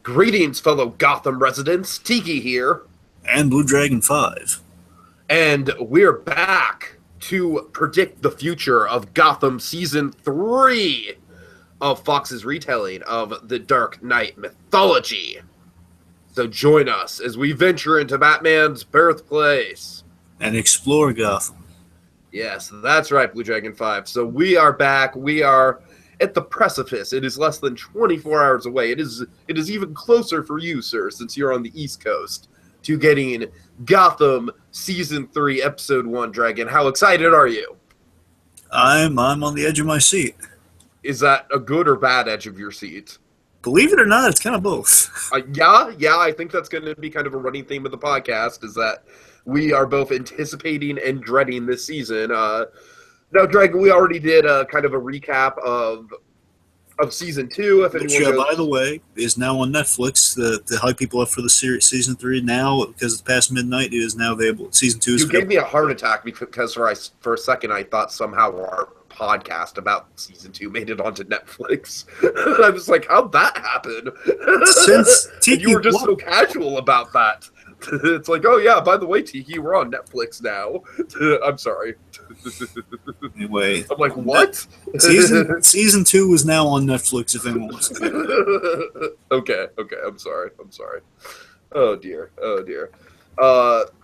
Greetings, fellow Gotham residents. Tiki here. And BlueDragonFive. And we're back to predict the future of Gotham Season 3 of Fox's retelling of the Dark Knight mythology. So join us as we venture into Batman's birthplace. And explore Gotham. Yes, that's right, BlueDragonFive. So we are back. We are at the precipice. It is less than 24 hours away. It is even closer for you, sir, since you're on the East Coast, to getting Gotham Season 3, Episode 1, Dragon. How excited are you? I'm on the edge of my seat. Is that a good or bad edge of your seat? Believe it or not, it's kind of both. Yeah, I think that's going to be kind of a running theme of the podcast, is that we are both anticipating and dreading this season. Now, Dragon, we already did kind of a recap of Season 2. Which, by the way, is now on Netflix. The hype people up for the series, Season 3 now, because it's past midnight, it is now available. Season 2 is available. You gave me a heart attack because for a second I thought somehow our podcast about Season 2 made it onto Netflix. I was like, how'd that happen? Since Tiki, you were just so casual about that. It's like, oh yeah, by the way, Tiki, we're on Netflix now. I'm sorry. Anyway, I'm like, what? Season 2 is now on Netflix if anyone wants to. Okay, I'm sorry. Oh dear. But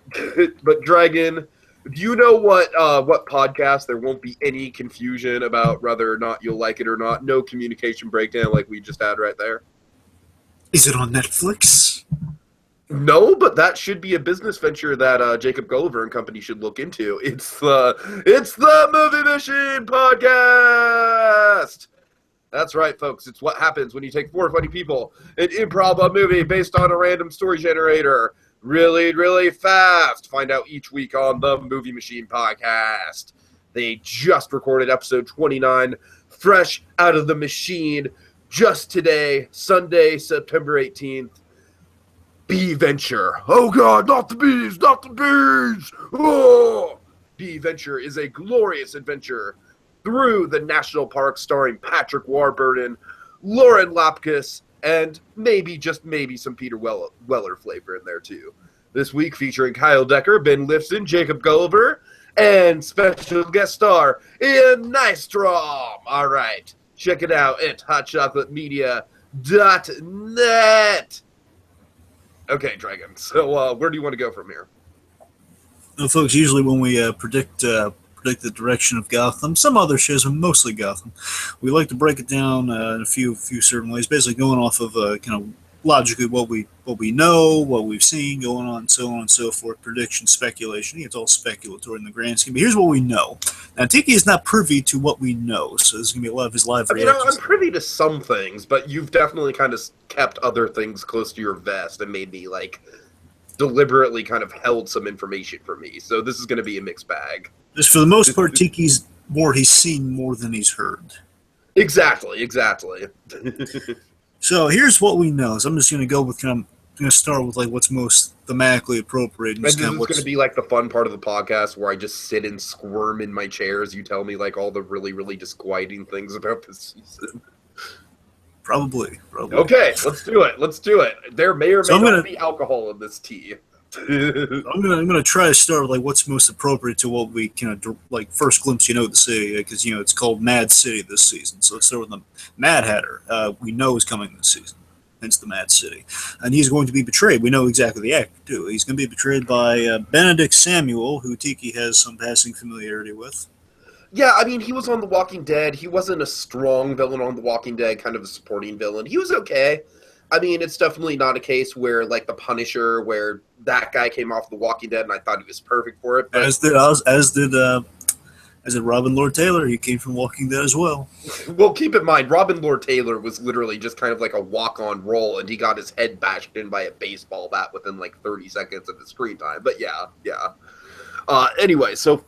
Dragon, do you know what podcast there won't be any confusion about whether or not you'll like it or not? No communication breakdown like we just had right there. Is it on Netflix? No, but that should be a business venture that Jacob Gulliver and company should look into. It's the Movie Machine Podcast. That's right, folks. It's what happens when you take four funny people and improv a movie based on a random story generator really, really fast. Find out each week on the Movie Machine Podcast. They just recorded episode 29, fresh out of the machine, just today, Sunday, September 18th. Bee Venture. Oh God, not the bees, not the bees. Oh! Bee Venture is a glorious adventure through the national park starring Patrick Warburton, Lauren Lapkus, and maybe, just maybe, some Peter Weller flavor in there too. This week featuring Kyle Decker, Ben Lifson, Jacob Gulliver, and special guest star Ian Nystrom. All right, check it out at hotchocolatemedia.net. Okay, Dragon. So, where do you want to go from here? Well, folks, usually when we predict the direction of Gotham, some other shows, but mostly Gotham, we like to break it down in a few certain ways, basically going off of kind of logically what we know, what we've seen, going on, so on and so forth, prediction, speculation. It's all speculatory in the grand scheme. But here's what we know. Now, Tiki is not privy to what we know, so there's going to be a lot of his live reactions. I'm privy to some things, but you've definitely kind of kept other things close to your vest and made me, like, deliberately kind of held some information for me. So this is going to be a mixed bag. Just for the most part, he's seen more than he's heard. Exactly. So here's what we know. So I'm just going to go with going to start with like what's most thematically appropriate. And this is going to be like the fun part of the podcast where I just sit and squirm in my chair as you tell me like all the really, really disquieting things about this season. Probably. Okay, let's do it. There may or may not be alcohol in this tea. I'm gonna try to start with like what's most appropriate to what we like first glimpse of the city, because it's called Mad City this season. So let's start with the Mad Hatter. We know is coming this season, hence the Mad City, and he's going to be betrayed. We know exactly the actor too. He's going to be betrayed by Benedict Samuel, who Tiki has some passing familiarity with. Yeah, I mean, he was on The Walking Dead. He wasn't a strong villain on The Walking Dead, kind of a supporting villain. He was okay. I mean, it's definitely not a case where, like, The Punisher, where that guy came off The Walking Dead, and I thought he was perfect for it. But as did Robin Lord Taylor. He came from Walking Dead as well. Well, keep in mind, Robin Lord Taylor was literally just kind of like a walk-on role, and he got his head bashed in by a baseball bat within, like, 30 seconds of his screen time. But, yeah. Anyway, so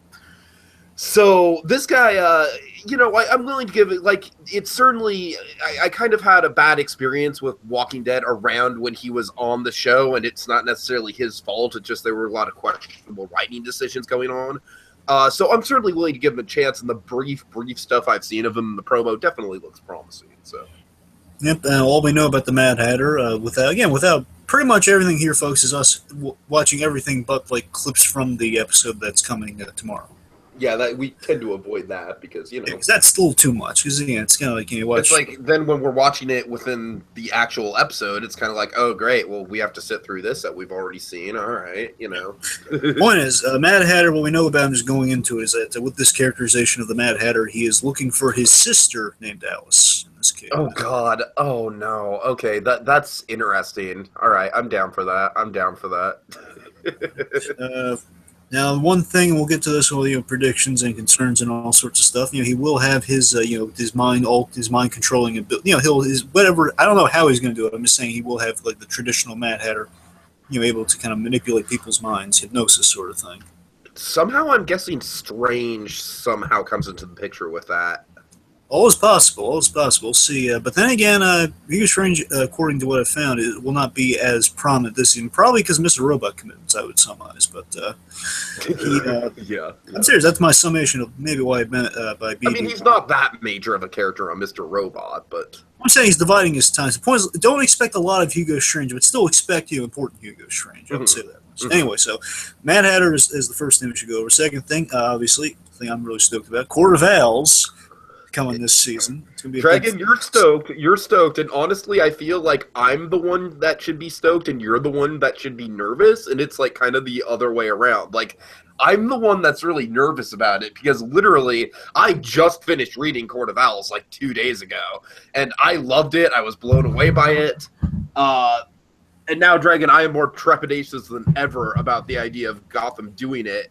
this guy, I'm willing to give it, like, it's certainly, I kind of had a bad experience with Walking Dead around when he was on the show, and it's not necessarily his fault, it's just there were a lot of questionable writing decisions going on. So I'm certainly willing to give him a chance, and the brief stuff I've seen of him in the promo definitely looks promising, so. Yep, and all we know about the Mad Hatter, without pretty much everything here, folks, is us watching everything but like clips from the episode that's coming tomorrow. Yeah, that we tend to avoid that because Yeah, because that's still too much. Because it's kind of like you watch. it's like then when we're watching it within the actual episode, it's kind of like, oh great, well we have to sit through this that we've already seen. All right, Point is, Mad Hatter. What we know about him just going into it is that with this characterization of the Mad Hatter, he is looking for his sister named Alice. In this case. Oh God! Oh no! Okay, that's interesting. All right, I'm down for that. I'm down for that. Now, one thing, we'll get to this with predictions and concerns and all sorts of stuff. He will have his his mind controlling ability. He'll his whatever. I don't know how he's going to do it. I'm just saying he will have like the traditional Mad Hatter, able to kind of manipulate people's minds, hypnosis sort of thing. Somehow, I'm guessing Strange somehow comes into the picture with that. All is possible. All is possible. See, but then again, Hugo Strange, according to what I found, it will not be as prominent this season. Probably because Mr. Robot commitments, I would surmise. But yeah, I'm serious. That's my summation of maybe why by BB. I mean, he's not that major of a character on Mr. Robot, but I'm saying he's dividing his time. The point is, don't expect a lot of Hugo Strange, but still expect important Hugo Strange. I would say that much. Anyway, so Mad Hatter is the first thing we should go over. Second thing, obviously, the thing I'm really stoked about, Court of Owls. Coming this season. It's gonna be Dragon, you're stoked, and honestly I feel like I'm the one that should be stoked and you're the one that should be nervous, and it's like kind of the other way around. Like I'm the one that's really nervous about it because literally I just finished reading Court of Owls like 2 days ago and I loved it. I was blown away by it. And now, Dragon, I am more trepidatious than ever about the idea of Gotham doing it.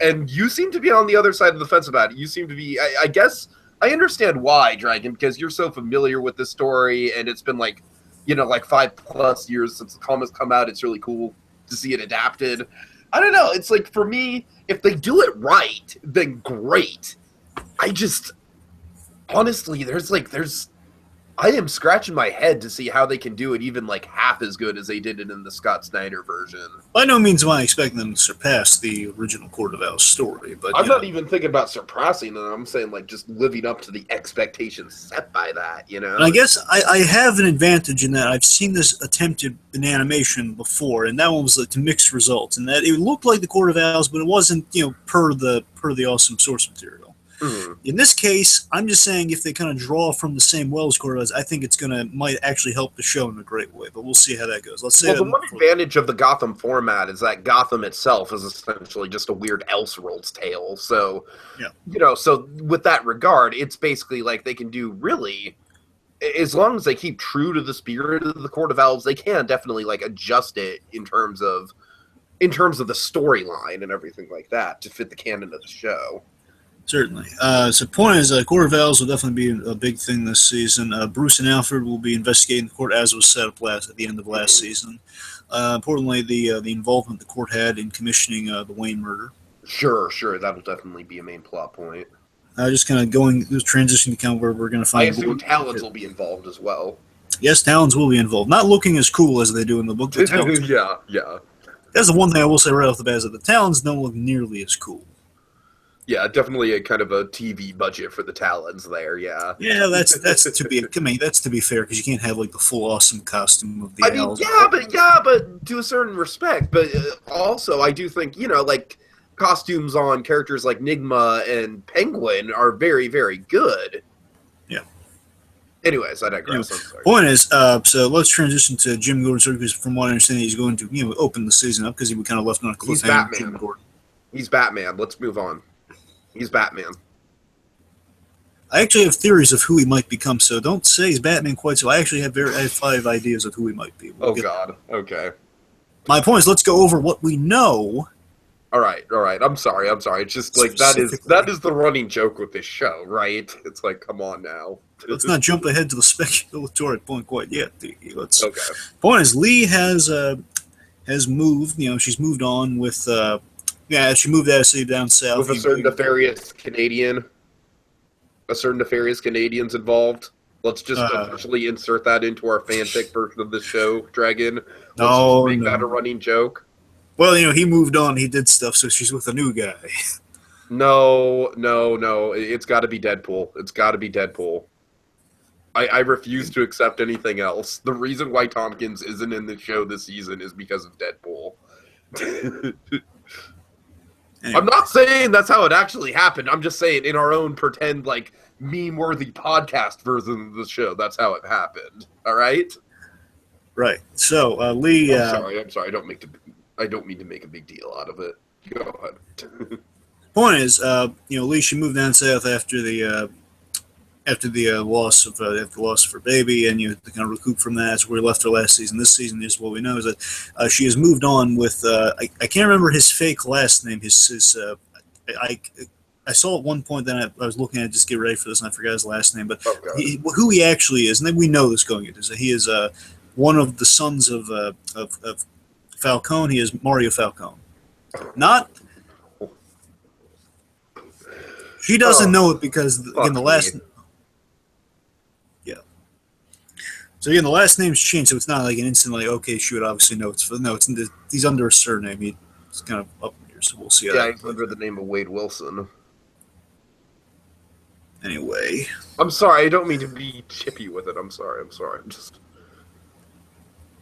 And you seem to be on the other side of the fence about it. You seem to be, I guess I understand why, Dragon, because you're so familiar with this story, and it's been like 5+ years since the comics come out. It's really cool to see it adapted. I don't know. It's like, for me, if they do it right, then great. I just, honestly, I am scratching my head to see how they can do it even like half as good as they did it in the Scott Snyder version. By no means am I expecting them to surpass the original Court of Owls story, but I'm not even thinking about surpassing it. I'm saying like just living up to the expectations set by that, And I guess I have an advantage in that I've seen this attempted in animation before, and that one was like to mixed results, and that it looked like the Court of Owls, but it wasn't per the awesome source material. Mm-hmm. In this case, I'm just saying if they kind of draw from the same well as Court of Owls, I think might actually help the show in a great way. But we'll see how that goes. Let's say the one advantage of the Gotham format is that Gotham itself is essentially just a weird Elseworlds tale. So, so with that regard, it's basically like they can do really, as long as they keep true to the spirit of the Court of Owls, they can definitely like adjust it in terms of the storyline and everything like that to fit the canon of the show. Certainly. So the point is, Court of Owls will definitely be a big thing this season. Bruce and Alfred will be investigating the court as was set up at the end of last season. Importantly, the involvement the court had in commissioning the Wayne murder. Sure. That'll definitely be a main plot point. Just kind of transitioning to kind of where we're going to find. I assume Talons will be involved as well. Yes, Talons will be involved. Not looking as cool as they do in the book. But yeah. That's the one thing I will say right off the bat is that the Talons don't look nearly as cool. Yeah, definitely a kind of a TV budget for the Talons there. Yeah. Yeah, that's to be. I mean, that's to be fair because you can't have like the full awesome costume of the. I mean, but to a certain respect. But also, I do think like costumes on characters like Nigma and Penguin are very, very good. Yeah. Anyways, I digress. I'm sorry. Point is, so let's transition to Jim Gordon, because from what I understand, he's going to open the season up because he kind of left on a cliffhanger. He's Batman. Jim Gordon. He's Batman. Let's move on. He's Batman. I actually have theories of who he might become, so don't say he's Batman quite so. I actually have 5 ideas of who he might be. God. Okay. My point is, let's go over what we know. All right. I'm sorry. It's just like that is the running joke with this show, right? It's like, come on now. Let's not jump ahead to the speculatory point quite yet. Okay. Point is, Lee has moved. She's moved on with. She moved out of city down south. With a certain nefarious Canadian. A certain nefarious Canadian's involved. Let's just officially insert that into our fanfic version of the show, Dragon. Let's make that a running joke. Well, he moved on. He did stuff, so she's with a new guy. No. It's got to be Deadpool. I refuse to accept anything else. The reason why Tompkins isn't in the show this season is because of Deadpool. Anyway. I'm not saying that's how it actually happened. I'm just saying in our own pretend, like, meme-worthy podcast version of the show, that's how it happened. All right? Right. So, Lee... I'm sorry. I don't mean to make a big deal out of it. Go ahead. Point is, Lee, she moved down south after the loss of her baby, and to kind of recoup from that. That's where we left her last season. This season is what we know is that she has moved on with I can't remember his fake last name. I saw at one point, then I was looking at it just to get ready for this, and I forgot his last name. But who he actually is, and then we know this going into is that he is one of the sons of Falcone. He is Mario Falcone. Not. She doesn't know it because in the last. So again, the last name's changed, so it's not like an instant like, okay, she would obviously know he's under a surname. He's kind of up here, so we'll see. Yeah, he's under the name of Wade Wilson. Anyway, I'm sorry. I don't mean to be chippy with it. I'm sorry. I'm just.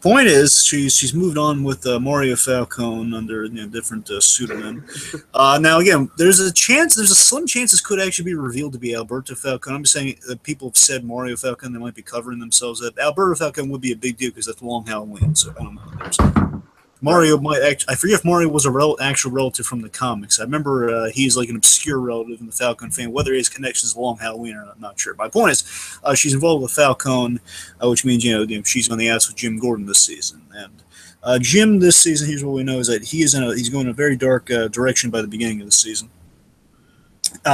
Point is, she's moved on with Mario Falcone under a different pseudonym. Now, again, there's a slim chance this could actually be revealed to be Alberto Falcone. I'm just saying that people have said Mario Falcone, they might be covering themselves up. Alberto Falcone would be a big deal because that's Long Halloween, so I don't know. Mario might I forget if Mario was actual relative from the comics. I remember he's like an obscure relative in the Falcone family. Whether he has connections to Long Halloween or not, I'm not sure. My point is, she's involved with Falcone, which means she's on the outs with Jim Gordon this season. And Jim this season, here's what we know is that he's going in a very dark direction by the beginning of the season.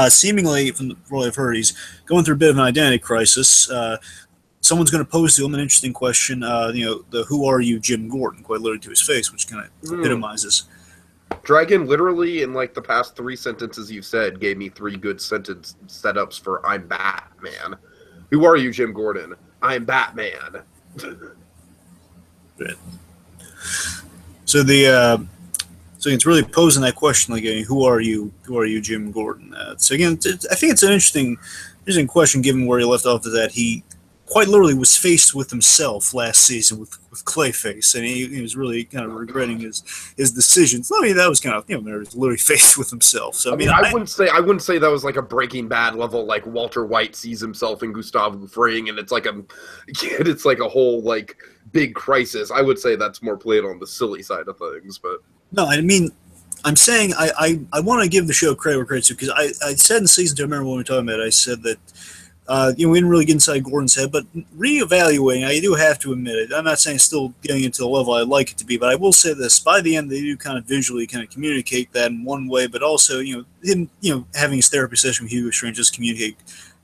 Seemingly, from what I've heard, he's going through a bit of an identity crisis. Someone's going to pose to him an interesting question, the "Who are you, Jim Gordon?" quite literally to his face, which kind of epitomizes. Dragon, literally, in like the past 3 sentences you've said, gave me 3 good sentence setups for "I'm Batman." Who are you, Jim Gordon? I'm Batman. Right. So it's really posing that question, like, "Who are you? Who are you, Jim Gordon?" So again, I think it's an interesting question given where he left off. Is that he quite literally was faced with himself last season with Clayface, and he was really kind of regretting his decisions. I mean, that was kind of he was literally faced with himself. So I wouldn't say that was like a Breaking Bad level, like Walter White sees himself in Gustavo Fring, and it's like a whole like big crisis. I would say that's more played on the silly side of things, but no, I mean. I'm saying I want to give the show credit where credit's due because I said in season 2, I remember when we were talking about it, I said that we didn't really get inside Gordon's head, but reevaluating, I do have to admit it. I'm not saying it's still getting into the level I'd like it to be, but I will say this: by the end, they do kind of visually kind of communicate that in one way, but also, him, having his therapy session with Hugo Strange just communicate.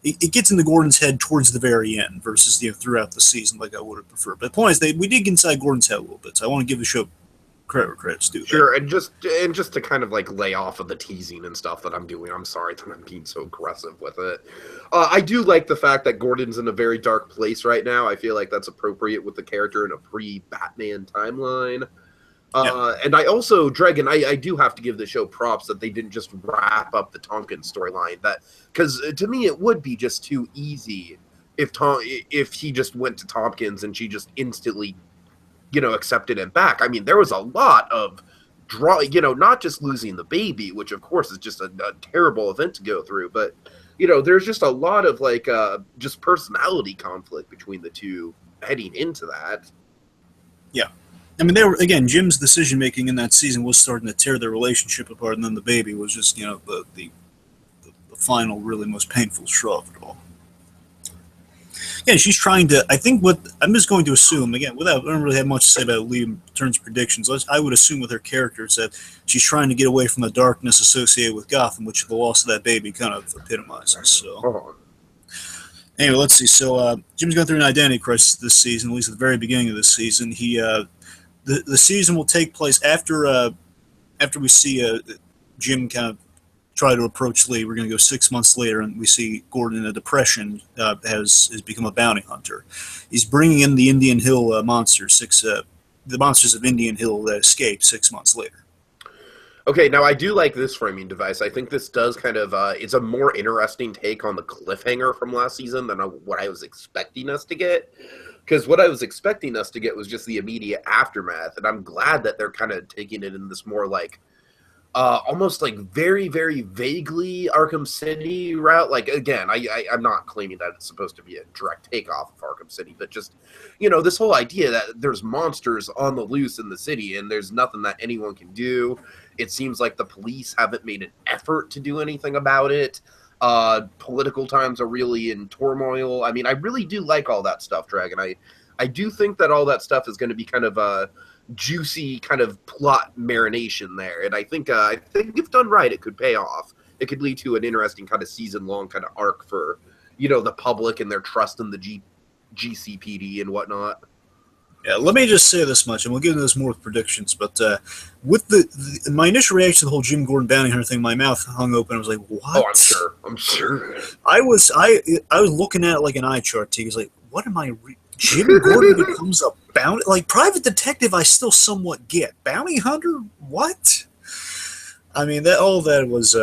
It gets into Gordon's head towards the very end versus throughout the season, like I would have preferred. But the point is, we did get inside Gordon's head a little bit, so I want to give the show credit where credit's due. Sure, and just to kind of like lay off of the teasing and stuff that I'm doing, I'm sorry that I'm being so aggressive with it. I do like the fact that Gordon's in a very dark place right now. I feel like that's appropriate with the character in a pre-Batman timeline. And I also, Dragon, I do have to give the show props that they didn't just wrap up the Tompkins storyline. Because to me, it would be just too easy if he just went to Tompkins and she just instantly accepted him back. I mean, there was a lot of not just losing the baby, which of course is just a terrible event to go through, but there's just a lot of like just personality conflict between the two heading into that. Yeah. I mean, Jim's decision making in that season was starting to tear their relationship apart, and then the baby was just the final, really most painful straw of it all. Yeah, she's trying to. I think what I'm just going to assume again, I don't really have much to say about Lee Turner's predictions. I would assume with her character is that she's trying to get away from the darkness associated with Gotham, which the loss of that baby kind of epitomizes. So, anyway, let's see. So, Jim's going through an identity crisis this season, at least at the very beginning of this season. The season will take place after we see Jim kind of try to approach Lee. We're going to go 6 months later, and we see Gordon in a depression has become a bounty hunter. He's bringing in the Indian Hill monsters, the monsters of Indian Hill that escaped 6 months later. Okay, now I do like this framing device. I think this does kind of, it's a more interesting take on the cliffhanger from last season than what I was expecting us to get. Because what I was expecting us to get was just the immediate aftermath, and I'm glad that they're kind of taking it in this more like, almost like very, very vaguely Arkham City route. Like, again, I'm not claiming that it's supposed to be a direct takeoff of Arkham City, but just, this whole idea that there's monsters on the loose in the city and there's nothing that anyone can do. It seems like the police haven't made an effort to do anything about it. Political times are really in turmoil. I mean, I really do like all that stuff, Dragon. I do think that all that stuff is going to be kind of a juicy kind of plot marination there, and I think if done right, it could pay off. It could lead to an interesting kind of season-long kind of arc for, the public and their trust in the GCPD and whatnot. Yeah, let me just say this much, and we'll get into this more with predictions. But with my initial reaction to the whole Jim Gordon bounty hunter thing, my mouth hung open. I was like, "What?" Oh, I'm sure. I was looking at it like an eye chart. He was like, "What am I?" Jim Gordon becomes a bounty, like private detective. I still somewhat get bounty hunter. What? I mean, all that was.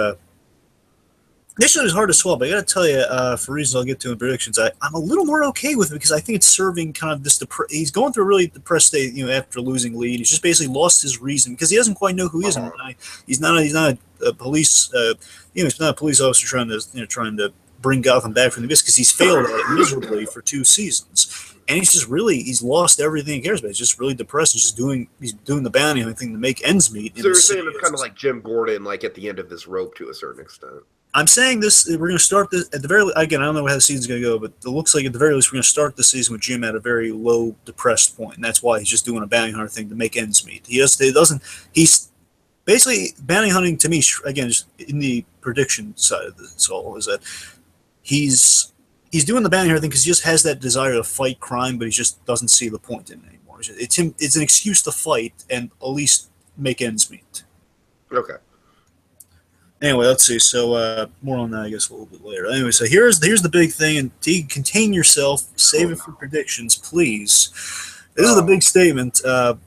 Initially, it was hard to swallow, but I got to tell you, for reasons I'll get to in predictions, I'm a little more okay with it because I think it's serving kind of this. He's going through a really depressed state, after losing lead. He's just basically lost his reason because he doesn't quite know who he is. He's not a police, he's not a police officer trying to bring Gotham back from the abyss because he's failed at it miserably for 2 seasons. And he's lost everything he cares about. He's just really depressed. He's doing the bounty hunting thing to make ends meet. So you're saying it's kind of like Jim Gordon, like at the end of this rope to a certain extent. I'm saying this. We're going to start this at the very. Again, I don't know how the season's going to go, but it looks like at the very least we're going to start the season with Jim at a very low, depressed point, and that's why he's just doing a bounty hunter thing to make ends meet. He's basically bounty hunting to me. Again, just in the prediction side of this all is that he's doing the bounty hunter thing because he just has that desire to fight crime, but he just doesn't see the point in it anymore. It's an excuse to fight and at least make ends meet. Okay. Anyway, let's see. So more on that, I guess, a little bit later. Anyway, so here's the big thing, and contain yourself. Save it for predictions, please. This is the big statement. It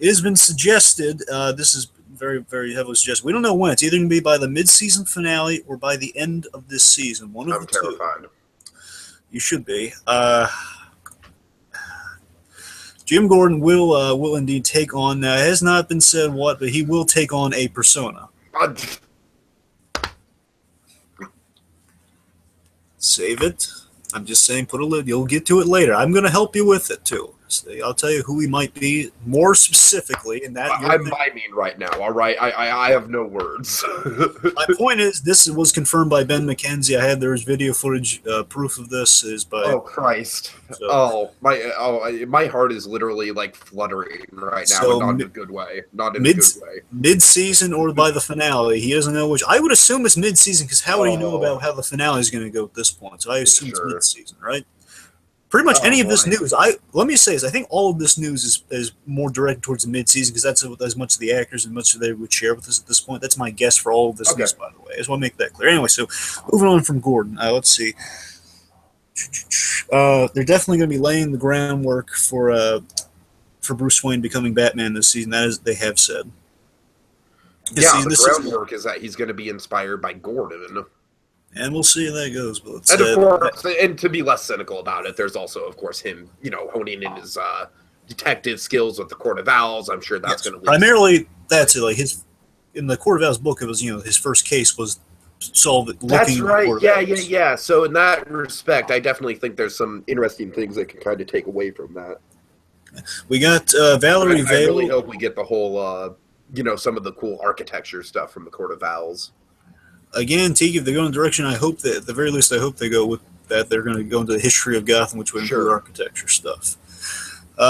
has been suggested. This is very, very heavily suggested. We don't know when. It's either going to be by the mid-season finale or by the end of this season. One of the two. I'm terrified. You should be. Jim Gordon will indeed take on. It has not been said what, but he will take on a persona. Save it. I'm just saying, put a lid. You'll get to it later. I'm going to help you with it too. I'll tell you who he might be more specifically. In that, I'm miming right now. All right, I have no words. My point is, this was confirmed by Ben McKenzie. There's video footage. Proof of this is by. Oh Christ! So, my heart is literally like fluttering right now, so not in a good way. Not in a good way. Mid-season or by the finale, he doesn't know which. I would assume it's mid-season because how would he know about how the finale is going to go at this point? So I assume it's mid-season, right? Pretty much any of this news. Let me say this. I think all of this news is more directed towards the mid-season because that's as much of the actors and much of they would share with us at this point. That's my guess for all of this news, by the way. I just want to make that clear. Anyway, so moving on from Gordon. Let's see. They're definitely going to be laying the groundwork for Bruce Wayne becoming Batman this season. That is, they have said. The groundwork is that he's going to be inspired by Gordon. And we'll see how that goes. But and of course, and to be less cynical about it, there's also, of course, him, honing in his detective skills with the Court of Owls. I'm sure that's going to primarily that's it. Like in the Court of Owls book, it was his first case was solved. That's right. Yeah. So in that respect, I definitely think there's some interesting things that can kind of take away from that. We got Valerie Vale. I really hope we get the whole, some of the cool architecture stuff from the Court of Owls. Again, Tiki, if they go in the direction, I hope that at the very least, I hope they go with that. They're going to go into the history of Gotham, which would include architecture stuff.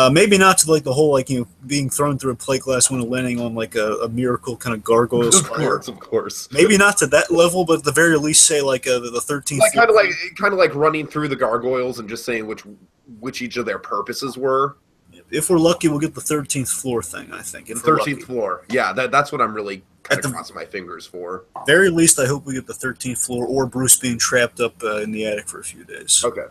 Maybe not to like the whole being thrown through a plate glass window, landing on like a miracle kind of gargoyle spire. Of course. Maybe not to that level, but at the very least, say like the 13th. Like kind of like running through the gargoyles and just saying which each of their purposes were. If we're lucky, we'll get the 13th floor thing, I think. The 13th floor. Yeah, that's what I'm really kind of crossing my fingers for. Very least, I hope we get the 13th floor or Bruce being trapped up in the attic for a few days. Okay.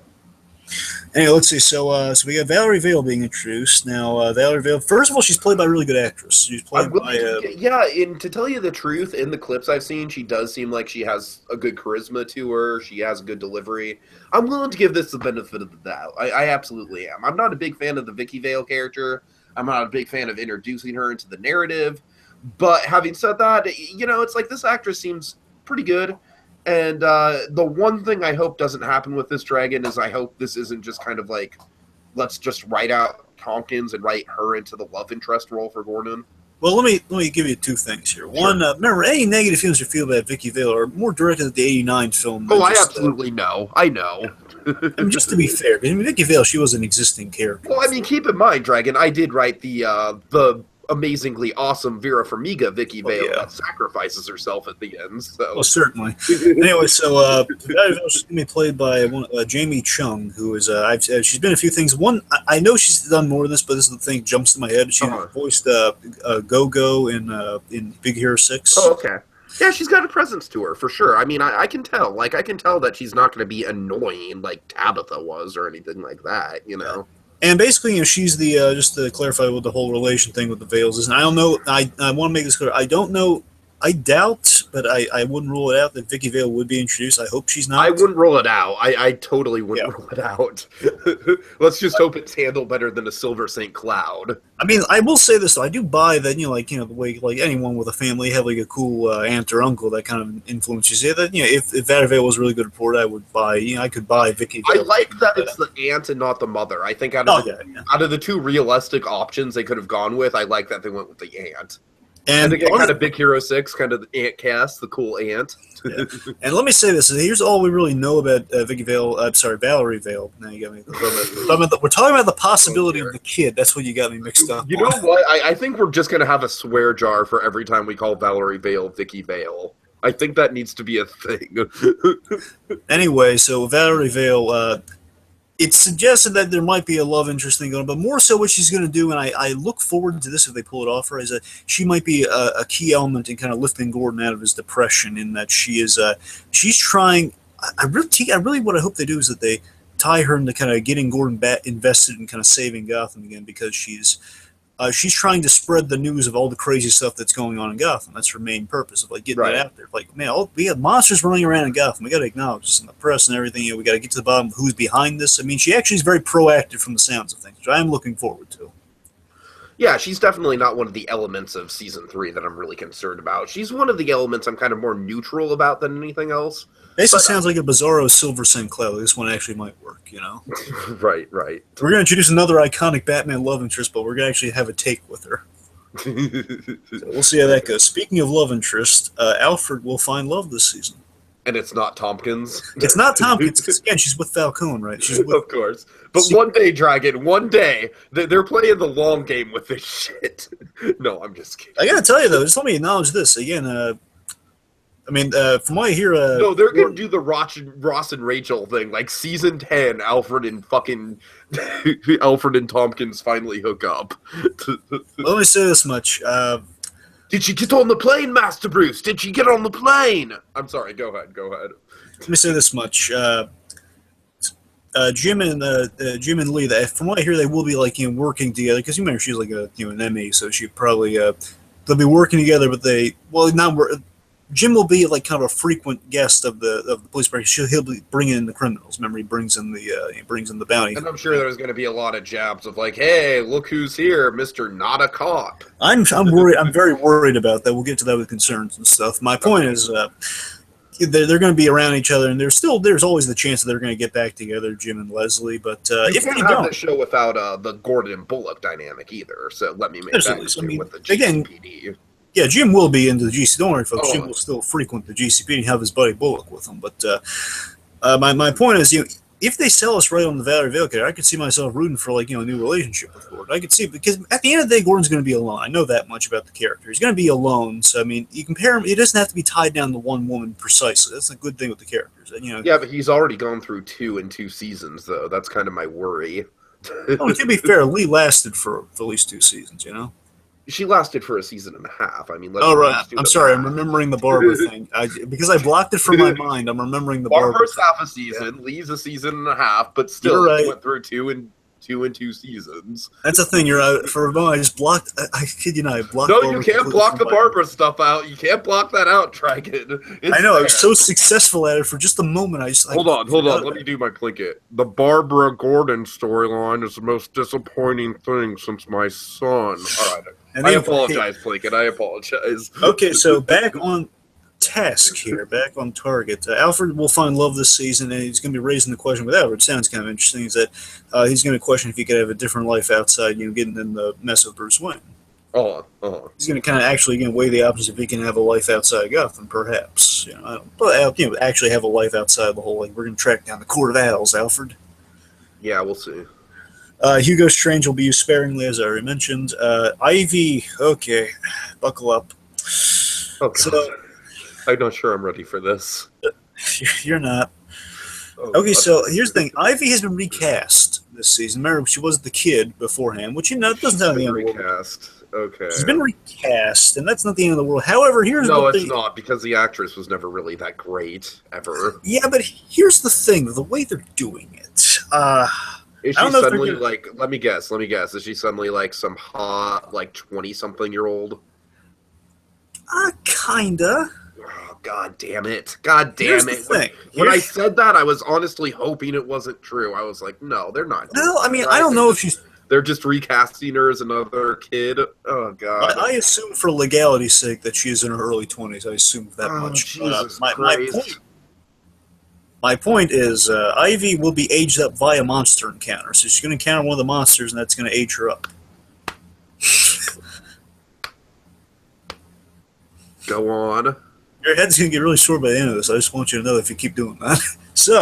Anyway, let's see. So we got Valerie Vale being introduced now. Valerie Vale. First of all, she's played by a really good actress. She's I'm played willing by. to, yeah, and to tell you the truth, in the clips I've seen, she does seem like she has a good charisma to her. She has a good delivery. I'm willing to give this the benefit of the doubt. I absolutely am. I'm not a big fan of the Vicky Vale character. I'm not a big fan of introducing her into the narrative. But having said that, it's like this actress seems pretty good. And the one thing I hope doesn't happen with this dragon is I hope this isn't just kind of like, let's just write out Tompkins and write her into the love interest role for Gordon. Well, let me give you two things here. One, Sure. remember, any negative feelings you feel about Vicky Vale are more directed at the '89 film. Oh, I absolutely know. I know. I mean, just to be fair, I mean, Vicky Vale, she was an existing character. Well, I mean, keep in mind, Dragon, I did write the amazingly awesome Vera Farmiga Vicky Vale that sacrifices herself at the end. So, well, certainly. Anyway, so she's gonna be played by Jamie Chung, who is she's been in a few things. One, I know she's done more than this, but this is the thing that jumps to my head. She voiced Go-Go in Big Hero 6. Oh, okay. Yeah, she's got a presence to her for sure. I mean, I can tell. Like, I can tell that she's not going to be annoying like Tabitha was or anything like that. And basically, she's the just to clarify what the whole relation thing with the Vales is. And I don't know. I want to make this clear. I don't know. I doubt, but I wouldn't rule it out that Vicky Vale would be introduced. I hope she's not. I wouldn't rule it out. I totally wouldn't rule it out. Let's just hope it's handled better than a Silver St. Cloud. I mean, I will say this though. I do buy that. The way like anyone with a family have like a cool aunt or uncle that kind of influences you. That if Valerie Vale was a really good reporter, I would buy. I could buy Vicky Vale. I like that it's the aunt and not the mother. I think out of the two realistic options they could have gone with, I like that they went with the aunt. And again, kind of Big Hero 6, kind of the aunt cast, the cool aunt. Yeah. And let me say this: here's all we really know about Vicky Vale. Valerie Vale. Now you got me. We're talking about the possibility of the kid. That's what you got me mixed up. You know what? I think we're just gonna have a swear jar for every time we call Valerie Vale Vicky Vale. I think that needs to be a thing. Anyway, so Valerie Vale. It's suggested that there might be a love interest thing going on, but more so what she's going to do, and I look forward to this if they pull it off, is that she might be a key element in kind of lifting Gordon out of his depression. In that she's trying. I really what I hope they do is that they tie her into kind of getting Gordon back invested in kind of saving Gotham again, because she's trying to spread the news of all the crazy stuff that's going on in Gotham. That's her main purpose of getting that out there. Like, man, we got monsters running around in Gotham. We got to acknowledge this in the press and everything. We got to get to the bottom of who's behind this. I mean, she actually is very proactive from the sounds of things, which I am looking forward to. Yeah, she's definitely not one of the elements of Season 3 that I'm really concerned about. She's one of the elements I'm kind of more neutral about than anything else. Basically sounds like a Bizarro Silver St. Cloud. This one actually might work, Right. We're going to introduce another iconic Batman love interest, but we're going to actually have a take with her. So we'll see how that goes. Speaking of love interest, Alfred will find love this season. And it's not Tompkins. It's not Tompkins. Again, she's with Falcone, right? Of course. But one day, Dragon, one day, they're playing the long game with this shit. No, I'm just kidding. I got to tell you, though, just let me acknowledge this. Again, from what I hear... no, they're going to do the Ross and Rachel thing. Like, Season 10, Alfred and Tompkins finally hook up. Let me say this much. Did she get on the plane, Master Bruce? Did she get on the plane? I'm sorry, go ahead. Let me say this much. Jim and Lee, from what I hear, they will be working together, because you remember she's like an ME, so she probably they'll be working together, but Jim will be like kind of a frequent guest of the police department. He'll be bringing in the criminals. Remember, he brings in the bounty. And I'm sure there's going to be a lot of jabs of like, "Hey, look who's here, Mister Not a Cop." I'm worried. I'm very worried about that. We'll get to that with concerns and stuff. My point is, they're going to be around each other, and there's always the chance that they're going to get back together, Jim and Leslie. But if they can't don't, have the show without the Gordon and Bullock dynamic either. So let me make that with the GCPD. Again, yeah, Jim will be into the GC. Don't worry, folks. Jim will still frequent the GCP and have his buddy Bullock with him. But my point is, if they sell us right on the Valerie Vale character, I could see myself rooting for a new relationship with Gordon. I could see, because at the end of the day, Gordon's going to be alone. I know that much about the character. He's going to be alone. So I mean, you compare him. It doesn't have to be tied down to one woman precisely. That's a good thing with the characters. And, yeah, but he's already gone through 2 seasons, though. That's kind of my worry. To be fair, Lee lasted for at least 2 seasons. She lasted for a season and a half. I mean, Oh, right. I'm sorry. I'm remembering the Barbara thing. Because I blocked it from my mind, I'm remembering the Barbara Barbara's thing. half a season, Lee's a season and a half, but still, You're right. went through two and two seasons. That's the thing. You're out for a moment. I just blocked. I kid you not. I blocked. No, Barbara you can't block the Barbara stuff out. You can't block that out, Dragon. I know. I was so successful at it for just a moment. Hold on. Let me do my Plinkett. The Barbara Gordon storyline is the most disappointing thing since my son. All right. I apologize, Plinkett. I apologize. Okay, so back on task here, back on target. Alfred will find love this season, and he's going to be raising the question with Alfred. Sounds kind of interesting. Is that he's going to question if he could have a different life outside, getting in the mess with Bruce Wayne. He's going to kind of actually weigh the options if he can have a life outside Gotham, perhaps. Actually have a life outside the whole. We're going to track down the Court of Owls, Alfred. Yeah, we'll see. Hugo Strange will be used sparingly, as I already mentioned. Ivy, okay, buckle up. Okay. So, I'm not sure I'm ready for this. You're not. Okay, so here's the thing. Ivy has been recast this season. Remember, she wasn't the kid beforehand, which, it doesn't sound the end of the world. Recast. Okay. She's been recast, and that's not the end of the world. However, it's not, because the actress was never really that great, ever. Yeah, but here's the thing. The way they're doing it. Is she suddenly, let me guess. Is she suddenly, some hot, 20-something-year-old? Kinda. Oh, God damn it. God damn it. When I said that, I was honestly hoping it wasn't true. I was like, no, they're not. Well, I mean, I don't know if she's... They're just recasting her as another kid. Oh, God. I assume for legality's sake that she is in her early 20s. I assume that much. Jesus Christ. My point is, Ivy will be aged up via monster encounter. So she's going to encounter one of the monsters, and that's going to age her up. Go on. Your head's going to get really sore by the end of this. I just want you to know if you keep doing that. So,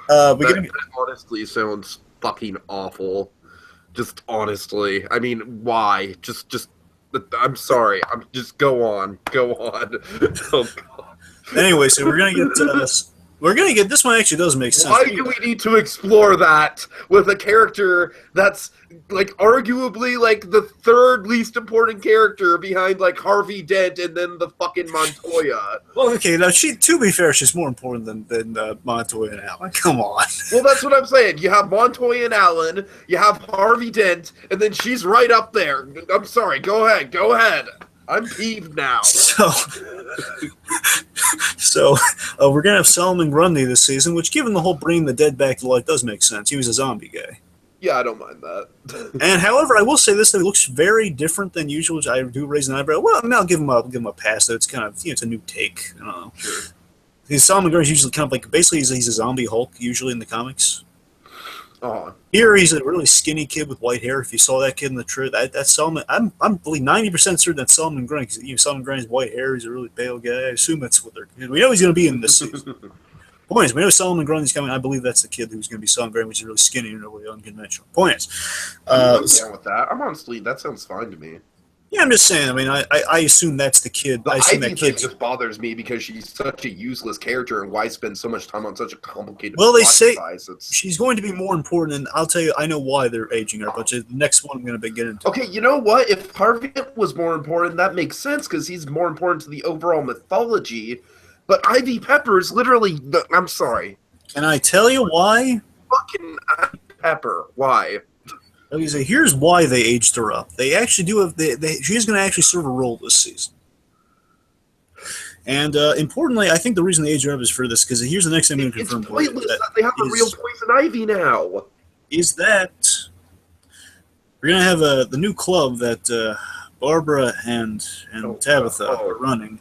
that honestly sounds fucking awful. Just honestly. I mean, why? Just I'm sorry. Just go on. Go on. Oh, God. Anyway, so we're going to get... We're going to get... This one actually does make sense. Why do we need to explore that with a character that's, arguably, the third least important character behind, Harvey Dent and then the fucking Montoya? Well, okay, now, to be fair, she's more important than Montoya and Allen. Come on. Well, that's what I'm saying. You have Montoya and Allen, you have Harvey Dent, and then she's right up there. I'm sorry. Go ahead. I'm peeved now. So we're going to have Solomon Grundy this season, which, given the whole bringing the dead back to life, does make sense. He was a zombie guy. Yeah, I don't mind that. And however, I will say this: that it looks very different than usual. Which I do raise an eyebrow. Well, I mean, I'll give him a pass. Though it's kind of it's a new take. I don't know. Sure. Because Solomon Grundy is usually kind of basically he's a zombie Hulk usually in the comics. Oh. Here he's a really skinny kid with white hair. If you saw that kid in the trailer, that's Solomon. I'm believe 90% certain that's Solomon Grundy. Because Solomon Grundy's white hair. He's a really pale guy. I assume that's what they're. We know he's going to be in this season. Point is, we know Solomon Grundy's coming. I believe that's the kid who's going to be Solomon Grundy, which is really skinny and really unconventional. Point is, I'm down with that. I'm honestly, that sounds fine to me. Yeah, I'm just saying. I mean, I assume that's the kid. I assume that kid just bothers me because she's such a useless character, and why spend so much time on such a complicated? Well, they say she's going to be more important, and I'll tell you, I know why they're aging her. But the next one I'm going to get into. Okay, you know what? If Harvey was more important, that makes sense because he's more important to the overall mythology. But Ivy Pepper is literally. I'm sorry. Can I tell you why? Fucking Ivy Pepper. Why? Okay, so here's why they aged her up. They actually do have. She's going to actually serve a role this season. And importantly, I think the reason they aged her up is for this, because here's the next thing I'm going to confirm. It's pointless. They have a real Poison Ivy now. Is that we're going to have the new club that Barbara and Tabitha are running.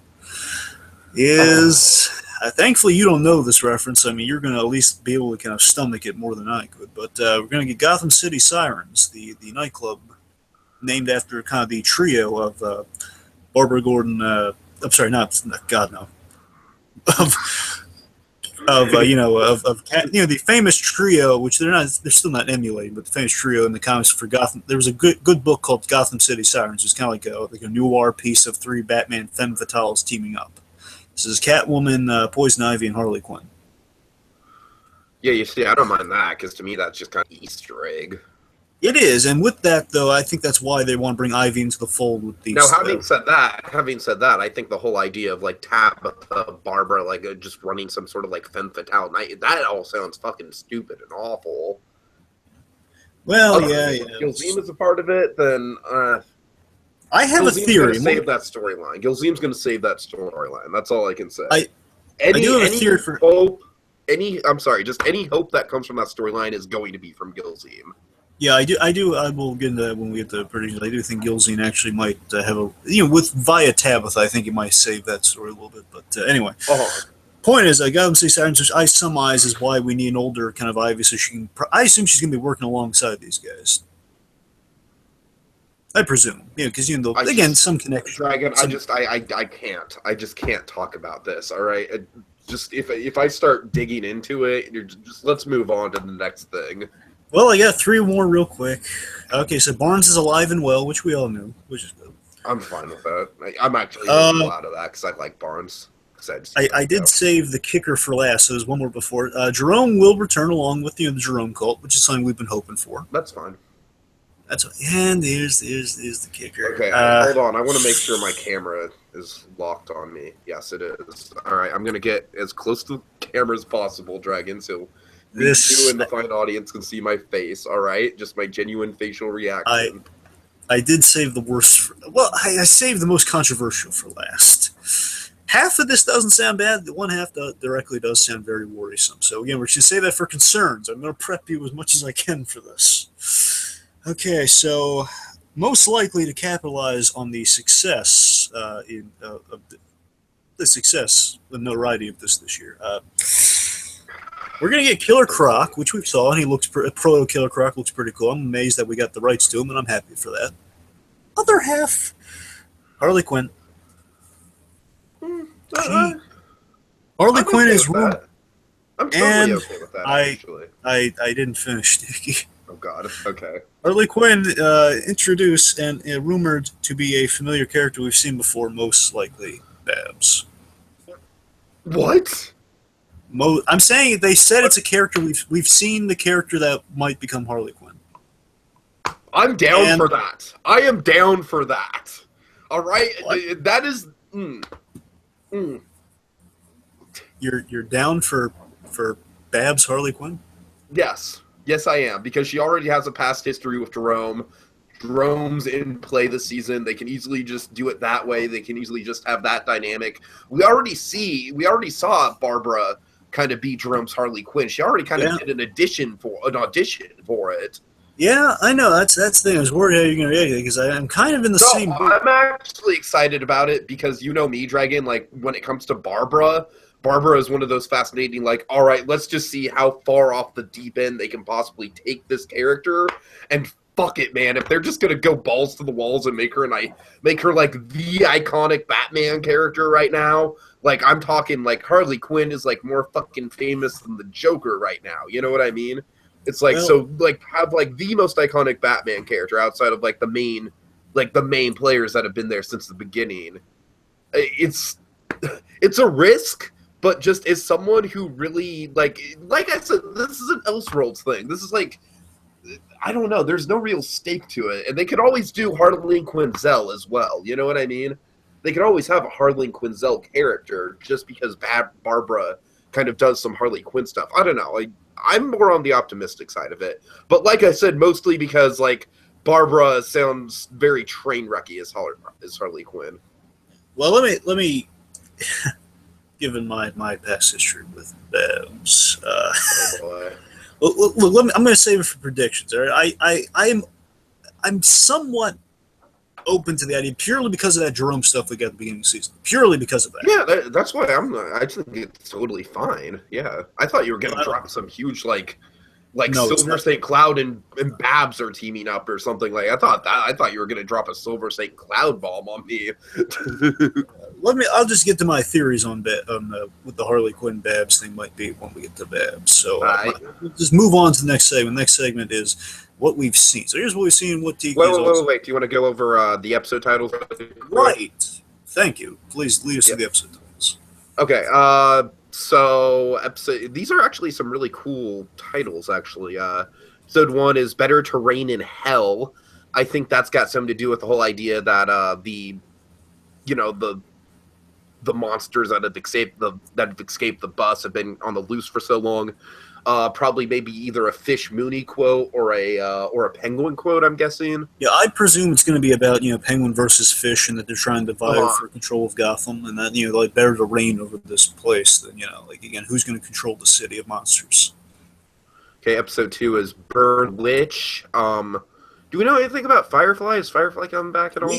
Thankfully you don't know this reference. I mean, you're going to at least be able to kind of stomach it more than I could. But we're going to get Gotham City Sirens, the nightclub named after kind of the trio of Barbara Gordon. I'm sorry, not God no. The famous trio, which they're still not emulating, but the famous trio in the comics for Gotham. There was a good book called Gotham City Sirens. It's kind of like a noir piece of three Batman femme fatales teaming up. This is Catwoman, Poison Ivy, and Harley Quinn. Yeah, you see, I don't mind that, because to me that's just kind of Easter egg. It is, and with that though, I think that's why they want to bring Ivy into the fold with these. Now, having said that, I think the whole idea of like Tabitha, Barbara, like just running some sort of like femme fatale night, that all sounds fucking stupid and awful. Well, Other yeah, than yeah. Gilzeem is a part of it, then I have a theory. Save that storyline. Gilzeem's going to save that storyline. That's all I can say. I do have a theory for hope. I'm sorry, just any hope that comes from that storyline is going to be from Gilzeem. Yeah, I do. I will get into that when we get to predictions. I do think Gilzeem actually might have a with via Tabitha. I think it might save that story a little bit. But anyway, point is, Gotham City Sirens, which I summarize is why we need an older kind of Ivy, so she can. I assume she's going to be working alongside these guys. I presume, because again, some connection. Dragon, I can't. I just can't talk about this. All right, just if I start digging into it, just let's move on to the next thing. Well, I got 3 more real quick. Okay, so Barnes is alive and well, which we all knew, which is good. I'm fine with that. I'm actually really glad of that because I like Barnes. I did save the kicker for last, so there's one more before. Jerome will return along with the Jerome cult, which is something we've been hoping for. That's fine. And there's the kicker. Okay, hold on. I want to make sure my camera is locked on me. Yes, it is. All right, I'm going to get as close to the camera as possible, Dragon, so you and the fine audience can see my face, all right? Just my genuine facial reaction. I did save the worst. I saved the most controversial for last. Half of this doesn't sound bad. The one half directly does sound very worrisome. So, again, we're going to say that for concerns. I'm going to prep you as much as I can for this. Okay, so most likely to capitalize on the success of the notoriety of this year. We're going to get Killer Croc, which we saw, and he looks Proto Killer Croc looks pretty cool. I'm amazed that we got the rights to him, and I'm happy for that. Other half, Harley Quinn. Harley Quinn is rumored. I'm totally okay with that, actually. I didn't finish, Dickie. Oh, God. Okay. Harley Quinn introduced and rumored to be a familiar character we've seen before, most likely Babs. What? I'm saying they said it's a character we've seen the character that might become Harley Quinn. I'm down for that. I am down for that. All right, what? That is. You're down for Babs Harley Quinn? Yes, I am, because she already has a past history with Jerome. Jerome's in play this season. They can easily just do it that way. They can easily just have that dynamic. We already saw Barbara kind of be Jerome's Harley Quinn. She already kind of did an audition for it. Yeah, I know. That's the thing. I was worried how you're going to react because I'm kind of in the same boat. I'm actually excited about it because you know me, Dragon. Like when it comes to Barbara is one of those fascinating. Like, all right, let's just see how far off the deep end they can possibly take this character. And fuck it, man. If they're just gonna go balls to the walls and make her like the iconic Batman character right now. Like, I'm talking like Harley Quinn is like more fucking famous than the Joker right now. You know what I mean? It's like, have like the most iconic Batman character outside of like the main players that have been there since the beginning. It's a risk, but just as someone who really like I said, this is an Elseworlds thing. This is like, I don't know. There's no real stake to it, and they could always do Harleen Quinzel as well. You know what I mean? They could always have a Harleen Quinzel character just because Barbara kind of does some Harley Quinn stuff. I don't know. I'm more on the optimistic side of it, but like I said, mostly because like Barbara sounds very train wrecky as Harley Quinn. Well, let me given my past history with Babs. Oh boy. Look, I'm going to save it for predictions. All right? I'm somewhat open to the idea purely because of that Jerome stuff we got at the beginning of the season. Purely because of that. Yeah, that's why I think it's totally fine. Yeah, I thought you were going to drop some huge like Silver St. Cloud and Babs are teaming up or something like. I thought you were going to drop a Silver St. Cloud bomb on me. I'll just get to my theories on what the Harley Quinn Babs thing might be when we get to Babs. So we'll just move on to the next segment. The next segment is what we've seen. So here's what we've seen. What Tiki is wait. Do you want to go over the episode titles? Right. Thank you. Please lead us to the episode titles. Okay. So these are actually some really cool titles. Actually, Episode 1 is Better to Reign in Hell. I think that's got something to do with the whole idea that the monsters that have escaped the bus have been on the loose for so long. Probably maybe either a Fish Mooney quote or a Penguin quote, I'm guessing. Yeah, I presume it's going to be about Penguin versus Fish, and that they're trying to vie for control of Gotham, and that like better to reign over this place than like again who's going to control the city of monsters. Okay, episode 2 is Burn Witch. Do we know anything about Firefly? Is Firefly coming back at all?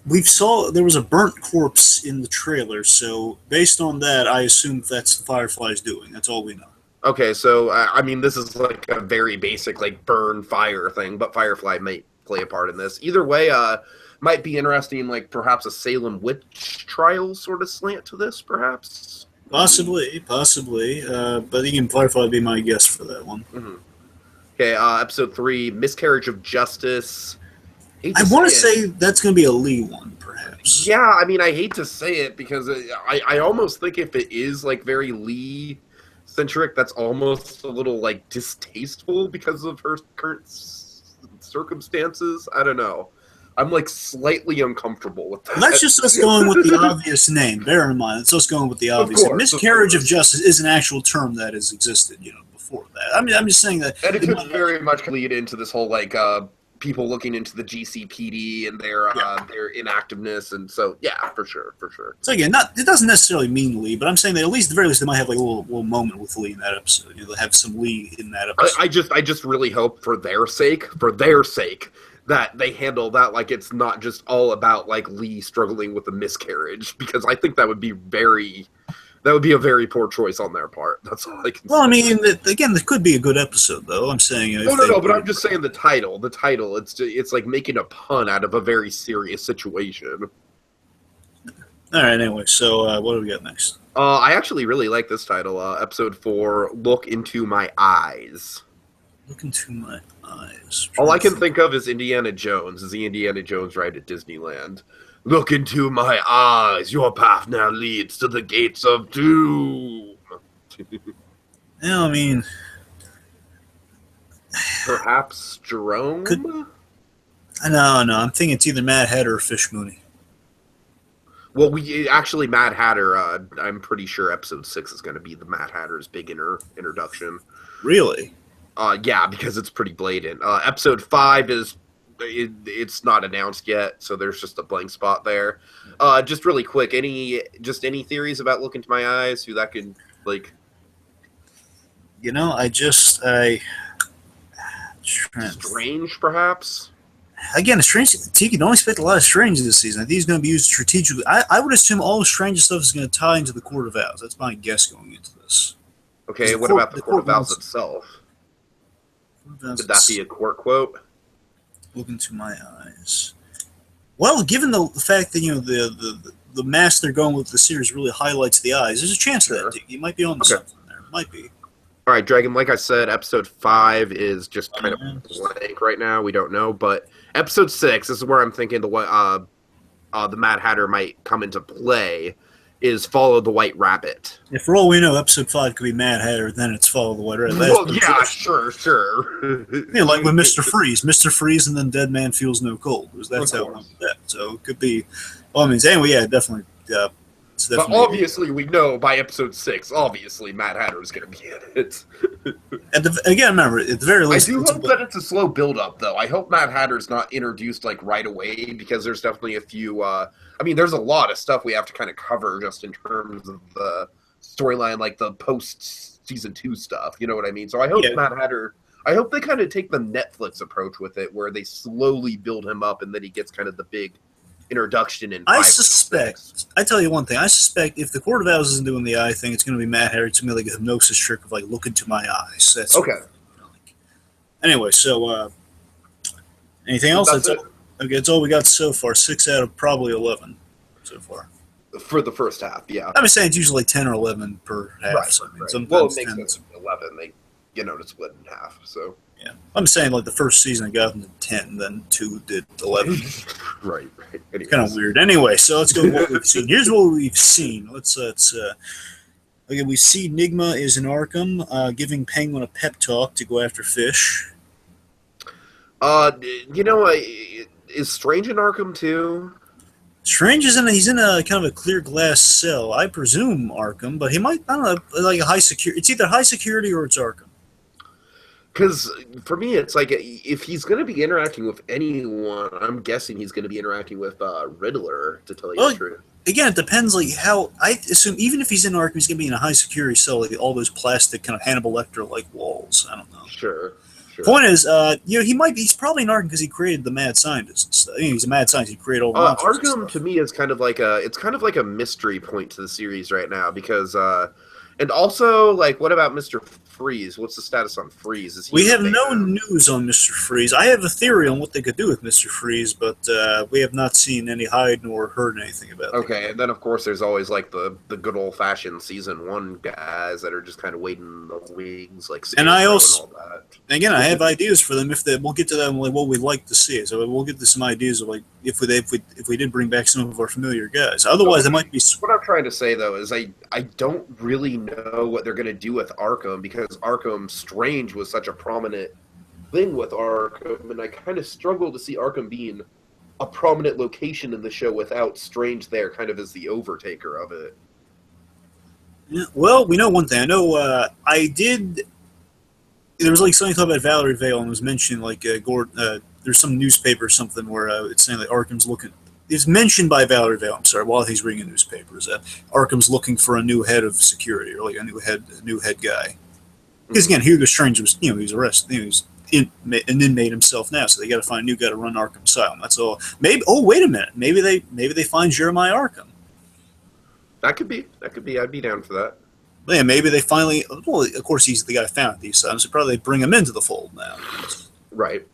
We saw there was a burnt corpse in the trailer, so based on that, I assume that's the Firefly's doing. That's all we know. Okay, so I mean, this is like a very basic like burn fire thing, but Firefly might play a part in this. Either way, might be interesting. Like perhaps a Salem witch trial sort of slant to this, perhaps. Possibly. But again, Firefly would be my guess for that one. Mm-hmm. Okay, episode 3, Miscarriage of Justice. I want to say that's going to be a Lee one, perhaps. Yeah, I mean, I hate to say it because I almost think if it is like very Lee-centric, that's almost a little like distasteful because of her current circumstances. I don't know. I'm like slightly uncomfortable with that. That's just us going with the obvious name. Bear in mind, it's us going with the obvious name. Miscarriage of justice is an actual term that has existed, before that. I mean, I'm just saying that. And it could very much lead into this whole like people looking into the GCPD and their inactiveness, and so yeah, for sure. So again, it doesn't necessarily mean Lee, but I'm saying that at the very least they might have like a little moment with Lee in that episode. They'll have some Lee in that episode. I just really hope for their sake, that they handle that like it's not just all about like Lee struggling with a miscarriage, because I think that would be a very poor choice on their part. That's all I can say. Well, I mean, again, this could be a good episode, though. I'm saying... No, but I'm just saying the title. The title, it's like making a pun out of a very serious situation. All right, anyway, so what do we got next? I actually really like this title. Episode 4, Look Into My Eyes. Look Into My Eyes. All I can think of is Indiana Jones. Is the Indiana Jones ride at Disneyland. Look into my eyes. Your path now leads to the gates of doom. Yeah, I mean... Perhaps Jerome? No, I'm thinking it's either Mad Hatter or Fish Mooney. Well, Mad Hatter, I'm pretty sure episode 6 is going to be the Mad Hatter's big introduction. Really? Yeah, because it's pretty blatant. Episode 5 is... It's not announced yet, so there's just a blank spot there. Just really quick, any theories about Look Into My Eyes? Who that could, like... Strange, perhaps? Again, Strange... Tiki, don't expect a lot of Strange this season. I think he's going to be used strategically. I would assume all the Strange stuff is going to tie into the Court of Owls. That's my guess going into this. Okay, what about the Court of Owls itself? Could that be a court quote? Look into my eyes. Well, given the fact that the mask they're going with the series really highlights the eyes, there's a chance of that. You might be on something there. Might be. All right, Dragon. Like I said, episode 5 is just kind of blank right now. We don't know, but episode 6, this is where I'm thinking the Mad Hatter might come into play. Is Follow the White Rabbit. If for all we know, episode 5 could be Mad Hatter, then it's Follow the White Rabbit. Well, yeah, sure. Yeah, like with Mr. Freeze. Mr. Freeze and then Dead Man Feels No Cold. That's how it went with that. So it could be... Well, I mean, anyway, yeah, definitely... But obviously, we know by episode 6, obviously, Mad Hatter is going to be in it. Again, remember, at the very least... I do hope that it's a slow build-up, though. I hope Mad Hatter's not introduced, like, right away, because there's definitely a few... I mean, there's a lot of stuff we have to kind of cover just in terms of the storyline, like the post-season 2 stuff. You know what I mean? So I hope Mad Hatter... I hope they kind of take the Netflix approach with it, where they slowly build him up, and then he gets kind of the big... introduction in I tell you one thing, I suspect if the Court of Owls isn't doing the eye thing, it's going to be Mad Hatter. It's going to be like a hypnosis trick of like, look into my eyes. That's okay. Anyway, so anything else? That's all we got so far. 6 out of probably 11 so far. For the first half, yeah. I'm saying it's usually like 10 or 11 per half. Right, so, I mean, right. Well, it makes sense. 11, to split in half, so... Yeah, I'm saying like the first season got them to 10, then 2 did 11. Right. It's kind of weird. Anyway, so let's go with what we've seen. Here's what we've seen. Okay, we see Nigma is in Arkham, giving Penguin a pep talk to go after Fish. Uh, you know, is Strange in Arkham too? Strange is he's in a kind of a clear glass cell. I presume Arkham, but he might, I don't know, like a high security. It's either high security or it's Arkham. Because for me, it's like if he's going to be interacting with anyone, I'm guessing he's going to be interacting with Riddler. To tell you Well, the truth. again, it depends. Like how I assume, even if he's in Arkham, he's gonna be in a high security cell, like all those plastic kind of Hannibal Lecter like walls. I don't know. Sure, sure. Point is, he might be. He's probably in Arkham because he created the mad scientist. He's a mad scientist. He created all the monsters. Arkham to me is kind of like a mystery point to the series right now because and also like what about Mr. Freeze? What's the status on Freeze? Is he We have no news on Mr. Freeze. I have a theory on what they could do with Mr. Freeze, but we have not seen any hide nor heard anything about it. Okay, and then of course there's always like the good old fashioned season 1 guys that are just kind of waiting in the wings, like and I and also all that. again I have ideas for them if they. We'll get to that. Like what we'd like to see. So we'll get to some ideas of like if we did bring back some of our familiar guys. Otherwise, there might be. What I'm trying to say though is I don't really know what they're going to do with Arkham because Arkham Strange was such a prominent thing with Arkham, and I kind of struggle to see Arkham being a prominent location in the show without Strange there, kind of as the overtaker of it. Yeah, well, we know one thing. I know I did. There was like something about Valerie Vale, and it was mentioned like Gordon. There's some newspaper or something where it's saying that Arkham's looking. It's mentioned by Valerie Vale. I'm sorry, while he's reading newspapers, that Arkham's looking for a new head of security or like a new head guy. Because again, Hugo Strange was, he was arrested. He was an inmate himself now, so they got to find a new guy to run Arkham Asylum. That's all. Maybe. Oh, wait a minute. Maybe they find Jeremiah Arkham. That could be. I'd be down for that. But yeah, maybe they finally. Well, of course, he's the guy who found the asylum, so probably bring him into the fold now. Right.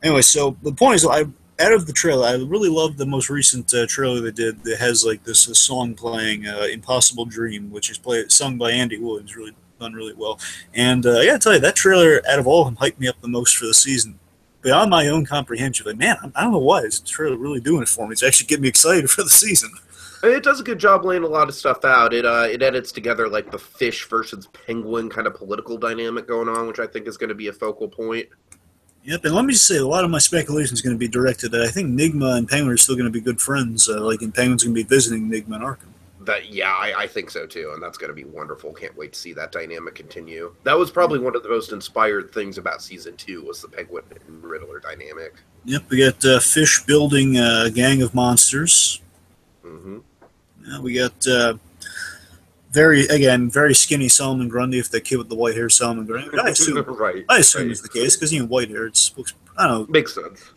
Anyway, so the point is, out of the trailer, I really love the most recent trailer they did that has like this song playing, "Impossible Dream," which is sung by Andy Williams, really done really well. And I gotta tell you, that trailer, out of all of them, hyped me up the most for the season. Beyond my own comprehension, like man, I don't know why this trailer really doing it for me. It's actually getting me excited for the season. It does a good job laying a lot of stuff out. It edits together like the fish versus penguin kind of political dynamic going on, which I think is going to be a focal point. Yep, and let me just say, a lot of my speculation is going to be directed at I think Nigma and Penguin are still going to be good friends. Like, and Penguin's going to be visiting Nigma and Arkham. I think so too, and that's going to be wonderful. Can't wait to see that dynamic continue. That was probably one of the most inspired things about season 2 was the Penguin and Riddler dynamic. Yep, we got Fish building a gang of monsters. Mm-hmm. Yeah, we got very skinny Solomon Grundy, if that kid with the white hair Solomon Grundy. I assume right. I assume is the case because white hair. It looks, I don't know. Makes sense.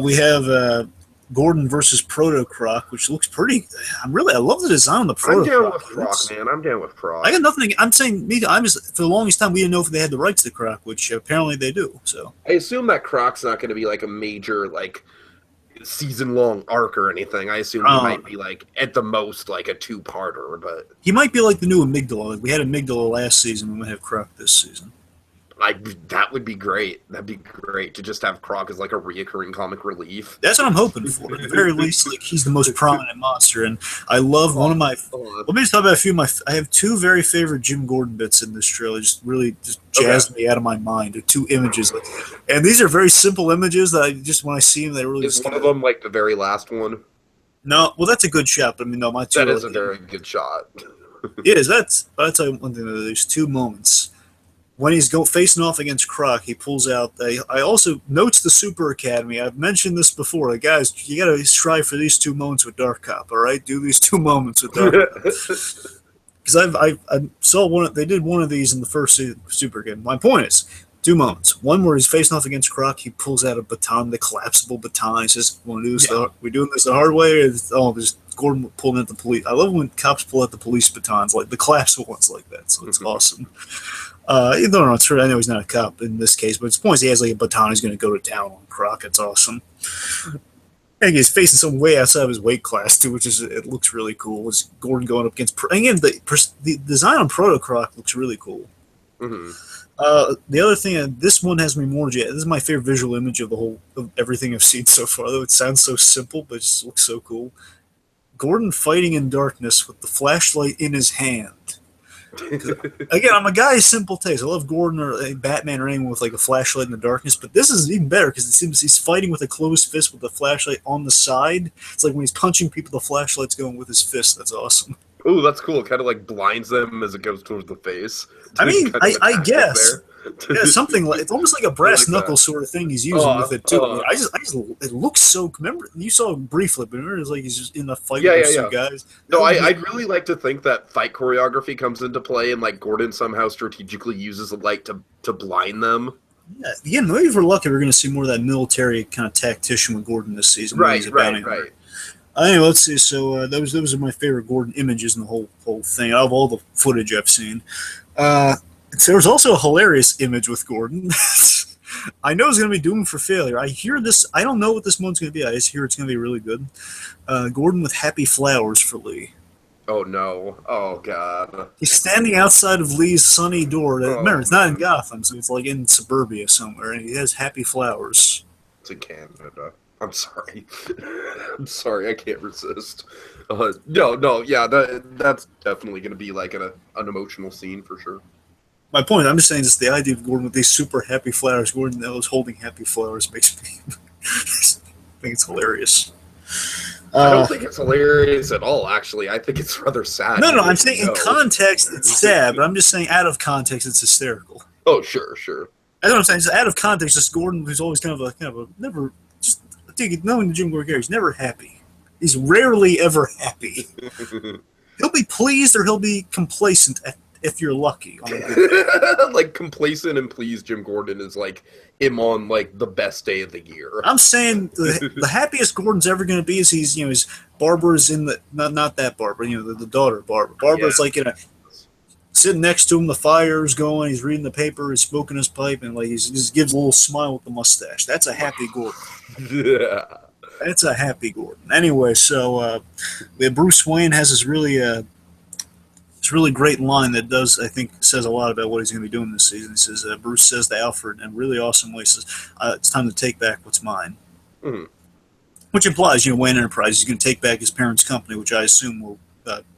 We have Gordon versus Proto Croc, which looks pretty. I love the design of the Proto Croc. I'm down with Croc, man. I'm down with Croc. I got nothing. I'm saying I'm just for the longest time we didn't know if they had the rights to Croc, which apparently they do. So I assume that Croc's not going to be like a major like season-long arc or anything. I assume he might be like at the most like a 2-parter, but he might be like the new Amygdala. Like we had Amygdala last season, we might have Croc this season. That would be great. That'd be great to just have Croc as like a reoccurring comic relief. That's what I'm hoping for. At the very least, like he's the most prominent monster, and I love one of my. Let me just talk about a few of my. I have 2 very favorite Jim Gordon bits in this trailer. Just really jazzed me out of my mind. They're 2 images, and these are very simple images that I just when I see them, they really. Is one of them like the very last one? No, well that's a good shot, but I mean no, my 2. That is a very good shot. It is. But I'll tell you one thing. There's 2 moments. When he's facing off against Croc, he pulls out. I also notes the Super Academy. I've mentioned this before. Like, guys, you got to strive for these 2 moments with Dark Cop. All right, do these 2 moments with Dark Cop. Because I saw one. They did one of these in the first Super Academy. My point is 2 moments. One where he's facing off against Croc. He pulls out a baton, the collapsible baton. He says, "Want to do this? We're doing this the hard way." Or just Gordon pulling out the police. I love when cops pull out the police batons, like the collapsible ones, like that. So it's awesome. Even though it's true, I know he's not a cop in this case, but his point is he has like a baton. He's going to go to town on Croc. It's awesome. And he's facing some way outside of his weight class too, which is it looks really cool. It's Gordon going up against. Again, the design on Proto Croc looks really cool. Mm-hmm. The other thing, this one has me more. This is my favorite visual image of of everything I've seen so far. Though it sounds so simple, but it just looks so cool. Gordon fighting in darkness with the flashlight in his hand. Again, I'm a guy of simple taste. I love Gordon or Batman or anyone with like a flashlight in the darkness, but this is even better because it seems he's fighting with a closed fist with the flashlight on the side. It's like when he's punching people, the flashlight's going with his fist. That's awesome. Oh, that's cool. It kind of like blinds them as it goes towards the face. I mean, I guess. There. Yeah, something like it's almost like a brass knuckle sort of thing he's using with it too. I just, it looks so. Remember, you saw him briefly, but remember, it's like he's just in the fight with two guys. No, I'd really like to think that fight choreography comes into play, and like Gordon somehow strategically uses the light to blind them. Yeah, again, maybe if we're lucky, we're going to see more of that military kind of tactician with Gordon this season. Right. Anyway, let's see. So those are my favorite Gordon images in the whole thing. Out of all the footage I've seen. There was also a hilarious image with Gordon. I know it's going to be doomed for failure. I hear this. I don't know what this one's going to be. I just hear it's going to be really good. Gordon with happy flowers for Lee. Oh, no. Oh, God. He's standing outside of Lee's sunny door. Remember, it's not in Gotham, so it's like in suburbia somewhere, and he has happy flowers. It's in Canada. I'm sorry. I'm sorry. I can't resist. That's definitely going to be like an emotional scene for sure. My point, I'm just saying, just the idea of Gordon with these super happy flowers, Gordon Ellis holding happy flowers makes me think it's hilarious. I don't think it's hilarious at all, actually. I think it's rather sad. No, I'm saying in context it's sad, but I'm just saying out of context it's hysterical. Oh, sure. That's what I'm saying. It's out of context, just Gordon, who's always kind of a never, just knowing the Jim Gordon character, he's never happy. He's rarely ever happy. He'll be pleased or he'll be complacent if you're lucky. Like complacent and pleased Jim Gordon is like him on like the best day of the year. I'm saying the happiest Gordon's ever going to be is his Barbara's in the not that Barbara, the daughter Barbara. Barbara's like sitting next to him, the fire's going, he's reading the paper, he's smoking his pipe, and like he just gives a little smile with the mustache. That's a happy Gordon. Yeah. That's a happy Gordon. Anyway, so Bruce Wayne has this really great line that I think says a lot about what he's going to be doing this season. He says, Bruce says to Alfred in a really awesome way, says, it's time to take back what's mine. Mm-hmm. Which implies, Wayne Enterprises is going to take back his parents' company, which I assume will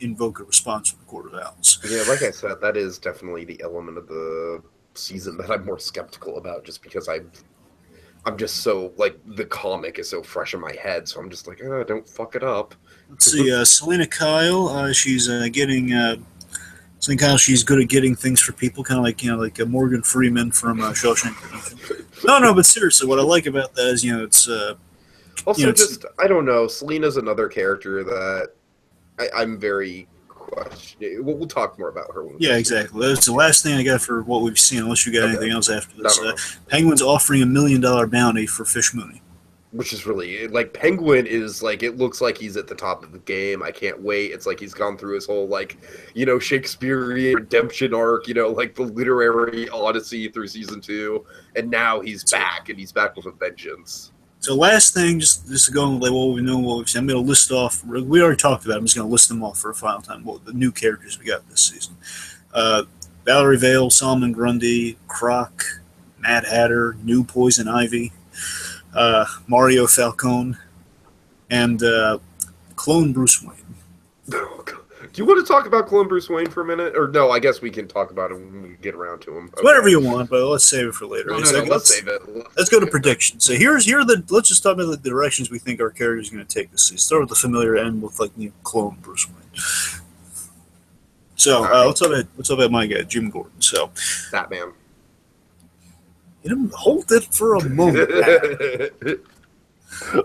invoke a response from the Court of Owls. Yeah, like I said, that is definitely the element of the season that I'm more skeptical about, just because I'm just so, like, the comic is so fresh in my head, so I'm just like, don't fuck it up. Let's see, Selena Kyle, she's getting... she's good at getting things for people, kind of like Morgan Freeman from Shawshank. No, but seriously, what I like about that is, it's... also, I don't know, Selena's another character that I'm very questioning. We'll talk more about her. Yeah, exactly. That's the last thing I got for what we've seen, unless you got anything else after this. No. Penguin's offering $1 million bounty for Fish Mooney. Which is really, like, Penguin is, like, it looks like he's at the top of the game. I can't wait. It's like he's gone through his whole, like, Shakespearean redemption arc, like the literary odyssey through season 2. And now he's back, and he's back with a vengeance. So last thing, just to go on like what we know, what we've seen, I'm going to list off, we already talked about it, I'm just going to list them off for a final time, the new characters we got this season. Valerie Vale, Solomon Grundy, Croc, Mad Hatter, new Poison Ivy, Mario Falcone, and clone Bruce Wayne. Oh, God. Do you want to talk about clone Bruce Wayne for a minute? Or no, I guess we can talk about it when we get around to him. Okay. Whatever you want, but let's save it for later. No, let's save it. Let's go to predictions. So let's just talk about the directions we think our characters are going to take this season. Start with the familiar end with clone Bruce Wayne. So let's talk about my guy, Jim Gordon. So Batman. Hold it for a moment.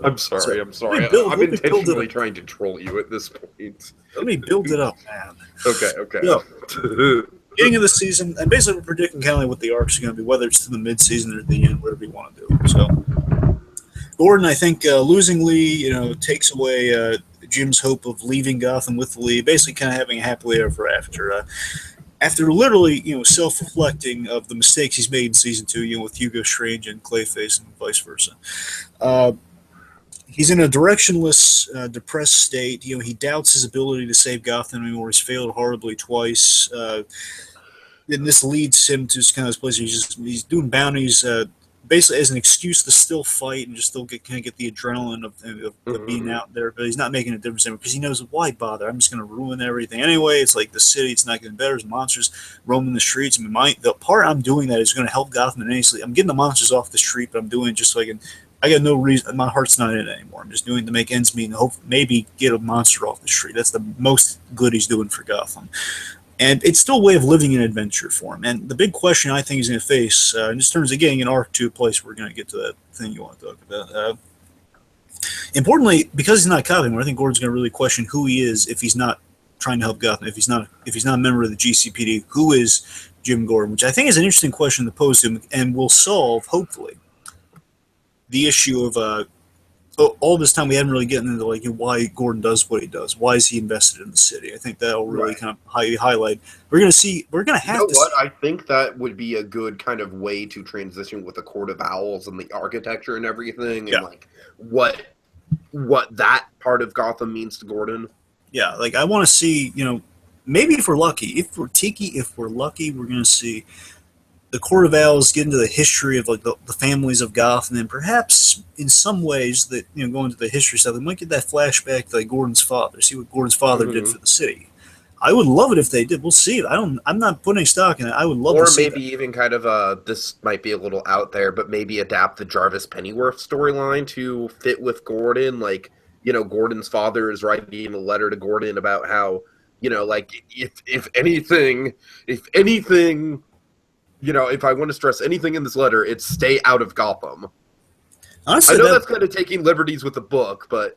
I'm sorry. I'm intentionally trying to troll you at this point. Let me build it up, man. Okay. So, beginning of the season, and basically we're predicting kind of like what the arcs are going to be, whether it's to the mid-season or the end, whatever you want to do. So, Gordon, I think losing Lee, takes away Jim's hope of leaving Gotham with Lee, basically kind of having a happily ever after. After literally, self-reflecting of the mistakes he's made in season 2, with Hugo Strange and Clayface and vice versa. He's in a directionless, depressed state. He doubts his ability to save Gotham anymore. He's failed horribly twice. And this leads him to kind of this place. He's doing bounties basically as an excuse to still fight and just still kind of get the adrenaline of being Mhm. out there. But he's not making a difference anymore because he knows, why bother? I'm just going to ruin everything anyway. It's like the city; it's not getting better. There's monsters roaming the streets. I mean, the part I'm doing that is going to help Gotham immensely. I'm getting the monsters off the street, but I'm doing it just so I can. I got no reason. My heart's not in it anymore. I'm just doing it to make ends meet and hope maybe get a monster off the street. That's the most good he's doing for Gotham. And it's still a way of living an adventure for him. And the big question I think he's going to face, in terms of getting an arc to a place where we're going to get to that thing you want to talk about. Importantly, because he's not a cop anymore, I think Gordon's going to really question who he is if he's not trying to help Gotham. If he's not a member of the GCPD, who is Jim Gordon? Which I think is an interesting question to pose to him, and will solve, hopefully, the issue of all this time we haven't really gotten into why Gordon does what he does. Why is he invested in the city? I think that'll really Right. kind of highlight. We're going to You have know to what? see. I think that would be a good kind of way to transition with the Court of Owls and the architecture and everything, and Yeah. like what that part of Gotham means to Gordon. Yeah, I want to see, maybe if we're lucky, if we're lucky, we're going to see the Court of Owls get into the history of the families of Gotham, and perhaps in some ways that go into the history stuff, we might get that flashback to Gordon's father, see what Gordon's father did Hmm. for the city. I would love it if they did. We'll see. I'm not putting stock in it. I would love to Or see maybe that. even kind of this might be a little out there, but maybe adapt the Jarvis Pennyworth storyline to fit with Gordon. Like, Gordon's father is writing a letter to Gordon about how, like if anything, if I want to stress anything in this letter, it's stay out of Gotham. I Honestly, know that that's kind of taking liberties with the book, but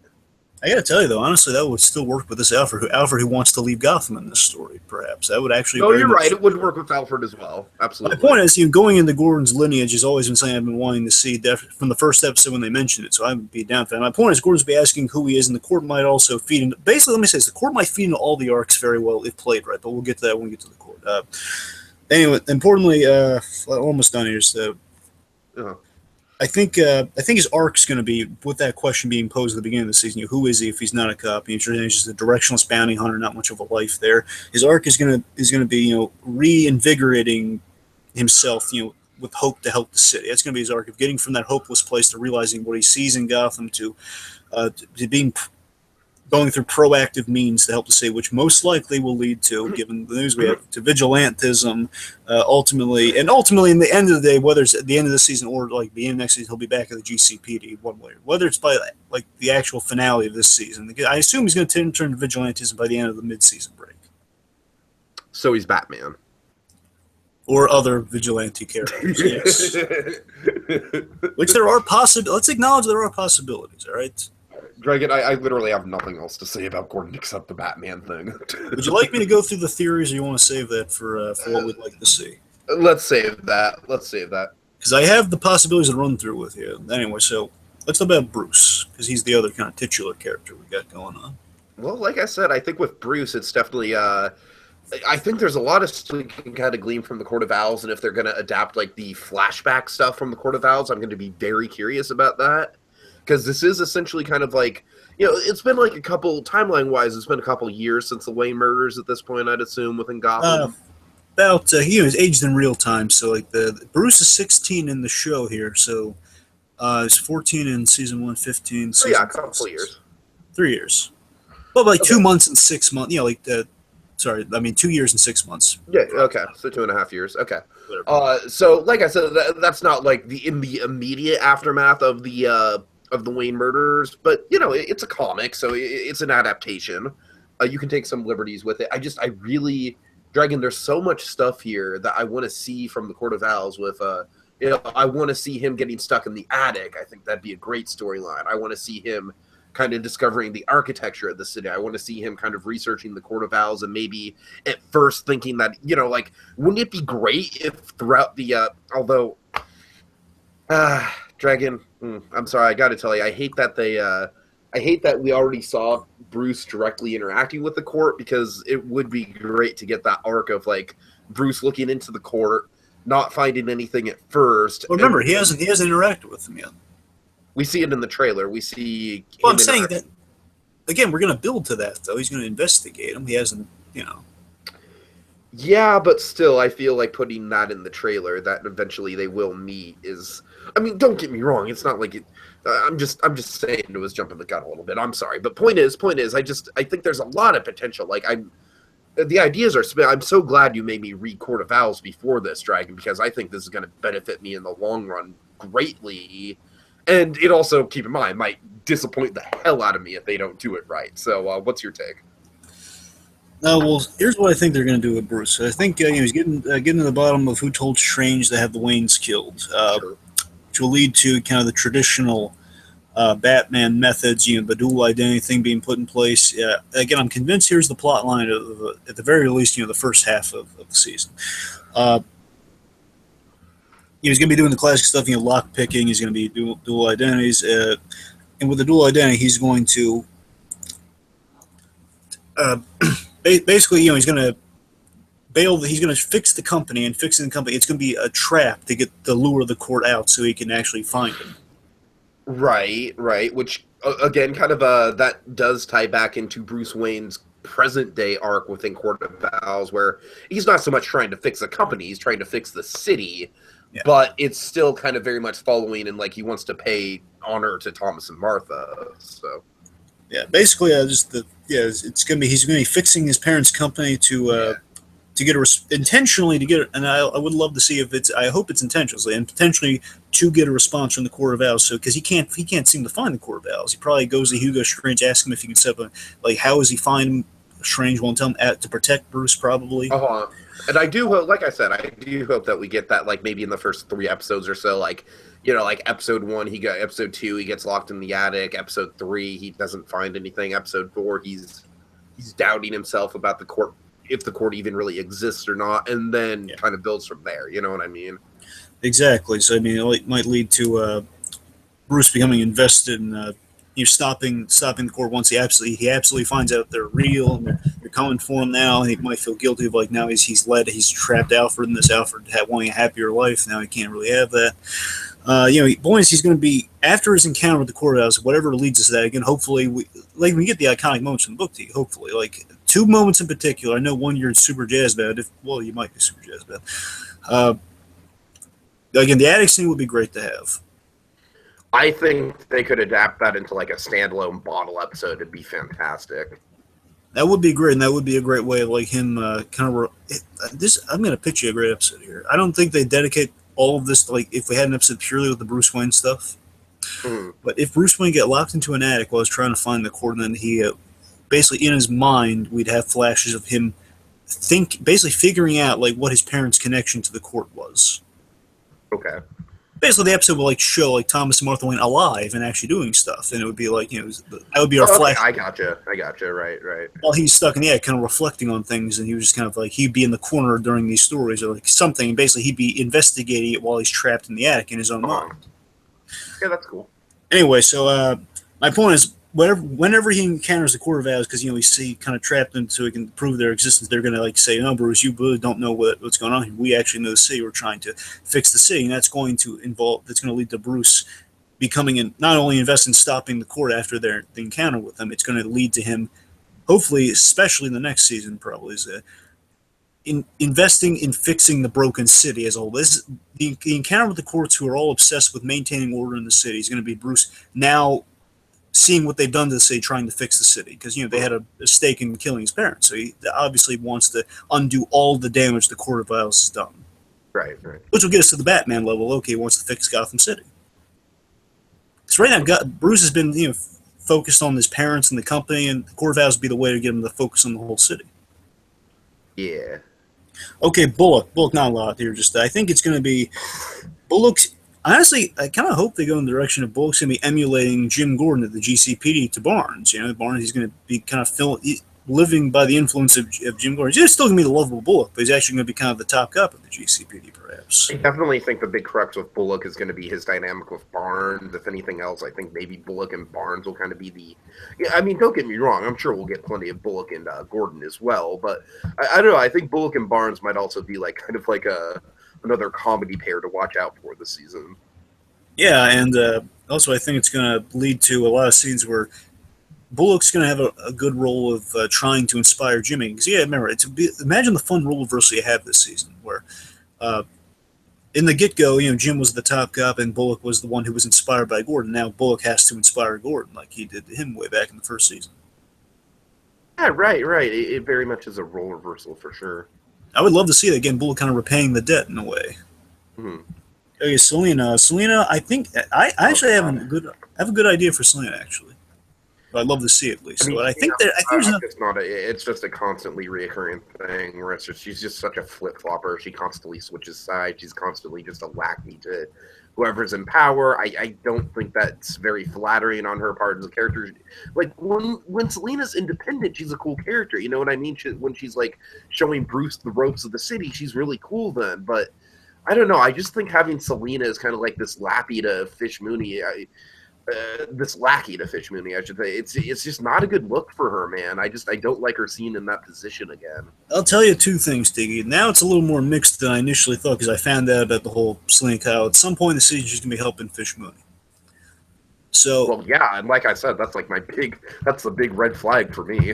I got to tell you though, honestly, that would still work with this Alfred who wants to leave Gotham in this story. Perhaps that would actually no, very you're right. much. It would work with Alfred as well. My Absolutely. point is, going into Gordon's lineage has always been something I've been wanting to see from the first episode when they mentioned it. So I would be down for that. My point is, Gordon's be asking who he is, and the court might also feed into. Basically, let me say this: the court might feed into all the arcs very well if played right. But we'll get to that when we get to the court. Anyway, importantly, almost done here. So Uh-huh. I think his arc's going to be with that question being posed at the beginning of the season. Who is he if he's not a cop? He's just a directionless bounty hunter, not much of a life there. His arc is going to be reinvigorating himself, with hope to help the city. That's going to be his arc of getting from that hopeless place to realizing what he sees in Gotham to being going through proactive means to help the city, which most likely will lead to, given the news we have, to vigilantism. Ultimately, in the end of the day, whether it's at the end of the season or the beginning of next season, he'll be back at the GCPD one way. Whether it's by the actual finale of this season, I assume he's going to turn to vigilantism by the end of the mid-season break, So he's Batman. or other vigilante characters. Yes, which there are possibilities. Let's acknowledge there are possibilities. All right. Dragon, I literally have nothing else to say about Gordon except the Batman thing. Would you like me to go through the theories, or you want to save that for what we'd like to see? Let's save that. Because I have the possibilities to run through with you. Anyway, so let's talk about Bruce, because he's the other kind of titular character we got going on. Well, like I said, I think with Bruce, it's definitely. I think there's a lot of stuff we can kind of glean from the Court of Owls, and if they're going to adapt the flashback stuff from the Court of Owls, I'm going to be very curious about that. Because this is essentially kind of it's been a couple, timeline-wise, it's been a couple years since the Wayne murders at this point, I'd assume, within Gotham. About he was aged in real time, so the Bruce is 16 in the show here, so he's 14 in season 1, 15. So yeah, a couple years. 3 years. Well, 2 months and 6 months. Sorry, I mean 2 years and 6 months. Yeah, okay, so 2.5 years. Okay. So like I said, that's not in the immediate aftermath of the Wayne murders, but it's a comic, so it's an adaptation. You can take some liberties with it. I really, Dragon, there's so much stuff here that I want to see from the Court of Owls with, I want to see him getting stuck in the attic. I think that'd be a great storyline. I want to see him kind of discovering the architecture of the city. I want to see him kind of researching the Court of Owls and maybe at first thinking that, wouldn't it be great if throughout the, although, Dragon, I'm sorry, I got to tell you, I hate that we already saw Bruce directly interacting with the court, because it would be great to get that arc of Bruce looking into the court, not finding anything at first. Well, remember, he hasn't interacted with them yet. We see it in the trailer. We see. Well, I'm saying that again. We're going to build to that, though. He's going to investigate him. He hasn't, Yeah, but still, I feel like putting that in the trailer, that eventually they will meet, is I mean, don't get me wrong. It's not like it. I'm just saying it was jumping the gun a little bit. I'm sorry, but point is, I think there's a lot of potential. Like the ideas are. I'm so glad you made me read Court of Owls before this, Dragon, because I think this is going to benefit me in the long run greatly. And it also, keep in mind, might disappoint the hell out of me if they don't do it right. So, what's your take? Well, here's what I think they're going to do with Bruce. I think he's getting to the bottom of who told Strange to have the Waynes killed, Sure. which will lead to kind of the traditional Batman methods, the dual identity thing being put in place. Again, I'm convinced here's the plot line of at the very least, the first half of the season. He's going to be doing the classic stuff, lock picking. He's going to be dual identities, and with the dual identity, he's going to basically, he's going to bail. He's going to fix the company, and fixing the company, it's going to be a trap to get the lure of the court out, so he can actually find him. Right. Which again, kind of that does tie back into Bruce Wayne's present day arc within Court of Owls, where he's not so much trying to fix the company; he's trying to fix the city. Yeah. But it's still kind of very much following, and like he wants to pay honor to Thomas and Martha. So. Yeah, basically, it's gonna be he's gonna be fixing his parents' company to get intentionally to get it, and I would love to see if it's. I hope it's intentionally and potentially to get a response from the Court of Owls. So because he can't seem to find the Court of Owls, he probably goes to Hugo Strange, asks him if he can set up how does he find Strange? Won't tell him to protect Bruce probably. And I do hope, like I said, I do hope that we get that maybe in the first 3 episodes or so, episode 1, episode 2, he gets locked in the attic. Episode 3, he doesn't find anything. Episode 4, he's doubting himself about the court, if the court even really exists or not, and then kind of builds from there. You know what I mean? Exactly. So it might lead to Bruce becoming invested in stopping the court once he absolutely finds out they're real and they're coming for him now. He might feel guilty of now he's trapped Alfred in this. Alfred wanting a happier life. Now he can't really have that. He's going to be, after his encounter with the courthouse, whatever leads us to that, again, hopefully, we get the iconic moments in the book, hopefully. 2 moments in particular. I know one you're super jazzed about. You might be super jazzed about. Again, the attic scene would be great to have. I think they could adapt that into a standalone bottle episode. It'd be fantastic. That would be great, and that would be a great way of him I'm going to pitch you a great episode here. I don't think they dedicate all of this if we had an episode purely with the Bruce Wayne stuff. Mm-hmm. But if Bruce Wayne get locked into an attic while he's trying to find the court, and then he basically in his mind we'd have flashes of him basically figuring out what his parents' connection to the court was. Okay. Basically, the episode will show Thomas and Martha Wayne alive and actually doing stuff, and it would be that would be our flash. I gotcha. Right. While he's stuck in the attic, kind of reflecting on things, and he was just kind of he'd be in the corner during these stories or something. And basically, he'd be investigating it while he's trapped in the attic in his own mind. Yeah, that's cool. Anyway, so my point is, whenever he encounters the Court of Owls, because he's kind of trapped in, so he can prove their existence, they're going to say, "No, Bruce, you really don't know what's going on here. We actually know the city. We're trying to fix the city," and that's going to lead to Bruce becoming not only invest in stopping the court after the encounter with them. It's going to lead to him, hopefully, especially in the next season, probably in investing in fixing the broken city as a whole. The encounter with the courts, who are all obsessed with maintaining order in the city, is going to be Bruce now seeing what they've done to the city, trying to fix the city, because they had a stake in killing his parents. So he obviously wants to undo all the damage the Court of Owls has done. Right. Which will get us to the Batman level. Okay, he wants to fix Gotham City. Because right now, Bruce has been focused on his parents and the company, and the Court of Owls would be the way to get him to focus on the whole city. Yeah. Okay, Bullock, not a lot here. I think it's going to be Bullock's. Honestly, I kind of hope they go in the direction of Bullock's going to be emulating Jim Gordon at the GCPD to Barnes. Barnes, he's going to be kind of living by the influence of Jim Gordon. He's still going to be the lovable Bullock, but he's actually going to be kind of the top cop of the GCPD, perhaps. I definitely think the big crux with Bullock is going to be his dynamic with Barnes. If anything else, I think maybe Bullock and Barnes will kind of be the... Yeah, I mean, don't get me wrong. I'm sure we'll get plenty of Bullock and Gordon as well, but I don't know. I think Bullock and Barnes might also be another comedy pair to watch out for this season. Yeah, and also I think it's going to lead to a lot of scenes where Bullock's going to have a good role of trying to inspire Jimmy. Because, remember, imagine the fun role reversal you have this season, where in the get-go, Jim was the top cop and Bullock was the one who was inspired by Gordon. Now Bullock has to inspire Gordon like he did him way back in the first season. Yeah, right. It very much is a role reversal for sure. I would love to see that again, Bullock kind of repaying the debt in a way. Mm-hmm. Okay, Selena. Selena, I think I actually have a good idea for Selena actually. But I'd love to see it at least. But I think it's just a constantly reoccurring thing where she's just such a flip flopper. She constantly switches sides. She's constantly just a lackey to whoever's in power. I don't think that's very flattering on her part as a character. Like when Selena's independent, she's a cool character. You know what I mean? When she's like showing Bruce the ropes of the city, she's really cool then. But I don't know. I just think having Selena is kind of like this lappy to Fish Mooney. This lackey to Fish Mooney, I should say. It's just not a good look for her, man. I don't like her seen in that position again. I'll tell you two things, Tiggy. Now it's a little more mixed than I initially thought because I found out about the whole Selena Kyle. At some point in the season, she's gonna be helping Fish Mooney. So, well, yeah, and like I said, that's the big red flag for me.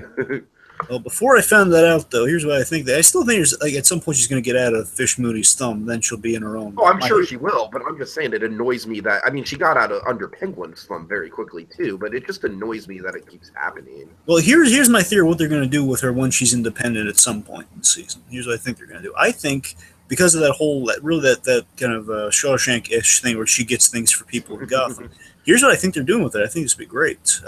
Well, before I found that out, though, here's what I think. I still think there's at some point she's going to get out of Fish Mooney's thumb. Then she'll be in her own. Oh, I'm sure she will, but I'm just saying it annoys me that she got out of under Penguin's thumb very quickly too. But it just annoys me that it keeps happening. Well, here's my theory: what they're going to do with her when she's independent at some point in the season. Here's what I think they're going to do. I think because of that kind of Shawshank-ish thing where she gets things for people in Gotham. Here's what I think they're doing with it. I think this would be great.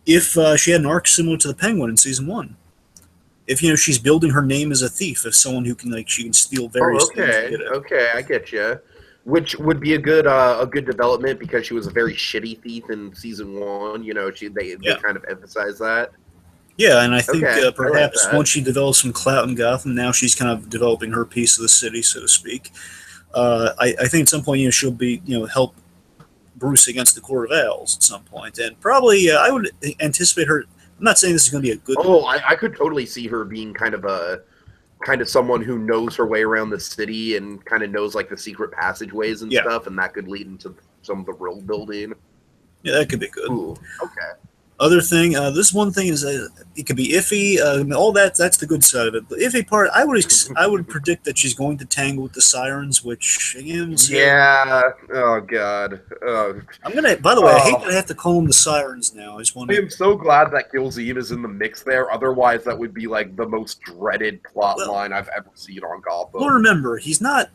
If she had an arc similar to the Penguin in season 1, if she's building her name as a thief, as someone who can she can steal various things. Okay, I get you. Which would be a good development because she was a very shitty thief in season 1. They kind of emphasize that. Yeah, and I think perhaps once she develops some clout in Gotham, now she's kind of developing her piece of the city, so to speak. I think at some point she'll be help Bruce against the Court of Owls at some point, and probably I would anticipate her. I'm not saying this is going to be a good. Oh, I could totally see her being kind of someone who knows her way around the city and kind of knows like the secret passageways and stuff, and that could lead into some of the world building. Yeah, that could be good. Ooh, okay. Other thing, this one thing is it could be iffy. All that's the good side of it. The iffy part, I would predict that she's going to tangle with the Sirens, which again, oh god. I'm gonna. By the way, I hate that I have to call them the Sirens now. I am so glad that Gilzine is in the mix there. Otherwise, that would be like the most dreaded plot line I've ever seen on Gotham. Well, remember, he's not.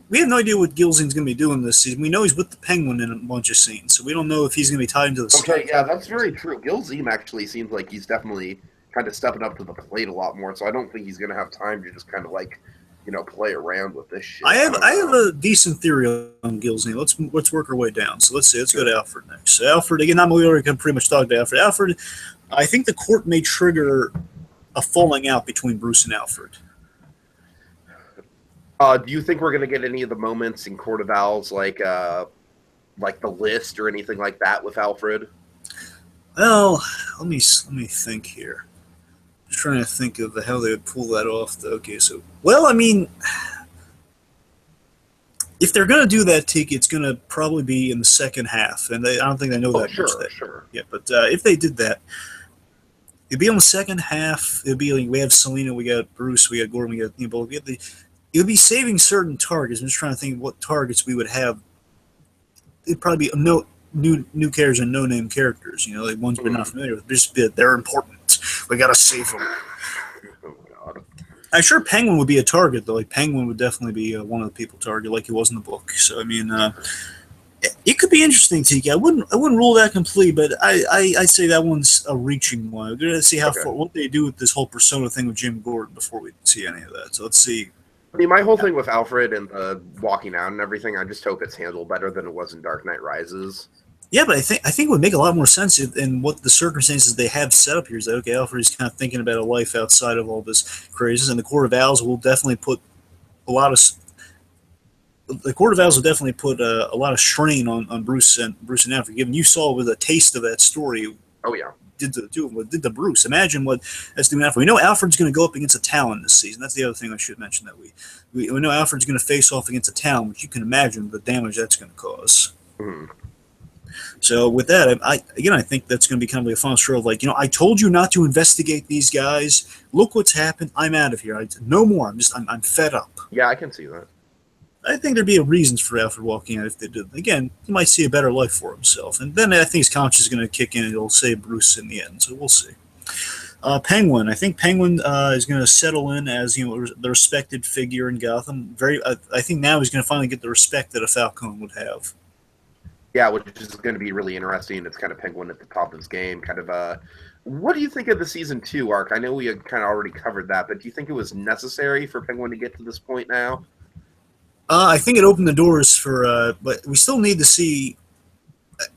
We have no idea what Gilzine's going to be doing this season. We know he's with the Penguin in a bunch of scenes, so we don't know if he's going to be tied into the Okay, yeah, that's very true. Gilzine actually seems like he's definitely kind of stepping up to the plate a lot more, so I don't think he's going to have time to just kind of play around with this shit. I have a decent theory on Gilzine. Let's work our way down. So let's see. Let's go to Alfred next. So Alfred, again, we already can pretty much talk to Alfred. Alfred, I think the court may trigger a falling out between Bruce and Alfred. Do you think we're going to get any of the moments in Court of Owls, like the list or anything like that with Alfred? Well, let me think here. Just trying to think of how they would pull that off. Okay, so if they're going to do that, Tiki, it's going to probably be in the second half, and I don't think they know that much. Sure. Yeah, but if they did that, it'd be on the second half. It'd be like we have Selena, we got Bruce, we got Gordon, we got Bullock. It would be saving certain targets. I'm just trying to think of what targets we would have. It'd probably be new characters and no-name characters. Like ones we're not familiar with. Just they're important. We gotta save them. Oh god. I'm sure Penguin would be a target though. Like Penguin would definitely be one of the people target, like he was in the book. So it could be interesting, Tiki. I wouldn't rule that complete, but I'd say that one's a reaching one. We're gonna see how far what they do with this whole persona thing with Jim Gordon before we see any of that. So let's see. My whole thing with Alfred and the walking out and everything, I just hope it's handled better than it was in Dark Knight Rises. Yeah, but I think it would make a lot more sense in what the circumstances they have set up here. Is that okay? Alfred is kind of thinking about a life outside of all this craziness, and the Court of Owls will definitely put a lot of strain on Bruce and Alfred. Given you saw with a taste of that story. Oh yeah. Did the Bruce. Imagine what that's doing Alfred. We know Alfred's going to go up against a Talon this season. That's the other thing I should mention, that we know Alfred's going to face off against a Talon, which you can imagine the damage that's going to cause. Mm-hmm. So with that, I think that's going to be kind of a fun show of I told you not to investigate these guys. Look what's happened. I'm out of here. No more. I'm fed up. Yeah, I can see that. I think there'd be a reasons for Alfred walking out if they did. Again, he might see a better life for himself, and then I think his conscience is going to kick in and it'll save Bruce in the end. So we'll see. Penguin. I think Penguin is going to settle in as the respected figure in Gotham. I think now he's going to finally get the respect that a Falcone would have. Yeah, which is going to be really interesting. It's kind of Penguin at the top of his game. Kind of what do you think of the season 2 arc? I know we had kind of already covered that, but do you think it was necessary for Penguin to get to this point now? I think it opened the doors for, but we still need to see.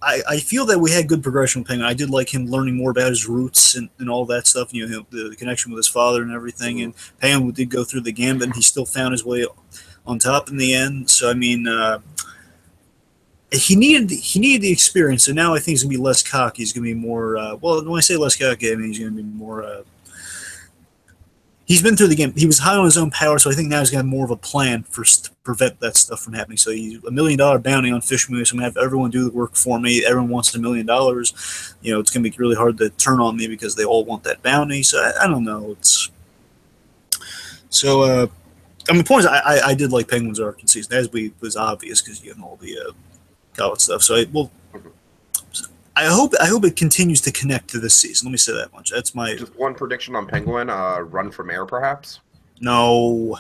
I feel that we had good progression with Penguin. I did like him learning more about his roots and all that stuff. The connection with his father and everything. Mm-hmm. And Penguin did go through the gambit, and he still found his way on top in the end. So I mean, he needed the experience, and now I think he's gonna be less cocky. He's gonna be more. Well, when I say less cocky, I mean he's gonna be more. He's been through the game. He was high on his own power, so I think now he's got more of a plan to prevent that stuff from happening. So he's $1 million bounty on Fish Moose. I'm going to have everyone do the work for me. Everyone wants $1 million. It's going to be really hard to turn on me because they all want that bounty. So I don't know. The point is, I did like Penguin's arc in season, as was obvious because you have all the college stuff. So I hope it continues to connect to this season. Let me say that much. That's my just one prediction on Penguin. Run for mayor, perhaps. No.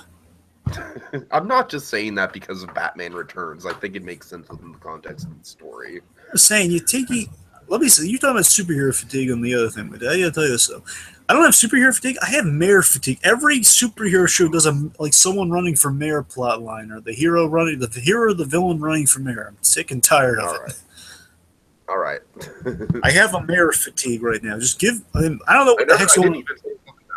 I'm not just saying that because of Batman Returns. I think it makes sense within the context of the story. I'm saying let me say, you're talking about superhero fatigue on the other thing, but I gotta tell you this though. I don't have superhero fatigue. I have mayor fatigue. Every superhero show does someone running for mayor plot line, or the hero or the villain running for mayor. I'm sick and tired of it. All right. I have a mayor fatigue right now. Just I don't know what the heck's going on.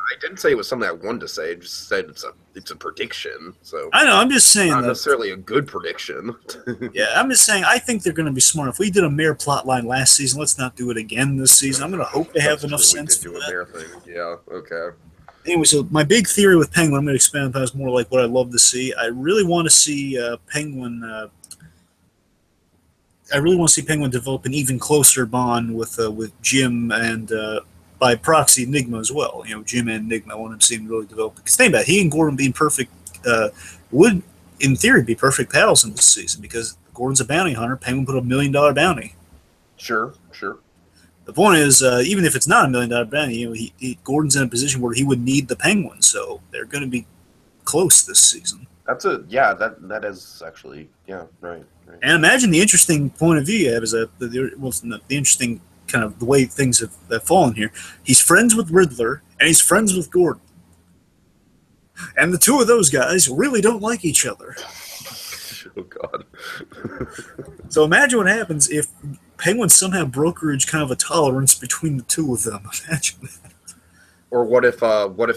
I didn't say it was something I wanted to say. I just said it's a prediction. So I know. I'm just saying not necessarily a good prediction. Yeah, I'm just saying. I think they're going to be smart. If we did a mayor plot line last season, let's not do it again this season. I'm going to hope they have enough sense to do a mayor thing. Yeah. Okay. Anyway, so my big theory with Penguin, I'm going to expand upon, is more like what I love to see. I really want to see Penguin. I really want to see Penguin develop an even closer bond with Jim and by proxy Enigma as well. Jim and Enigma. I want to see him really develop. Because think about it, he and Gordon being perfect would, in theory, be perfect pals in this season because Gordon's a bounty hunter. Penguin put a $1 million bounty. Sure. The point is, even if it's not a $1 million bounty, Gordon's in a position where he would need the Penguin, so they're going to be close this season. That is actually right. And imagine the interesting point of view you have is that the interesting kind of the way things have fallen here. He's friends with Riddler and he's friends with Gordon, and the two of those guys really don't like each other. Oh God! So imagine what happens if Penguin somehow brokerage kind of a tolerance between the two of them. Imagine that. Or what if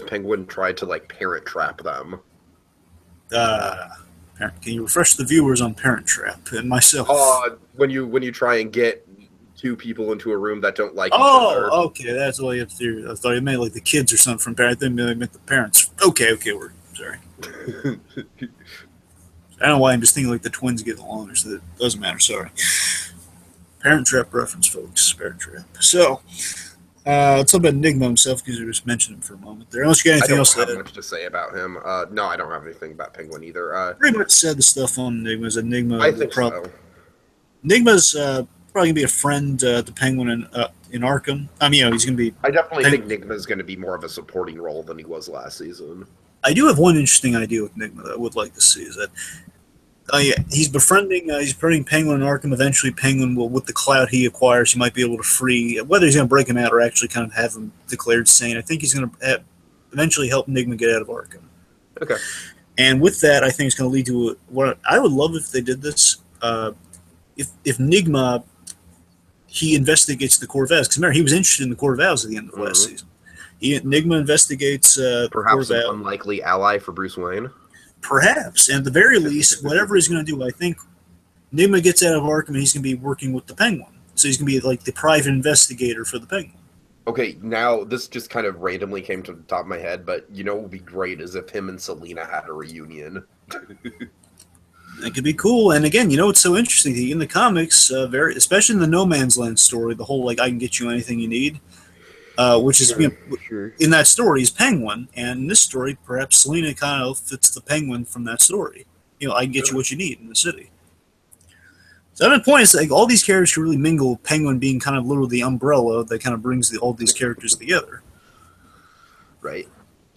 Penguin tried to parent trap them? Can you refresh the viewers on Parent Trap and myself? When you try and get two people into a room that don't like each other. Oh, okay, that's all you have to do. I thought you meant the kids or something from Parent. I didn't really meant the parents. Okay, we're sorry. I don't know why I'm just thinking the twins get along, so it doesn't matter. Sorry. Parent Trap reference, folks. Parent Trap. So, let's talk about Enigma himself because you just mentioned him for a moment there. Unless you got anything else to add. I don't have much to say about him. No, I don't have anything about Penguin either. Pretty much said the stuff on Enigma. I think so. Enigma's probably going to be a friend to Penguin in Arkham. I mean, he's going to be... I definitely think Enigma's going to be more of a supporting role than he was last season. I do have one interesting idea with Enigma that I would like to see is that he's befriending Penguin in Arkham. Eventually, Penguin will, with the clout he acquires, he might be able to free, whether he's going to break him out or actually kind of have him declared sane. I think he's going to eventually help Enigma get out of Arkham. Okay. And with that, I think it's going to lead to what I would love if they did this. If Enigma, he investigates the Court of Owls, because remember, he was interested in the Court of Owls at the end of last season. Enigma investigates perhaps an unlikely ally for Bruce Wayne. Perhaps, and at the very least, whatever he's going to do, I think Enigma gets out of Arkham and he's going to be working with the Penguin. So he's going to be the private investigator for the Penguin. Okay, now this just kind of randomly came to the top of my head, but what would be great is if him and Selina had a reunion. That could be cool. And again, what's so interesting? In the comics, especially in the No Man's Land story, the whole I can get you anything you need. Which is sure. In that story is Penguin, and in this story, perhaps Selina kind of fits the Penguin from that story. I can get you what you need in the city. So at that point, it's like all these characters should really mingle. Penguin being kind of literally the umbrella that kind of brings all these characters together. Right.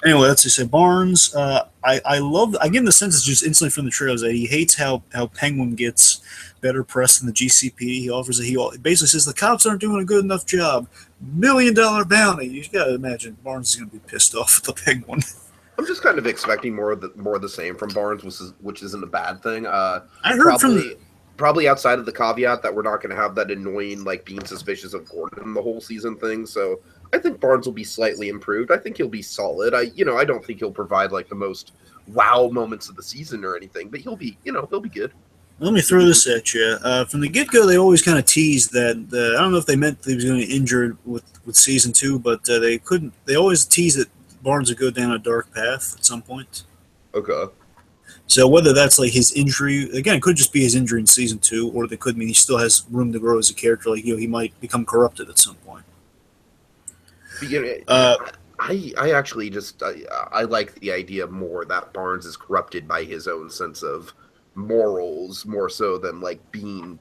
Anyway, let's just say Barnes. I love. I get in the sense it's just instantly from the trailers that he hates how Penguin gets better press than the GCP. He offers he basically says the cops aren't doing a good enough job. $1 million bounty. You got to imagine Barnes is going to be pissed off at the Penguin. I'm just kind of expecting more of the same from Barnes, which isn't a bad thing. I heard probably outside of the caveat that we're not going to have that annoying being suspicious of Gordon the whole season thing. So I think Barnes will be slightly improved. I think he'll be solid. I don't think he'll provide the most wow moments of the season or anything, but he'll be good. Let me throw this at you. From the get-go, they always kind of teased that I don't know if they meant he was going to get injured with season 2, but they couldn't. They always teased that Barnes would go down a dark path at some point. Okay. So whether that's his injury, again, it could just be his injury in season 2, or it could mean he still has room to grow as a character. He might become corrupted at some point. I actually I like the idea more that Barnes is corrupted by his own sense of morals more so than being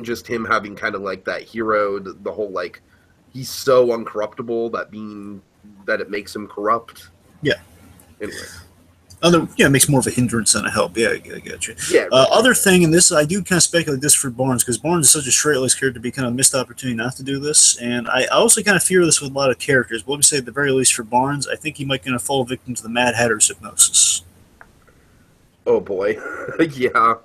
just him having kind of that hero, the whole he's so uncorruptible that it makes him corrupt. Yeah. Anyway. It makes more of a hindrance than a help. Yeah, I get you. Yeah. Right. Other thing, and this I do kind of speculate this for Barnes because Barnes is such a straight-laced character to be kind of missed opportunity not to do this, and I also kind of fear this with a lot of characters. But let me say, at the very least for Barnes, I think he might going to fall victim to the Mad Hatter's hypnosis. Oh boy, yeah.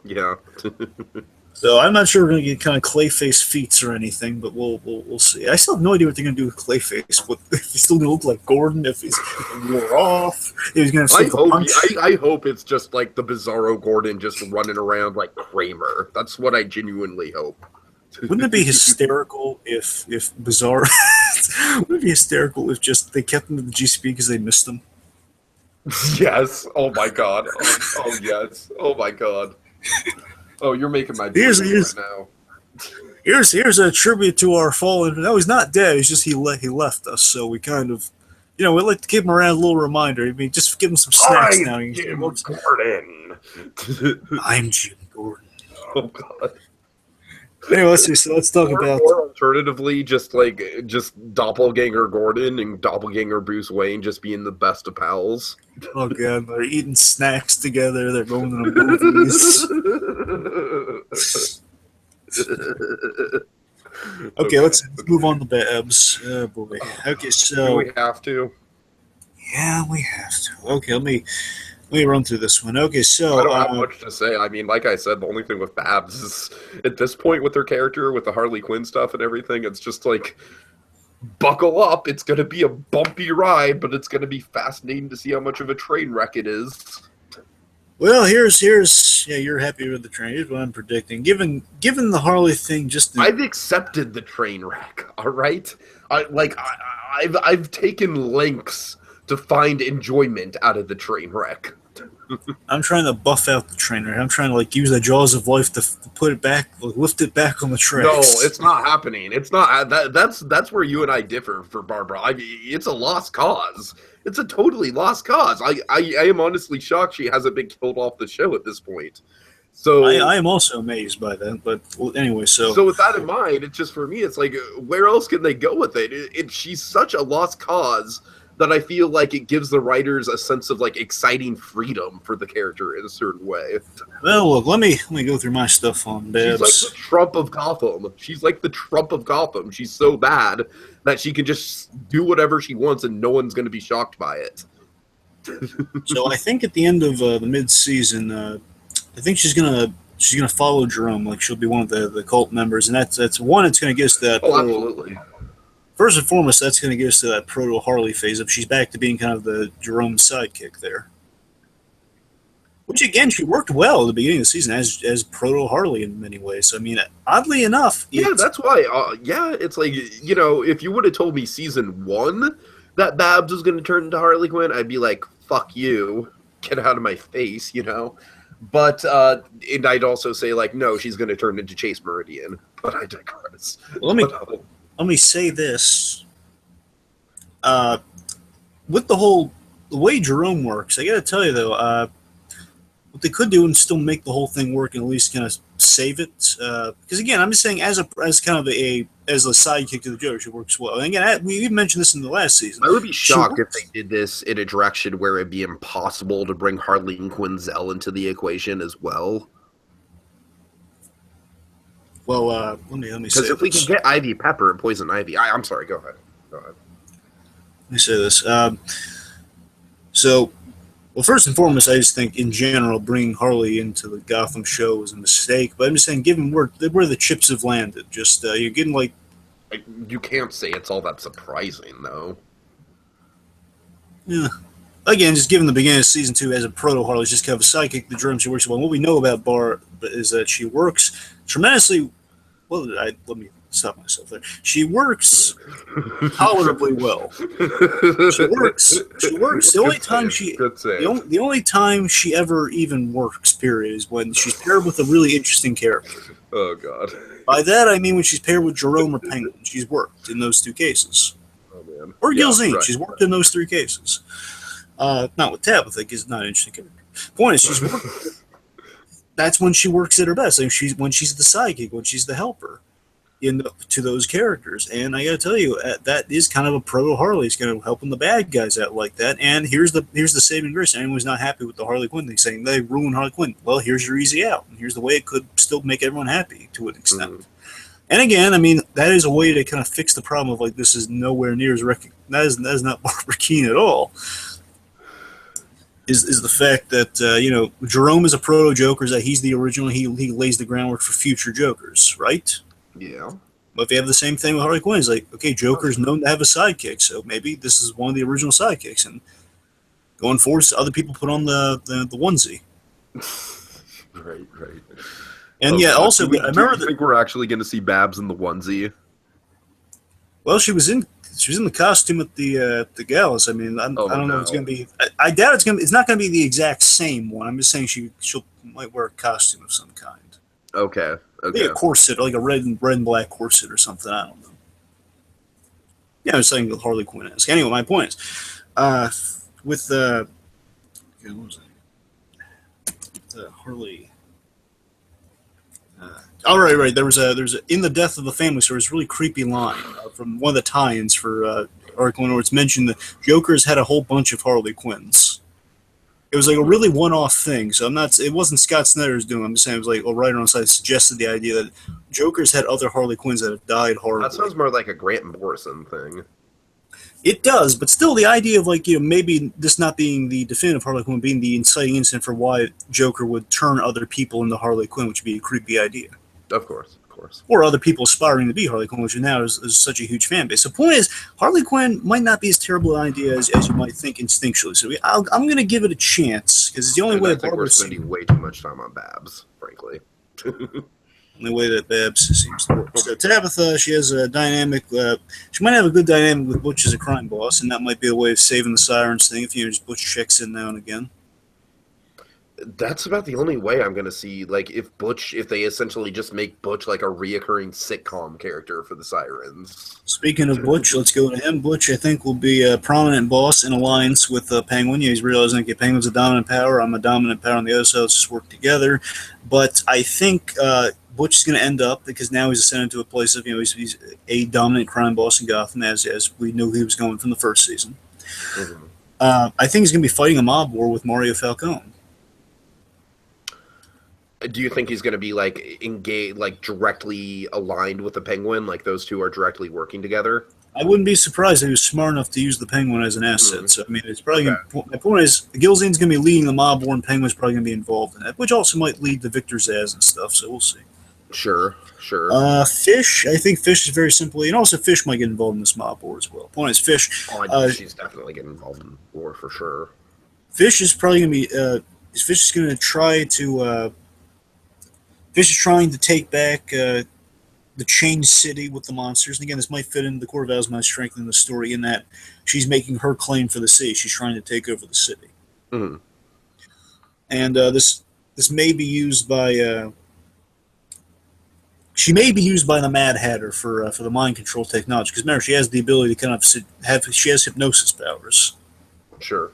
So I'm not sure we're going to get kind of Clayface feats or anything, but we'll see. I still have no idea what they're going to do with Clayface. If he's still going to look like Gordon, if he's wore off, if he's going to punch. I hope it's just the Bizarro Gordon just running around like Kramer. That's what I genuinely hope. Wouldn't it be hysterical if Bizarro? Wouldn't it be hysterical if just they kept him to the GCP because they missed him? Yes. Oh my God. Oh yes. Oh my God. Oh, you're making my day right now. Here's a tribute to our fallen. No, he's not dead. He's just he left us. So we kind of, we like to keep him around, a little reminder. I mean, just give him some snacks now. Jim Gordon. I'm Jim Gordon. Oh God. Anyway, let's see. So let's talk about. Or alternatively, just Doppelganger Gordon and Doppelganger Bruce Wayne just being the best of pals. Oh God, they're eating snacks together. They're going to the movies. Okay, let's move on to Babs. Oh boy. Okay, so do we have to. Yeah, we have to. Okay, let me run through this one. Okay, so I don't have much to say. I mean, like I said, the only thing with Babs is at this point with her character, with the Harley Quinn stuff and everything, it's just buckle up. It's going to be a bumpy ride, but it's going to be fascinating to see how much of a train wreck it is. Well, here's you're happy with the train. Here's what I'm predicting. Given the Harley thing, I've accepted the train wreck. All right, I've taken lengths to find enjoyment out of the train wreck. I'm trying to buff out the train wreck. I'm trying to use the jaws of life to put it back, lift it back on the tracks. No, it's not happening. It's not. That's where you and I differ for Barbara. I mean, it's a lost cause. It's a totally lost cause. I am honestly shocked she hasn't been killed off the show at this point. So I am also amazed by that. But anyway, so with that in mind, it's just for me, it's where else can they go with it? She's such a lost cause that I feel like it gives the writers a sense of exciting freedom for the character in a certain way. Well, look, let me go through my stuff on Babs. She's like the Trump of Gotham. She's like the Trump of Gotham. She's so bad that she can just do whatever she wants and no one's going to be shocked by it. So I think at the end of the mid-season, I think she's gonna follow Jerome. She'll be one of the cult members, and that's one. It's gonna get us that. Oh, absolutely. First and foremost, that's going to get us to that proto Harley phase of she's back to being kind of the Jerome sidekick there. Which again, she worked well at the beginning of the season as proto Harley in many ways. So, I mean, oddly enough, yeah, that's why. It's if you would have told me season 1 that Babs was going to turn into Harley Quinn, I'd be like, "Fuck you, get out of my face," But and I'd also say no, she's going to turn into Chase Meridian. But I digress. Let me say this. With the way Jerome works, I got to tell you though, what they could do and still make the whole thing work and at least kind of save it. Because again, I'm just saying as kind of a sidekick to the Joker, she works well. And again, we even mentioned this in the last season. I would be shocked if they did this in a direction where it'd be impossible to bring Harley Quinzel into the equation as well. Well, let me say because if we can get Ivy Pepper and Poison Ivy, I'm sorry. Go ahead. Let me say this. Well, first and foremost, I just think in general bringing Harley into the Gotham show was a mistake. But I'm just saying, given where the chips have landed, just you're getting like you can't say it's all that surprising, though. Yeah. Again, just given the beginning of season 2 as a proto Harley, just kind of a sidekick, the germ she works well. And what we know about Barr is that she works tremendously. Well, let me stop myself there. She works tolerably well. She works. The only time she ever even works, period, is when she's paired with a really interesting character. Oh God. By that I mean when she's paired with Jerome or Penguin. She's worked in those 2 cases. Oh man. Or Gilzine. Right. She's worked in those 3 cases. Not with Tabitha, because it's not an interesting character. Point is, she's worked. That's when she works at her best. Like when she's the sidekick, when she's the helper to those characters. And I got to tell you, that is kind of a proto Harley. It's kind of helping the bad guys out like that. And here's the saving grace. Anyone who's not happy with the Harley Quinn thing, saying they ruined Harley Quinn. Well, here's your easy out. And here's the way it could still make everyone happy to an extent. Mm-hmm. And again, I mean, that is a way to kind of fix the problem of like this is nowhere near as that is not Barbara Keene at all. Is the fact that Jerome is a proto Joker, that he's the original. He lays the groundwork for future Jokers, right? Yeah. But if you have the same thing with Harley Quinn, it's like, okay, Joker's known to have a sidekick, so maybe this is one of the original sidekicks, and going forward, other people put on the onesie. Right. And also, I remember. Do you think we're actually going to see Babs in the onesie? Well, she was in the costume at the galas. I mean, I don't know if it's going to be. I doubt it's not going to be the exact same one. I'm just saying she might wear a costume of some kind. Okay. Maybe a corset, like a red and black corset or something. I don't know. Yeah, I was saying the Harley Quinn is. Anyway, my point is, with what was it? Harley. Right. There was a in the Death of the Family Store. There's a really creepy line from one of the tie-ins for Harley Quinn, where it's mentioned that Joker's had a whole bunch of Harley Quinns. It was like a really one-off thing. So it wasn't Scott Snyder's doing. I'm just saying it was like a writer on the side suggested the idea that Joker's had other Harley Quinns that have died horribly. That sounds more like a Grant Morrison thing. It does, but still, the idea of maybe this not being the definitive Harley Quinn, being the inciting incident for why Joker would turn other people into Harley Quinn, which would be a creepy idea. Of course. Or other people aspiring to be Harley Quinn, which now is such a huge fan base. The point is, Harley Quinn might not be as terrible an idea as you might think instinctually. So I'm going to give it a chance, because it's the only way that we're spending way too much time on Babs, frankly. The way that Babs seems to work. So Tabitha, she has a dynamic. She might have a good dynamic with Butch as a crime boss, and that might be a way of saving the Sirens thing if just Butch checks in now and again. That's about the only way I'm going to see, like, if they essentially just make Butch like a reoccurring sitcom character for the Sirens. Speaking of Butch, let's go to him. Butch, I think, will be a prominent boss in alliance with Penguin. He's realizing, okay, Penguin's a dominant power, I'm a dominant power on the other side, let's just work together. But I think Butch is going to end up, because now he's ascended to a place of, he's a dominant crime boss in Gotham, as we knew he was going from the first season. Mm-hmm. I think he's going to be fighting a mob war with Mario Falcone. Do you think he's going to be engaged, directly aligned with the Penguin? Like those two are directly working together? I wouldn't be surprised if he was smart enough to use the Penguin as an asset. Mm-hmm. So I mean, it's probably my point is Gilzine's going to be leading the mob war, and Penguin's probably going to be involved in that, which also might lead to Victor Zsasz and stuff. So we'll see. Sure. Fish, I think Fish is very simply, and also Fish might get involved in this mob war as well. Point is, Fish. She's definitely getting involved in war for sure. Fish is probably going to be. Fish is going to try to. Fish is trying to take back the Chain City with the monsters. And again, this might fit into the core values, might strengthen the story in that she's making her claim for the city. She's trying to take over the city. Mm-hmm. And this may be used by... she may be used by the Mad Hatter for the mind control technology. Because remember, she has the ability to kind of she has hypnosis powers. Sure.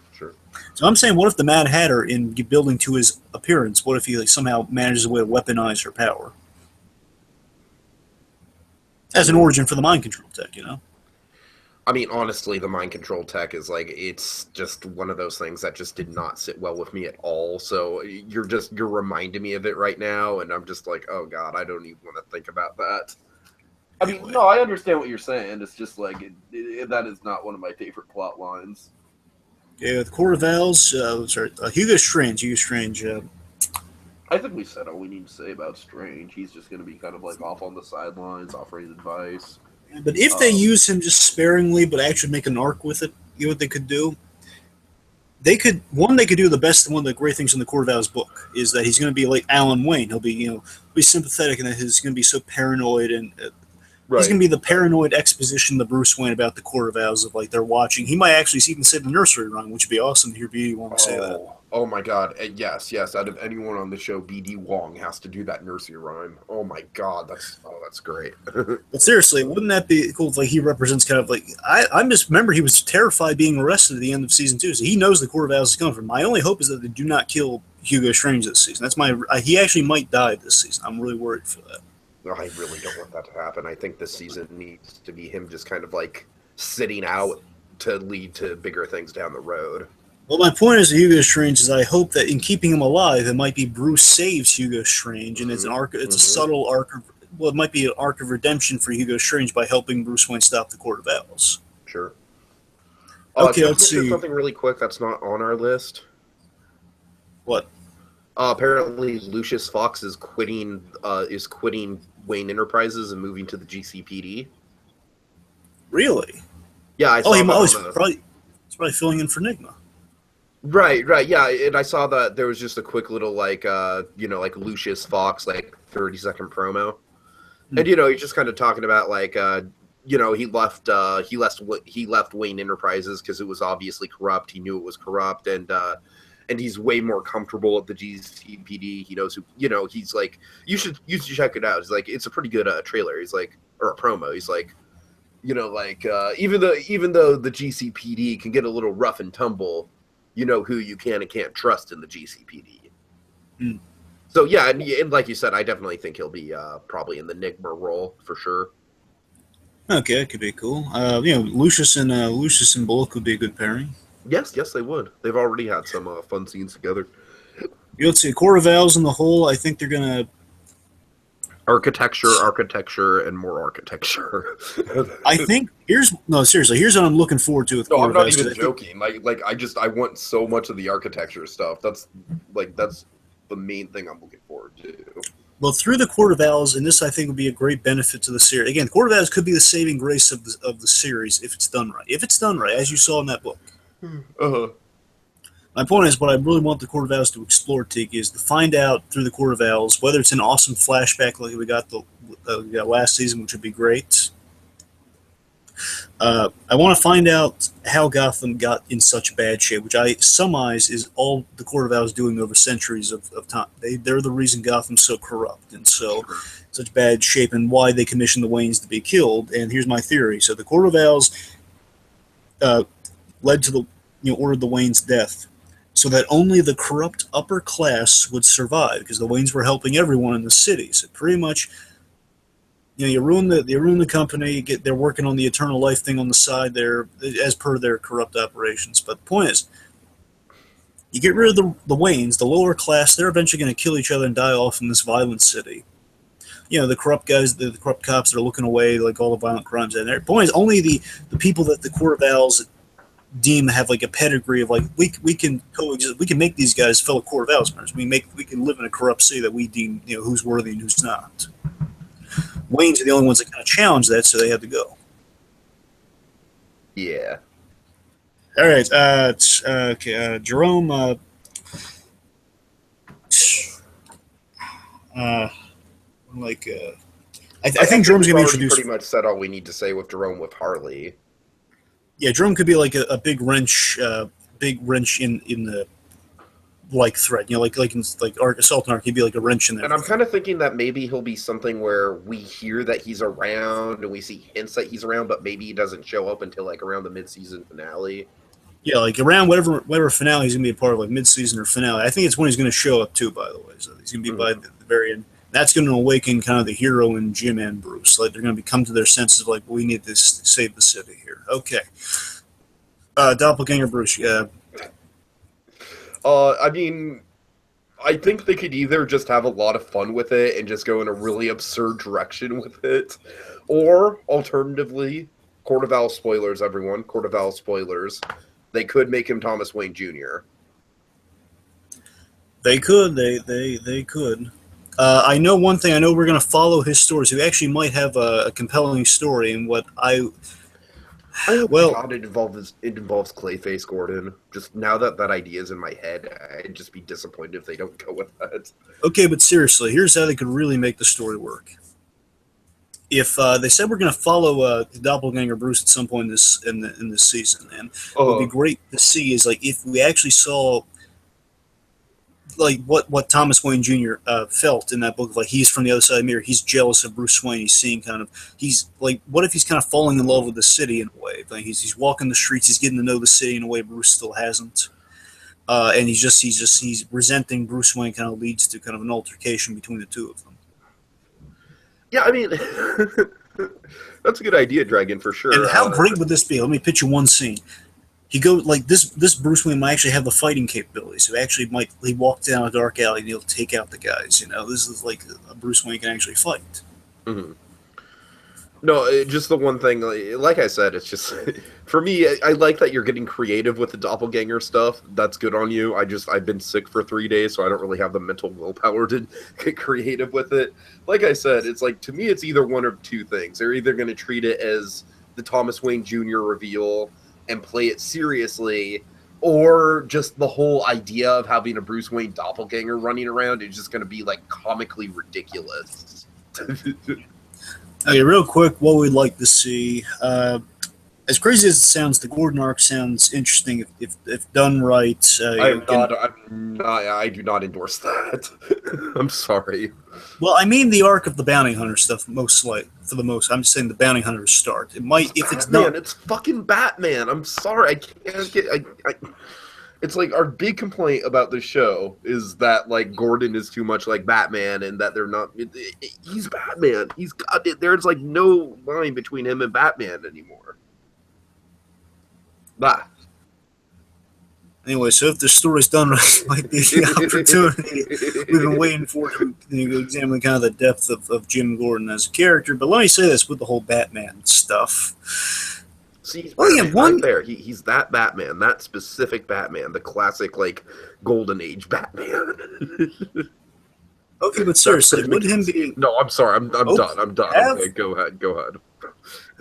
So I'm saying, what if the Mad Hatter, in building to his appearance, what if he like somehow manages a way to weaponize her power as an origin for the mind control tech? I mean, honestly, the mind control tech is like, it's just one of those things that just did not sit well with me at all. So you're reminding me of it right now, and I'm just like, oh god, I don't even want to think about that. I mean, no, I understand what you're saying. It's just like that is not one of my favorite plot lines. Yeah, with Court of Owls, Hugo Strange. I think we said all we need to say about Strange. He's just going to be kind of like off on the sidelines, offering advice. But if they use him just sparingly, but actually make an arc with it, you know what they could do? They could do the best. One of the great things in the Court of Owls book is that he's going to be like Alan Wayne. He'll be sympathetic, and that he's going to be so paranoid, and he's going to be the paranoid exposition to Bruce Wayne about the Court of Owls of like they're watching. He might actually even say the nursery rhyme, which would be awesome to hear BD Wong say that. Oh my god, yes. Out of anyone on the show, BD Wong has to do that nursery rhyme. Oh my god, that's great. But seriously, wouldn't that be cool if like he represents kind of like I just remember he was terrified being arrested at the end of season 2, so he knows the Court of Owls is coming from. My only hope is that they do not kill Hugo Strange this season. He actually might die this season. I'm really worried for that. I really don't want that to happen. I think this season needs to be him just kind of like sitting out to lead to bigger things down the road. Well, my point is Hugo Strange is I hope that in keeping him alive, it might be Bruce saves Hugo Strange, and it's an arc. It's a subtle arc. It might be an arc of redemption for Hugo Strange by helping Bruce Wayne stop the Court of Owls. Sure. Okay, let's see. Something really quick that's not on our list. What? Apparently, Lucius Fox is quitting Wayne Enterprises and moving to the GCPD. Really? Yeah, I saw he's probably filling in for Nigma. Right, yeah, and I saw that there was just a quick little like Lucius Fox 30-second promo, and he's just kind of talking about like he left Wayne Enterprises because it was obviously corrupt. He knew it was corrupt, and he's way more comfortable at the GCPD. He knows who he's like. You should check it out. He's like, it's a pretty good trailer. He's like, or a promo. He's like, even though the GCPD can get a little rough and tumble, you know who you can and can't trust in the GCPD. So yeah, and like you said, I definitely think he'll be probably in the Nigma role for sure. Okay, that could be cool. Lucius and Bullock would be a good pairing. Yes, they would. They've already had some fun scenes together. Let's see, Court of Owls in the whole. I think they're gonna architecture, and more architecture. I think seriously. Here's what I'm looking forward to with Court of Owls. I'm not even joking. I want so much of the architecture stuff. That's the main thing I'm looking forward to. Well, through the Court of Owls, and this I think would be a great benefit to the series. Again, the Court of Owls could be the saving grace of the series if it's done right. If it's done right, as you saw in that book. My point is, what I really want the Court of Owls to explore, Tiki, is to find out through the Court of Owls, whether it's an awesome flashback like we got last season, which would be great. I want to find out how Gotham got in such bad shape, which I surmise is all the Court of Owls doing over centuries of time. They're the reason Gotham's so corrupt and so such bad shape, and why they commissioned the Waynes to be killed. And here's my theory: so the Court of Owls led to ordered the Waynes' death, so that only the corrupt upper class would survive, because the Waynes were helping everyone in the city. So pretty much, you ruin the company. They're working on the eternal life thing on the side there, as per their corrupt operations. But the point is, you get rid of the Waynes, the lower class. They're eventually going to kill each other and die off in this violent city. The corrupt guys, the corrupt cops that are looking away, like all the violent crimes in there. The point is, only the people that the Court of Owls deem have like a pedigree of like we can coexist. We can make these guys fellow Court of Owls members. We can live in a corrupt city that we deem who's worthy and who's not. Waynes are the only ones that kind of challenge that, so they had to go. Yeah. All right. Okay. Jerome. I think Jerome's going to be introduced. Pretty much said all we need to say with Jerome with Harley. Yeah, Jerome could be like a big wrench in the thread. Like Assault and Arc, he'd be like a wrench in there. And I'm kind of thinking that maybe he'll be something where we hear that he's around and we see hints that he's around, but maybe he doesn't show up until like around the mid-season finale. Yeah, like around whatever finale he's gonna be a part of, like mid-season or finale. I think it's when he's gonna show up too. By the way, so he's gonna be by the very end. That's gonna awaken kind of the hero in Jim and Bruce. Like they're gonna come to their senses of like, we need to save the city here. Okay, Doppelganger Bruce. Yeah, I mean, I think they could either just have a lot of fun with it and just go in a really absurd direction with it, or alternatively, Court of Owls spoilers, everyone. Court of Owls spoilers. They could make him Thomas Wayne Jr. they could. They could. I know one thing. I know we're gonna follow his stories. He actually might have a compelling story. And what I hope well, God it involves Clayface Gordon. Just now that that idea is in my head, I'd just be disappointed if they don't go with that. okay, but seriously, here's how they could really make the story work. If they said we're going to follow Doppelganger Bruce at some point in this season, and what would be great to see is like if we actually saw like what Thomas Wayne Jr. Felt in that book, like he's from the other side of the mirror, he's jealous of Bruce Wayne, he's seeing he's like, what if he's kind of falling in love with the city in a way? Like he's walking the streets, he's getting to know the city in a way Bruce still hasn't, and he's resenting Bruce Wayne. Kind of leads to kind of an altercation between the two of them. Yeah, I mean, that's a good idea, Dragon, for sure. And how great would this be? Let me pitch you one scene. He goes like this Bruce Wayne might actually have the fighting capabilities. So actually he walk down a dark alley and he'll take out the guys. You know, this is like a Bruce Wayne can actually fight. Mm-hmm. No, just the one thing, like I said, it's just, for me, I like that you're getting creative with the doppelganger stuff. That's good on you. I've been sick for 3 days, so I don't really have the mental willpower to get creative with it. Like I said, it's like, to me, it's either one of two things. They're either going to treat it as the Thomas Wayne Jr. reveal and play it seriously, or just the whole idea of having a Bruce Wayne doppelganger running around is just going to be, like, comically ridiculous. Okay, real quick, what we'd like to see. As crazy as it sounds, the Gordon arc sounds interesting if done right. I do not endorse that. I'm sorry. Well, I mean the arc of the bounty hunter stuff, most like for the most. I'm just saying the bounty hunters start. It might if it's Batman, not. It's fucking Batman. I'm sorry. I can't get. It's like our big complaint about the show is that like Gordon is too much like Batman, and that they're not. He's Batman. He's got it. There's like no line between him and Batman anymore. Bah. Anyway, so if the story's done right, it might be the opportunity we've been waiting for to examine kind of the depth of Jim Gordon as a character. But let me say this with the whole Batman stuff. See, right there. He's that Batman, that specific Batman, the classic like golden age Batman. Okay, but seriously, would him be? No, I'm sorry. I'm done. I'm done. Okay, go ahead.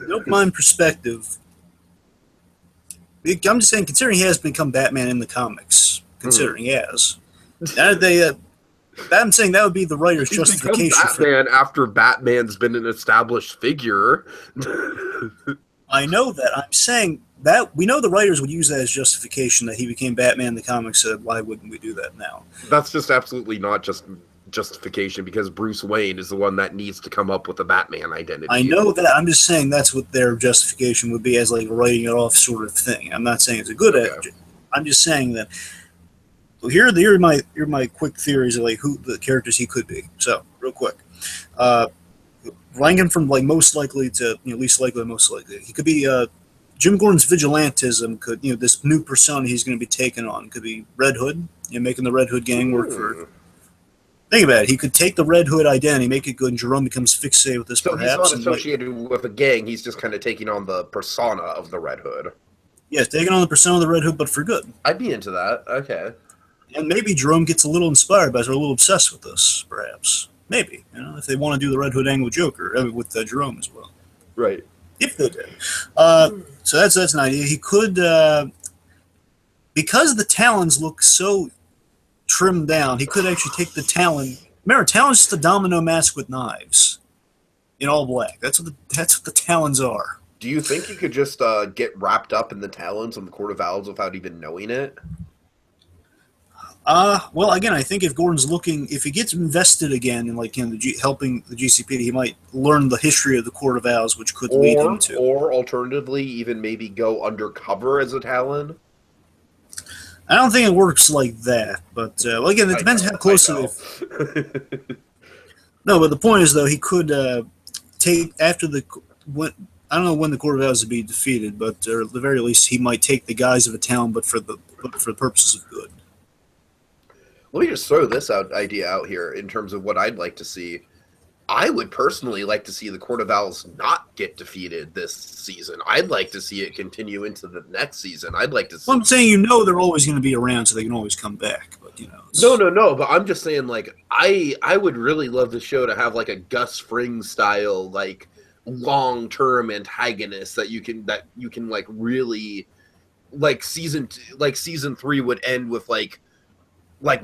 Don't mind perspective. I'm just saying, considering he has become Batman in the comics, considering he has, I'm saying that would be the writer's justification. Batman after Batman's been an established figure. I know that. I'm saying that we know the writers would use that as justification that he became Batman in the comics. So why wouldn't we do that now? That's just absolutely not just justification, because Bruce Wayne is the one that needs to come up with a Batman identity. I know that. I'm just saying that's what their justification would be, as like a writing it off sort of thing. I'm not saying it's a good idea. I'm just saying that. Well, here are my quick theories of like who the characters he could be. So real quick. Ranking from like most likely to least likely to most likely. He could be Jim Gordon's vigilantism could this new persona he's going to be taking on could be Red Hood, making the Red Hood gang work for. Think about it. He could take the Red Hood identity, make it good, and Jerome becomes fixated with this. So perhaps he's not associated with a gang. He's just kind of taking on the persona of the Red Hood. Yes, taking on the persona of the Red Hood, but for good. I'd be into that. Okay. And maybe Jerome gets a little inspired by this, or a little obsessed with this, perhaps. Maybe, if they want to do the Red Hood angle with Joker, with Jerome as well. Right. If they did. So that's an idea. He could, because the talons look so trimmed down, he could actually take the talon. Remember, talon's just a domino mask with knives in all black. That's what the talons are. Do you think he could just get wrapped up in the talons of the Court of Owls without even knowing it? Well, again, I think if he gets invested again in helping the GCPD, he might learn the history of the Court of Owls, which could lead him to. Or alternatively, even maybe go undercover as a Talon. I don't think it works like that, but well, again, it depends how closely. No, but the point is, though, he could take after the when I don't know when the Court of Owls would be defeated, but or at the very least, he might take the guise of a town, but for the purposes of good. Let me just throw this idea out here in terms of what I'd like to see. I would personally like to see the Court of Owls not get defeated this season. I'd like to see it continue into the next season. I'd like to see... Well, I'm saying they're always going to be around, so they can always come back. But No. But I'm just saying, like, I would really love the show to have like a Gus Fring style, like, long-term antagonist that you can like really, like season 3 would end with like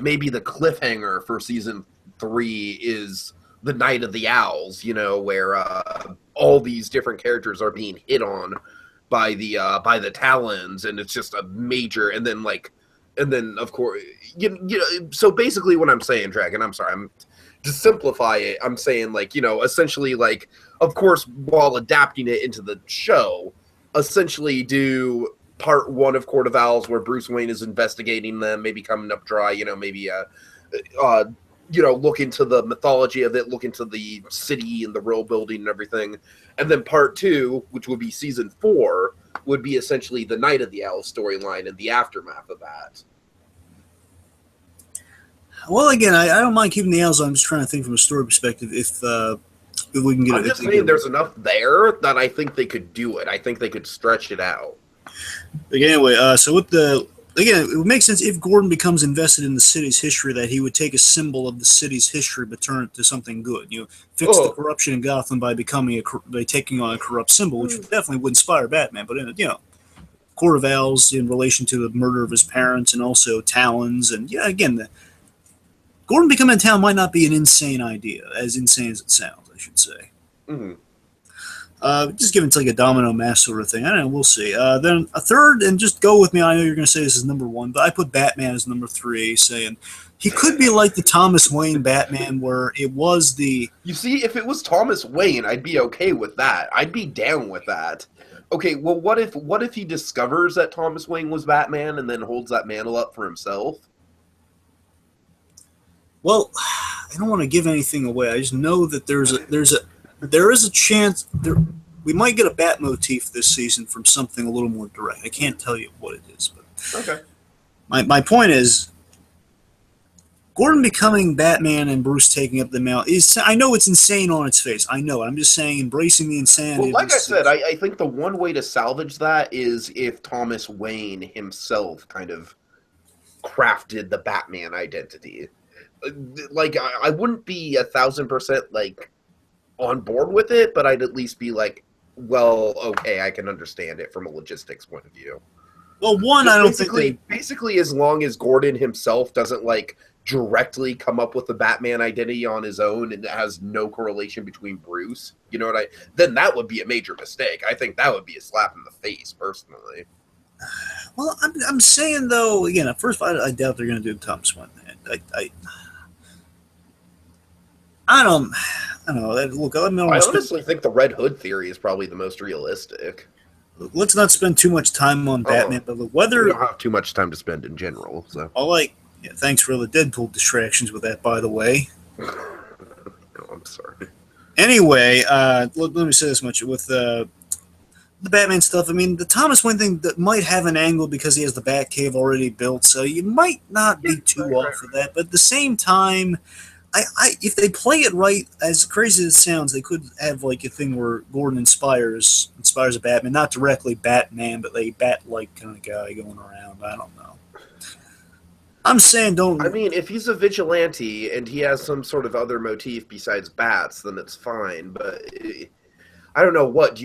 maybe the cliffhanger for season 3 is the Night of the Owls, where all these different characters are being hit on by the Talons, and it's just a major, and then of course, so basically what I'm saying, Dragon, I'm sorry, to simplify it, I'm saying, like, essentially, like, of course, while adapting it into the show, essentially do part 1 of Court of Owls where Bruce Wayne is investigating them, maybe coming up dry, maybe look into the mythology of it, look into the city and the real building and everything. And then part 2, which would be season 4, would be essentially the Night of the Owls storyline and the aftermath of that. Well, again, I don't mind keeping the Owls. I'm just trying to think from a story perspective if we can get it. I'm just saying there's enough there that I think they could do it. I think they could stretch it out. But anyway, so with again, it would make sense if Gordon becomes invested in the city's history that he would take a symbol of the city's history but turn it to something good. Fix the corruption in Gotham by taking on a corrupt symbol, which definitely would inspire Batman. But Court of Owls in relation to the murder of his parents and also Talons, and again, Gordon becoming a town might not be an insane idea, as insane as it sounds, I should say. Mm-hmm. Just give it like a domino mass sort of thing. I don't know. We'll see. Then a third, and just go with me. I know you're going to say this is number 1, but I put Batman as number 3, saying he could be like the Thomas Wayne Batman, where it was the... You see, if it was Thomas Wayne, I'd be okay with that. I'd be down with that. Okay, well, what if he discovers that Thomas Wayne was Batman and then holds that mantle up for himself? Well, I don't want to give anything away. I just know that there is a chance we might get a bat motif this season from something a little more direct. I can't tell you what it is, but okay. My point is, Gordon becoming Batman and Bruce taking up the mantle is. I know it's insane on its face. I know it. I'm just saying, embracing the insanity. Well, like I said, I think the one way to salvage that is if Thomas Wayne himself kind of crafted the Batman identity. Like, I wouldn't be 1,000% like on board with it, but I'd at least be like, well, okay, I can understand it from a logistics point of view. Well, I don't think basically as long as Gordon himself doesn't like directly come up with the Batman identity on his own and it has no correlation between Bruce, then that would be a major mistake. I think that would be a slap in the face, personally. Well, I'm saying though, again, at first I doubt they're going to do Thomas Wayne. I don't know. Look, I honestly think the Red Hood theory is probably the most realistic. Let's not spend too much time on Batman, but whether we don't have too much time to spend in general. So, thanks for the Deadpool distractions with that, by the way. I'm sorry. Anyway, let me say this much with the Batman stuff. I mean, the Thomas Wayne thing that might have an angle because he has the Batcave already built, so you might not be too off of that. But at the same time, if they play it right, as crazy as it sounds, they could have like a thing where Gordon inspires a Batman, not directly Batman, but a bat-like kind of guy going around. I don't know. I'm saying don't. I mean, if he's a vigilante and he has some sort of other motif besides bats, then it's fine. But I don't know what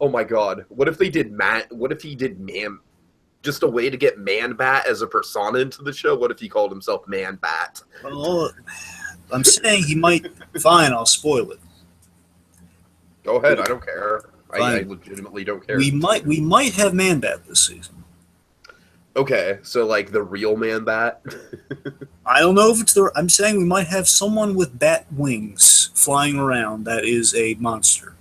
Oh my God! What if they did What if he did Man? Just a way to get Man Bat as a persona into the show. What if he called himself Man Bat? Well, I'm saying he might. Fine, I'll spoil it. Go ahead. I don't care. I legitimately don't care. We might have Man Bat this season. Okay, so like the real Man Bat. I don't know if it's the. I'm saying we might have someone with bat wings flying around that is a monster.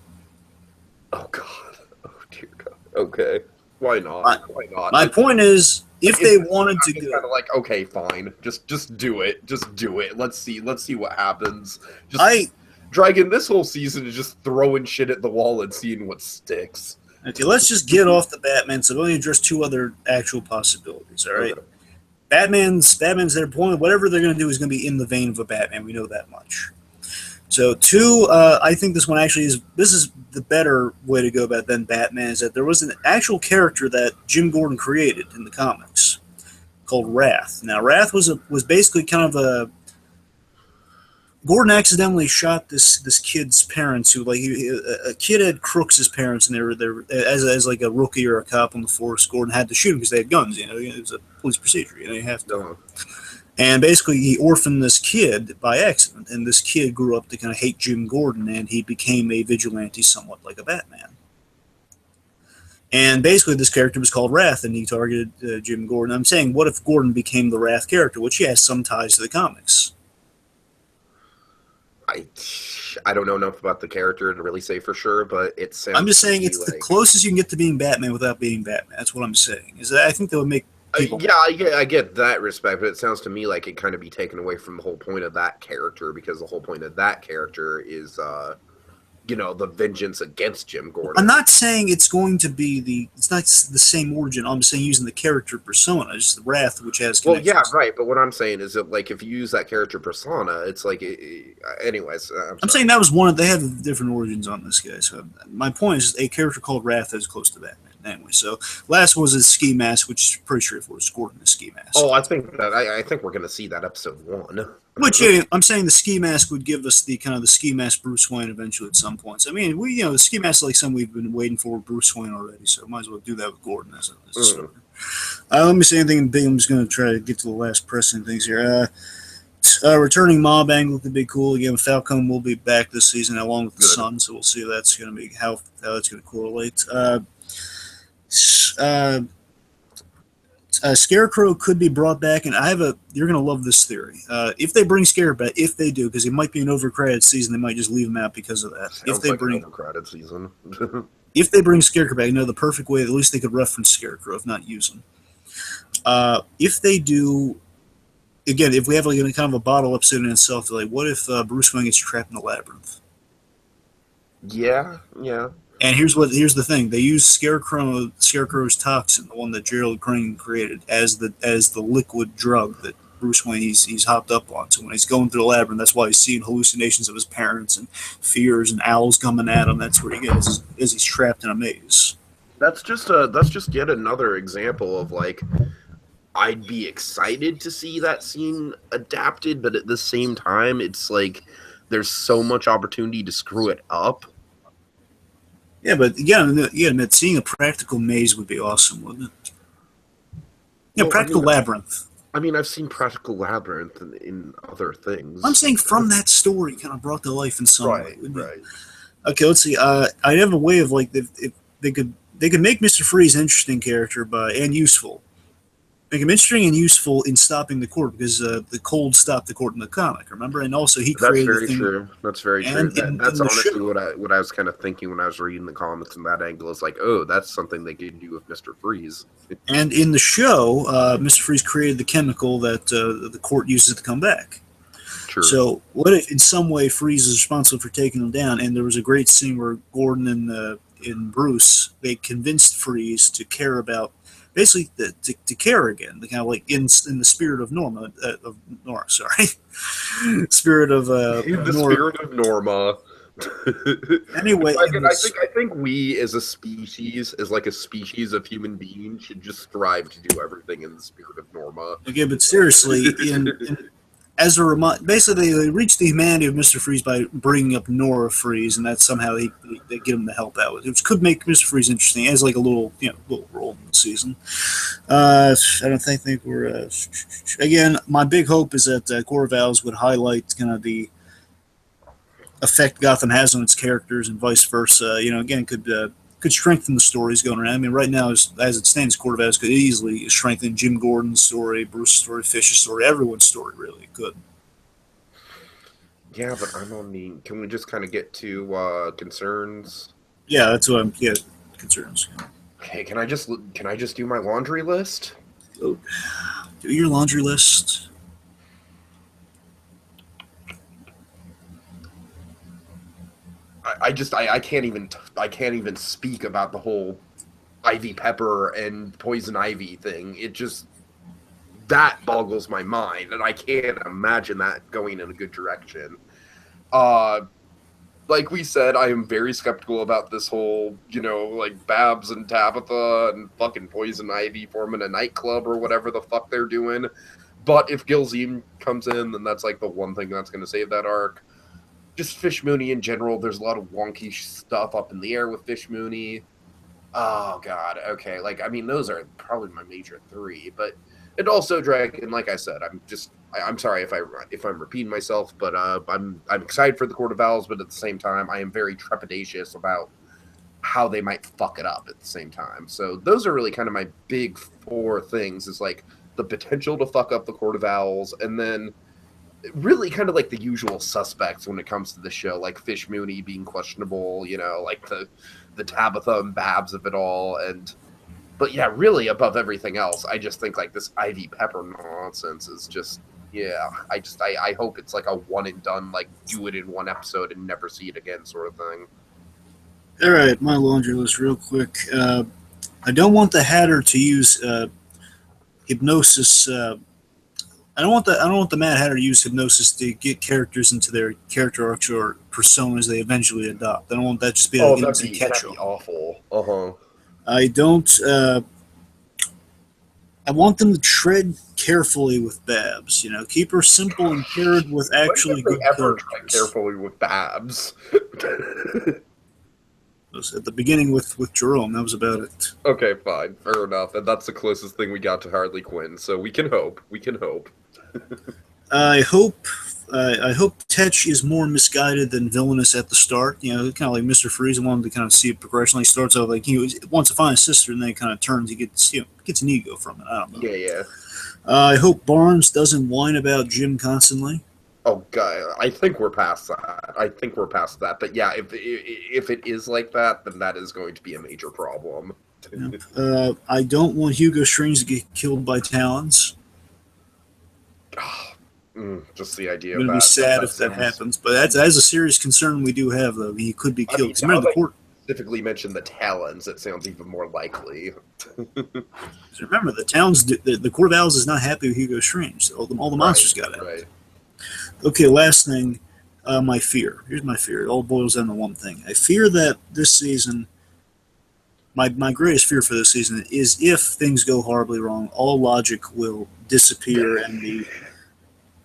Oh God! Oh dear God! Okay, why not? My point is, if they wanted to just go, kind of like, okay, fine, just do it, just do it. Let's see what happens. Dragon this whole season is just throwing shit at the wall and seeing what sticks. okay, let's just get off the Batman. So let me address two other actual possibilities. All right, Okay. Batman's their point. Whatever they're going to do is going to be in the vein of a Batman. We know that much. So two, I think this one actually is the better way to go about than Batman is that there was an actual character that Jim Gordon created in the comics called Wrath. Now Wrath was basically kind of a Gordon accidentally shot this kid's parents who a kid had Crooks' parents and they were as like a rookie or a cop on the force. Gordon had to shoot them because they had guns. You know, it was a police procedure. You know, you have to. No. And basically, he orphaned this kid by accident, and this kid grew up to kind of hate Jim Gordon, and he became a vigilante, somewhat like a Batman. And basically, this character was called Wrath, and he targeted Jim Gordon. I'm saying, what if Gordon became the Wrath character, which he has some ties to the comics? I don't know enough about the character to really say for sure, but it sounds. I'm just saying it's the closest you can get to being Batman without being Batman. That's what I'm saying. Is that I think that would make. I get that respect, but it sounds to me like it kind of be taken away from the whole point of that character, because the whole point of that character is, the vengeance against Jim Gordon. I'm not saying it's going to be it's not the same origin. I'm saying using the character persona, just the Wrath, which has connections. Well, yeah, right. But what I'm saying is that, like, if you use that character persona, it's like, anyways. I'm saying that was they had different origins on this guy. So my point is a character called Wrath that is close to Batman. Anyway, so last was a ski mask, which is pretty straightforward. Gordon a ski mask. Oh, I think we're going to see that episode 1. Which I'm saying the ski mask would give us the kind of the ski mask Bruce Wayne eventually at some points. I mean, the ski mask is like something we've been waiting for with Bruce Wayne already, so might as well do that with Gordon as a story. Let me say anything big. I'm just going to try to get to the last pressing things here. Returning mob angle could be cool. Again, Falcone will be back this season along with the Sun, so we'll see if that's going to be how that's going to correlate. Scarecrow could be brought back, and you're going to love this theory. If they bring Scarecrow back, if they do, because it might be an overcrowded season, they might just leave him out because of that. Sounds like an overcrowded season. If they bring Scarecrow back, the perfect way, at least they could reference Scarecrow, if not use him. If they do, again, if we have like a kind of a bottle episode in itself, like what if Bruce Wayne gets trapped in the labyrinth? Yeah. And here's the thing: they use Scarecrow's toxin, the one that Gerald Crane created, as the liquid drug that Bruce Wayne he's hopped up on. So when he's going through the labyrinth, that's why he's seeing hallucinations of his parents and fears and owls coming at him. That's where he gets as he's trapped in a maze. That's just yet another example of like, I'd be excited to see that scene adapted, but at the same time, it's like there's so much opportunity to screw it up. Yeah, but again, seeing a practical maze would be awesome, wouldn't it? Yeah, practical labyrinth. I mean, I've seen practical labyrinth in other things. I'm saying from that story, kind of brought to life in some way. Right. Okay, let's see. I have a way of like if they could make Mr. Freeze an interesting character and useful. Make him interesting and useful in stopping the court because the Cold stopped the court in the comic, remember? And also he created. That's very true. That's very true. That's honestly what I was kind of thinking when I was reading the comics. And that angle is like, oh, that's something they could do with Mr. Freeze. And in the show, Mr. Freeze created the chemical that the court uses to come back. True. So what if in some way Freeze is responsible for taking them down? And there was a great scene where Gordon and Bruce, they convinced Freeze to care about. Basically, to care again, kind of like in the spirit of Norma, spirit of in the spirit of Norma. Anyway, I think we as a species, as like a species of human being, should just strive to do everything in the spirit of Norma. Okay, but seriously, as a basically they reach the humanity of Mr. Freeze by bringing up Nora Freeze, and that's somehow they get him to help out with it, which could make Mr. Freeze interesting as like a little role in the season. I don't think we're again. My big hope is that Core Vals would highlight kind of the effect Gotham has on its characters and vice versa. Again, could strengthen the stories going around. I mean, right now, as it stands, Court of Owls could easily strengthen Jim Gordon's story, Bruce's story, Fish's story, everyone's story, really. It could. Yeah, but can we just kind of get to concerns? Yeah, that's what concerns. Okay, can I just do my laundry list? So, do your laundry list. I can't even speak about the whole Ivy Pepper and Poison Ivy thing. It just that boggles my mind, and I can't imagine that going in a good direction. Uh, like we said, I am very skeptical about this whole, like Babs and Tabitha and fucking Poison Ivy forming a nightclub or whatever the fuck they're doing. But if Gilzeem comes in, then that's like the one thing that's going to save that arc. Just Fish Mooney in general, there's a lot of wonky stuff up in the air with Fish Mooney. Oh god, okay. Like, I mean, those are probably my major three, but and also Dragon. Like I said, I'm sorry if I'm repeating myself, but I'm excited for the Court of Owls, but at the same time, I am very trepidatious about how they might fuck it up at the same time. So those are really kind of my big four things: is like the potential to fuck up the Court of Owls, and then really kind of like the usual suspects when it comes to the show, like Fish Mooney being questionable, like the Tabitha and Babs of it all, but yeah, really above everything else, I just think like this Ivy Pepper nonsense is just I hope it's like a one and done, like do it in one episode and never see it again sort of thing. All right, my laundry list real quick. I don't want the Hatter to use hypnosis. I don't want the Mad Hatter to use hypnosis to get characters into their character arcs or personas they eventually adopt. I don't want that just be like an easy catch-all. That'd be awful. I don't. I want them to tread carefully with Babs. Keep her simple and paired with actually good characters. Tread carefully with Babs. At the beginning with Jerome, that was about it. Okay, fine, fair enough, and that's the closest thing we got to Harley Quinn. So we can hope. I hope Tetch is more misguided than villainous at the start. Kind of like Mr. Freeze. I wanted to kind of see a progression. He starts out like he wants to find his sister, and then he kind of turns. He gets an ego from it. I don't know. Yeah. I hope Barnes doesn't whine about Jim constantly. Oh god, I think we're past that. But yeah, if it is like that, then that is going to be a major problem. I don't want Hugo Strange to get killed by Talons. Just the idea. I'm going to be sad if that happens, but that's a serious concern we do have, though. He could be killed. Remember, the court specifically mentioned the Talons. It sounds even more likely. Remember, the Talons, the Court of Owls is not happy with Hugo Strange. All the monsters got out. Right. Okay, last thing, my fear. Here's my fear. It all boils down to one thing. I fear that this season, my greatest fear for this season is if things go horribly wrong, all logic will disappear and the...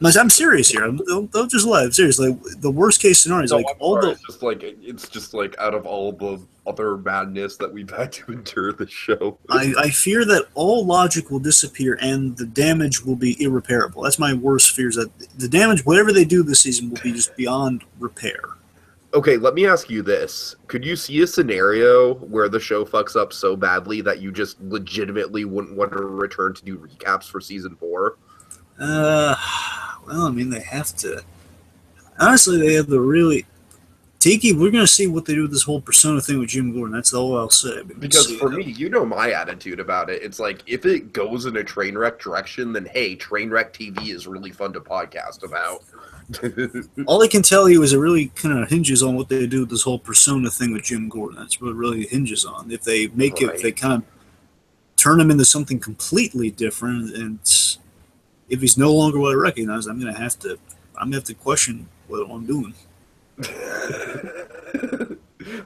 I'm serious here. Don't just laugh. Seriously, the worst case scenario is it's just like out of all the other madness that we've had to endure this show. I fear that all logic will disappear and the damage will be irreparable. That's my worst fear. Is that the damage, whatever they do this season, will be just beyond repair. Okay, let me ask you this: could you see a scenario where the show fucks up so badly that you just legitimately wouldn't want to return to do recaps for season 4? Well, I mean, they have to. Honestly, they have the really... Tiki, we're going to see what they do with this whole Persona thing with Jim Gordon. That's all I'll say. Because for me, my attitude about it. It's like, if it goes in a train wreck direction, then hey, train wreck TV is really fun to podcast about. All I can tell you is it really kind of hinges on what they do with this whole Persona thing with Jim Gordon. That's what it really hinges on. If they make it, if they kind of turn him into something completely different, and if he's no longer what I recognize, I'm gonna have to question what I'm doing. A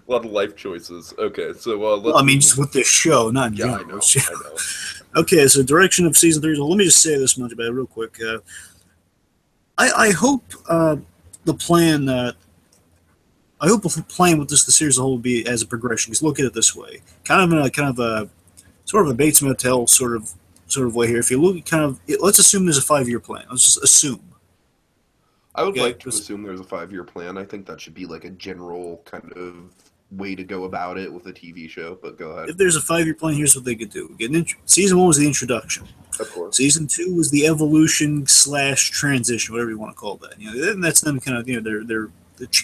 lot of life choices. Okay, so just with this show, not in general. I know. Okay, so direction of season 3. So let me just say this much about it real quick. I hope the plan. I hope the plan with the series as a whole will be as a progression. Because look at it this way, kind of a sort of a Bates Motel sort of way here. If you look at let's assume there's a 5-year plan. Let's just assume. I would like to assume there's a 5-year plan. I think that should be like a general kind of way to go about it with a TV show, but go ahead. If there's a 5-year plan, here's what they could do. Season 1 was the introduction. Of course. Season 2 was the evolution / transition, whatever you want to call that. And that's them kind of, the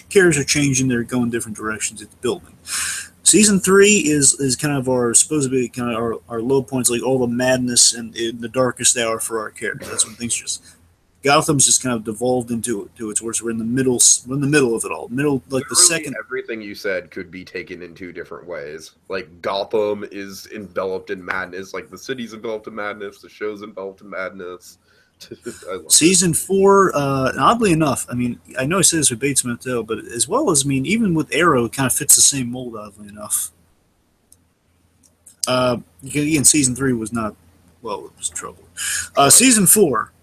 characters are changing, they're going different directions, it's building. Season 3 is kind of supposed to be kind of our low points, like all the madness and in the darkest hour for our characters. That's when things just Gotham's just kind of devolved into its worst. We're in the middle. We're in the middle of it all. Middle, like the Literally second. everything you said could be taken in two different ways. Like Gotham is enveloped in madness, like the city's enveloped in madness, the show's enveloped in madness. Season 4, oddly enough, I mean, I know I said this with Bates Motel, but as well as, I mean, even with Arrow, it kind of fits the same mold, oddly enough. Again, Season 3 was not, well, it was trouble. Season 4.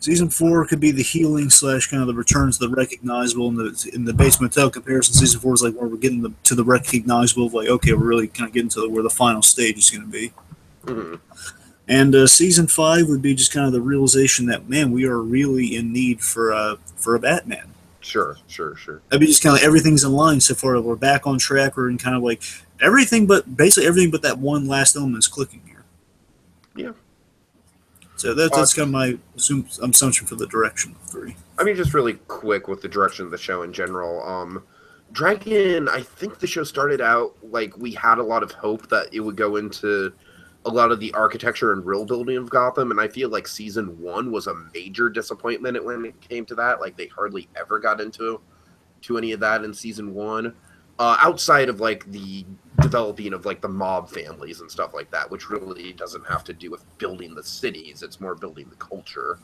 Season 4 could be the healing / kind of the return to the recognizable. In the Bates Motel comparison, Season 4 is like where we're getting to the recognizable, of like, okay, we're really kind of getting to where the final stage is going to be. Mm-hmm. And Season 5 would be just kind of the realization that, man, we are really in need for a Batman. Sure. That'd be just kind of everything's in line so far. We're back on track. We're in kind of like everything, but basically everything but that one last element is clicking here. Yeah. So that's kind of my assumption for the direction of 3. I mean, just really quick with the direction of the show in general. Dragon, I think the show started out like we had a lot of hope that it would go into a lot of the architecture and real building of Gotham, and I feel like Season 1 was a major disappointment when it came to that. Like, they hardly ever got into any of that in Season 1. Outside of, like, the developing of, like, the mob families and stuff like that, which really doesn't have to do with building the cities. It's more building the culture.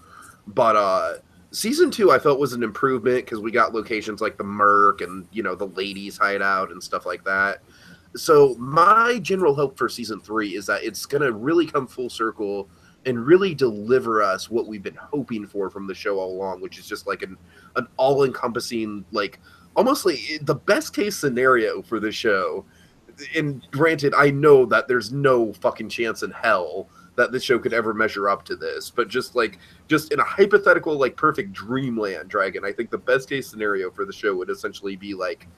But Season 2, I felt, was an improvement because we got locations like the Merc and, you know, the ladies' hideout and stuff like that. So my general hope for Season 3 is that it's going to really come full circle and really deliver us what we've been hoping for from the show all along, which is just like an all-encompassing, like, almost like the best-case scenario for the show. And granted, I know that there's no fucking chance in hell that the show could ever measure up to this, but just in a hypothetical, like, perfect dreamland, Dragon, I think the best-case scenario for the show would essentially be, like,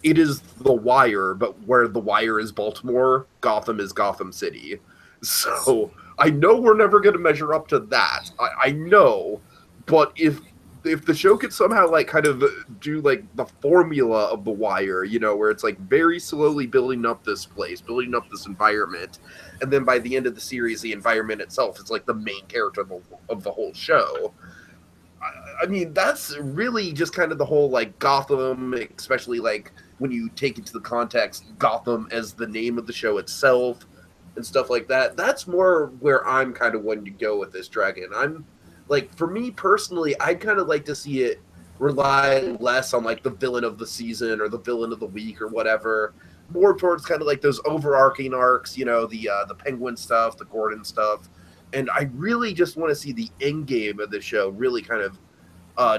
it is The Wire, but where The Wire is Baltimore, Gotham is Gotham City. So I know we're never going to measure up to that. I know, but if the show could somehow like kind of do like the formula of The Wire, you know, where it's like very slowly building up this place, building up this environment, and then by the end of the series, the environment itself is like the main character of the whole show. I mean, that's really just kind of the whole, like, Gotham, especially, like, when you take into the context Gotham as the name of the show itself and stuff like that. That's more where I'm kind of wanting to go with this, Dragon. I'm, like, for me personally, I'd kind of like to see it rely less on, like, the villain of the season or the villain of the week or whatever. More towards kind of, like, those overarching arcs, you know, the Penguin stuff, the Gordon stuff. And I really just want to see the end game of the show really kind of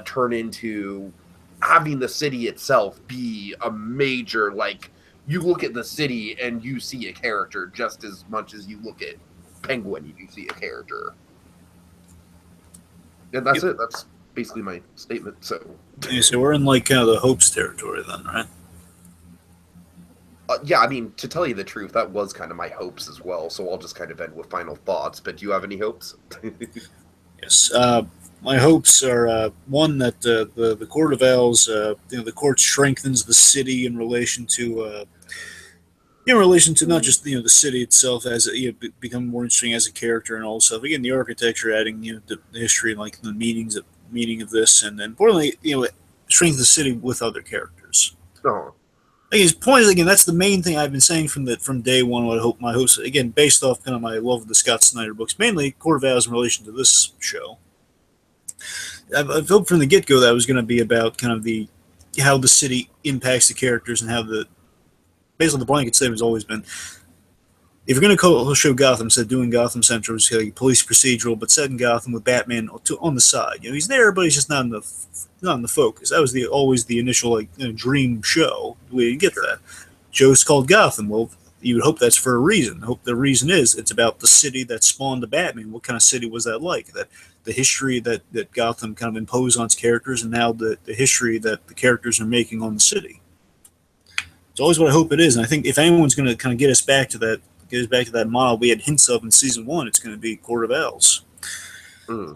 turn into having the city itself be a major, like, you look at the city and you see a character just as much as you look at Penguin and you see a character. And that's it. That's basically my statement. So we're in like kind of the hopes territory then, right? Yeah, I mean, to tell you the truth, that was kind of my hopes as well. So I'll just kind of end with final thoughts. But do you have any hopes? Yes. My hopes are one that the Court of Owls, the court strengthens the city in relation to not just the city itself as become more interesting as a character and all stuff. Again, the architecture, adding the history and like the meaning of this, and then importantly, strengthen the city with other characters. Oh. His point is, again, that's the main thing I've been saying from day one. What I hope my hopes, again, based off kind of my love of the Scott Snyder books, mainly Court of Owls in relation to this show. I've hoped from the get-go that it was going to be about kind of how the city impacts the characters and how basically the blanket statement has always been, if you're going to show Gotham, instead of doing Gotham Central, it's like police procedural, but set in Gotham with Batman on the side. He's there, but he's just not in the focus. That was always the initial dream show. We get that. Show's called Gotham. Well, you would hope that's for a reason. I hope the reason is it's about the city that spawned the Batman. What kind of city was that like? That the history that Gotham kind of imposed on its characters, and now the history that the characters are making on the city. It's always what I hope it is, and I think if anyone's going to kind of get us back to that model we had hints of in season 1, it's going to be Court of Owls.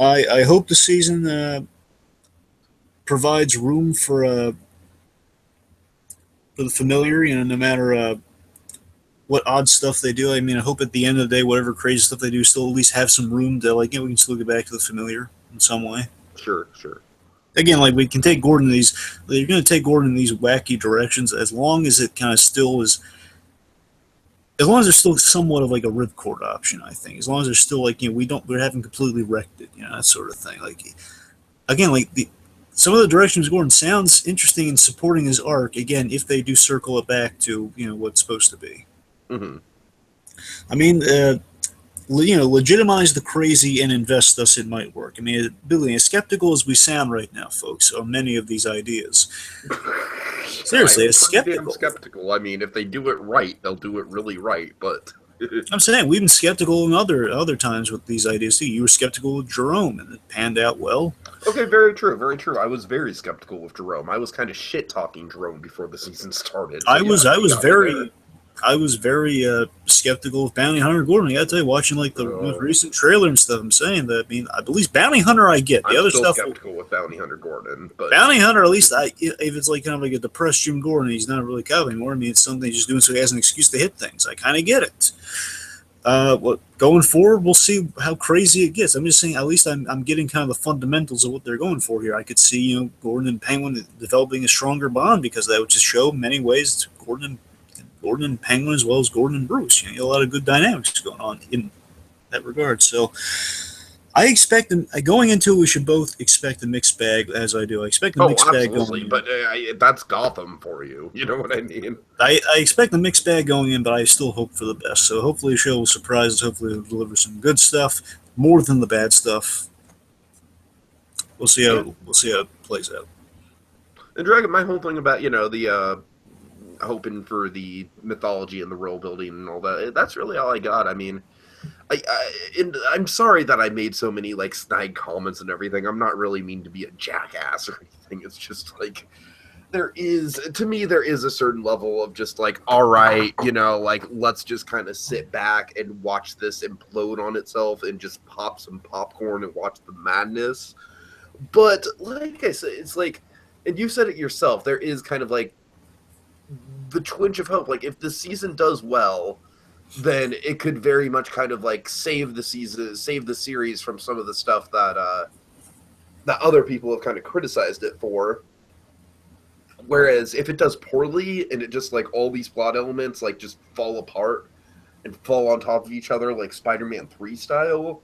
I hope the season provides room for for the familiar. No matter what odd stuff they do. I mean, I hope at the end of the day, whatever crazy stuff they do, still at least have some room to we can still get back to the familiar in some way. Sure. Again, we can take Gordon in these. You're going to take Gordon in these wacky directions as long as it kind of still is. As long as there's still somewhat of a ripcord option, I think. As long as there's still we haven't completely wrecked it, that sort of thing. Again, some of the directions Gordon sounds interesting in supporting his arc. Again, if they do circle it back to what it's supposed to be. Mm-hmm. I mean, legitimize the crazy and invest us, it might work. I mean, Billy, as skeptical as we sound right now, folks, on many of these ideas. Seriously, as skeptical. I mean, if they do it right, they'll do it really right, but... I'm saying, we've been skeptical in other times with these ideas, too. You were skeptical with Jerome, and it panned out well. Okay, very true. I was very skeptical with Jerome. I was kind of shit-talking Jerome before the season started. So I was very skeptical of Bounty Hunter Gordon. I got to tell you, watching the most recent trailer and stuff, I'm saying that. I mean, I believe Bounty Hunter I get. The other stuff, skeptical with Bounty Hunter Gordon. But Bounty Hunter, at least, if it's kind of a depressed Jim Gordon, he's not really cop anymore. I mean, it's something he's just doing so he has an excuse to hit things. I kind of get it. Going forward, we'll see how crazy it gets. I'm just saying, at least I'm getting kind of the fundamentals of what they're going for here. I could see, Gordon and Penguin developing a stronger bond because that would just show in many ways it's Gordon and Penguin as well as Gordon and Bruce. A lot of good dynamics going on in that regard. So I expect them going into it. We should both expect a mixed bag, as I do. I expect a mixed bag going in. But that's Gotham for you. You know what I mean? I expect a mixed bag going in, but I still hope for the best. So hopefully the show will surprise us. Hopefully it'll deliver some good stuff, more than the bad stuff. We'll see how it plays out. And Dragon, my whole thing about the hoping for the mythology and the world building and all that, that's really all I got. I mean, I'm sorry that I made so many snide comments and everything. I'm not really mean to be a jackass or anything. It's just there is a certain level of just all right, let's just kind of sit back and watch this implode on itself and just pop some popcorn and watch the madness. But like I said, it's and you said it yourself, there is kind of the twinge of hope. If the season does well, then it could very much kind of save the series from some of the stuff that other people have kind of criticized it for. Whereas if it does poorly and it just all these plot elements just fall apart and fall on top of each other like Spider-Man 3 style,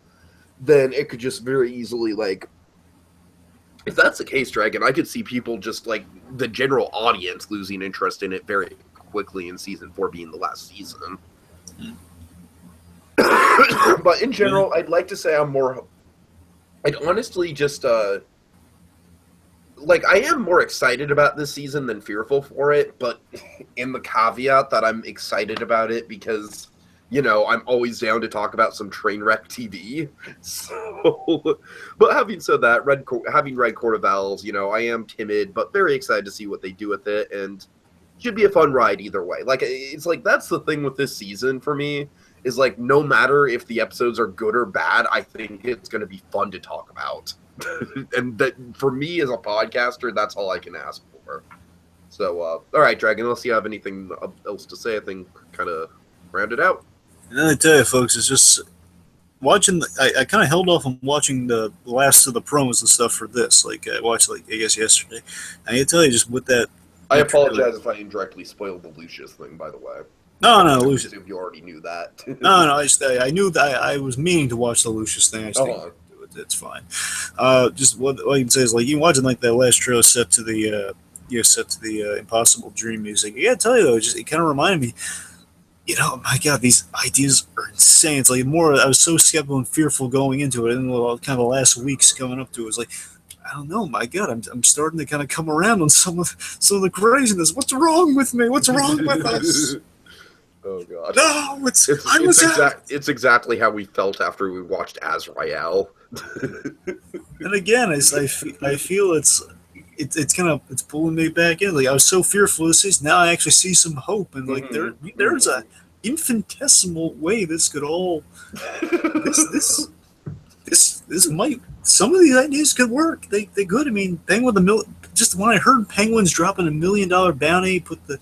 then it could just very easily if that's the case, Dragon, I could see people just the general audience losing interest in it very quickly in season 4 being the last season. But in general, I'd like to say I'd honestly just I am more excited about this season than fearful for it, but in the caveat that I'm excited about it because I'm always down to talk about some train wreck TV. So, but having said that, having read Court of Owls, I am timid, but very excited to see what they do with it, and should be a fun ride either way. It's that's the thing with this season for me, is no matter if the episodes are good or bad, I think it's going to be fun to talk about. And that, for me as a podcaster, that's all I can ask for. So, all right, Dragon, unless you have anything else to say, I think kind of round it out. And I tell you, folks, it's just watching. I kind of held off on watching the last of the promos and stuff for this. I watched I guess yesterday. And I tell you, just with that. I apologize if I indirectly spoiled the Lucius thing, by the way. No, Lucius. You already knew that. No. I knew that I was meaning to watch the Lucius thing. I just didn't do it. It's fine. Just what I can say is you watching that last trailer set to the Impossible Dream music. I gotta tell you though, it kind of reminded me. My God, these ideas are insane. It's more. I was so skeptical and fearful going into it, and kind of the last weeks coming up to it was I don't know. My God, I'm starting to kind of come around on some of the craziness. What's wrong with me? What's wrong with us? Oh God! No, it's exactly how we felt after we watched Azrael. And again, I feel it's pulling me back in. I was so fearful of this. Now I actually see some hope, and there's a infinitesimal way this could all this might some of these ideas could work. They could. I mean, just when I heard Penguin's dropping $1 million bounty, put the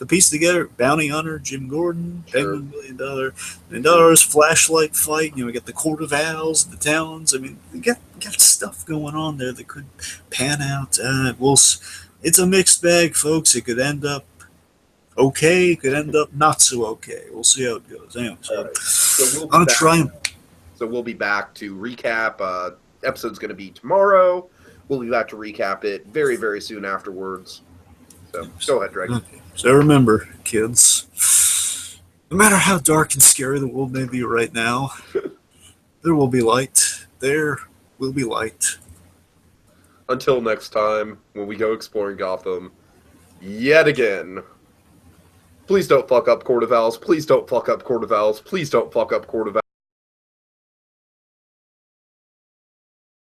piece together. Bounty hunter Jim Gordon, Sure. Penguin $1 million, flashlight fight. We got the Court of Owls, the Talons. I mean, we got stuff going on there that could pan out. It's a mixed bag, folks. It could end up okay. It could end up not so okay. We'll see how it goes. Anyway, so we'll be back to recap. Episode's going to be tomorrow. We'll be back to recap it very, very soon afterwards. So go ahead, Drake. Okay. So remember, kids, no matter how dark and scary the world may be right now, there will be light. There will be light. Until next time, when we go exploring Gotham yet again. Please don't fuck up Court of Owls. Please don't fuck up Court of Owls. Please don't fuck up Court of Owls.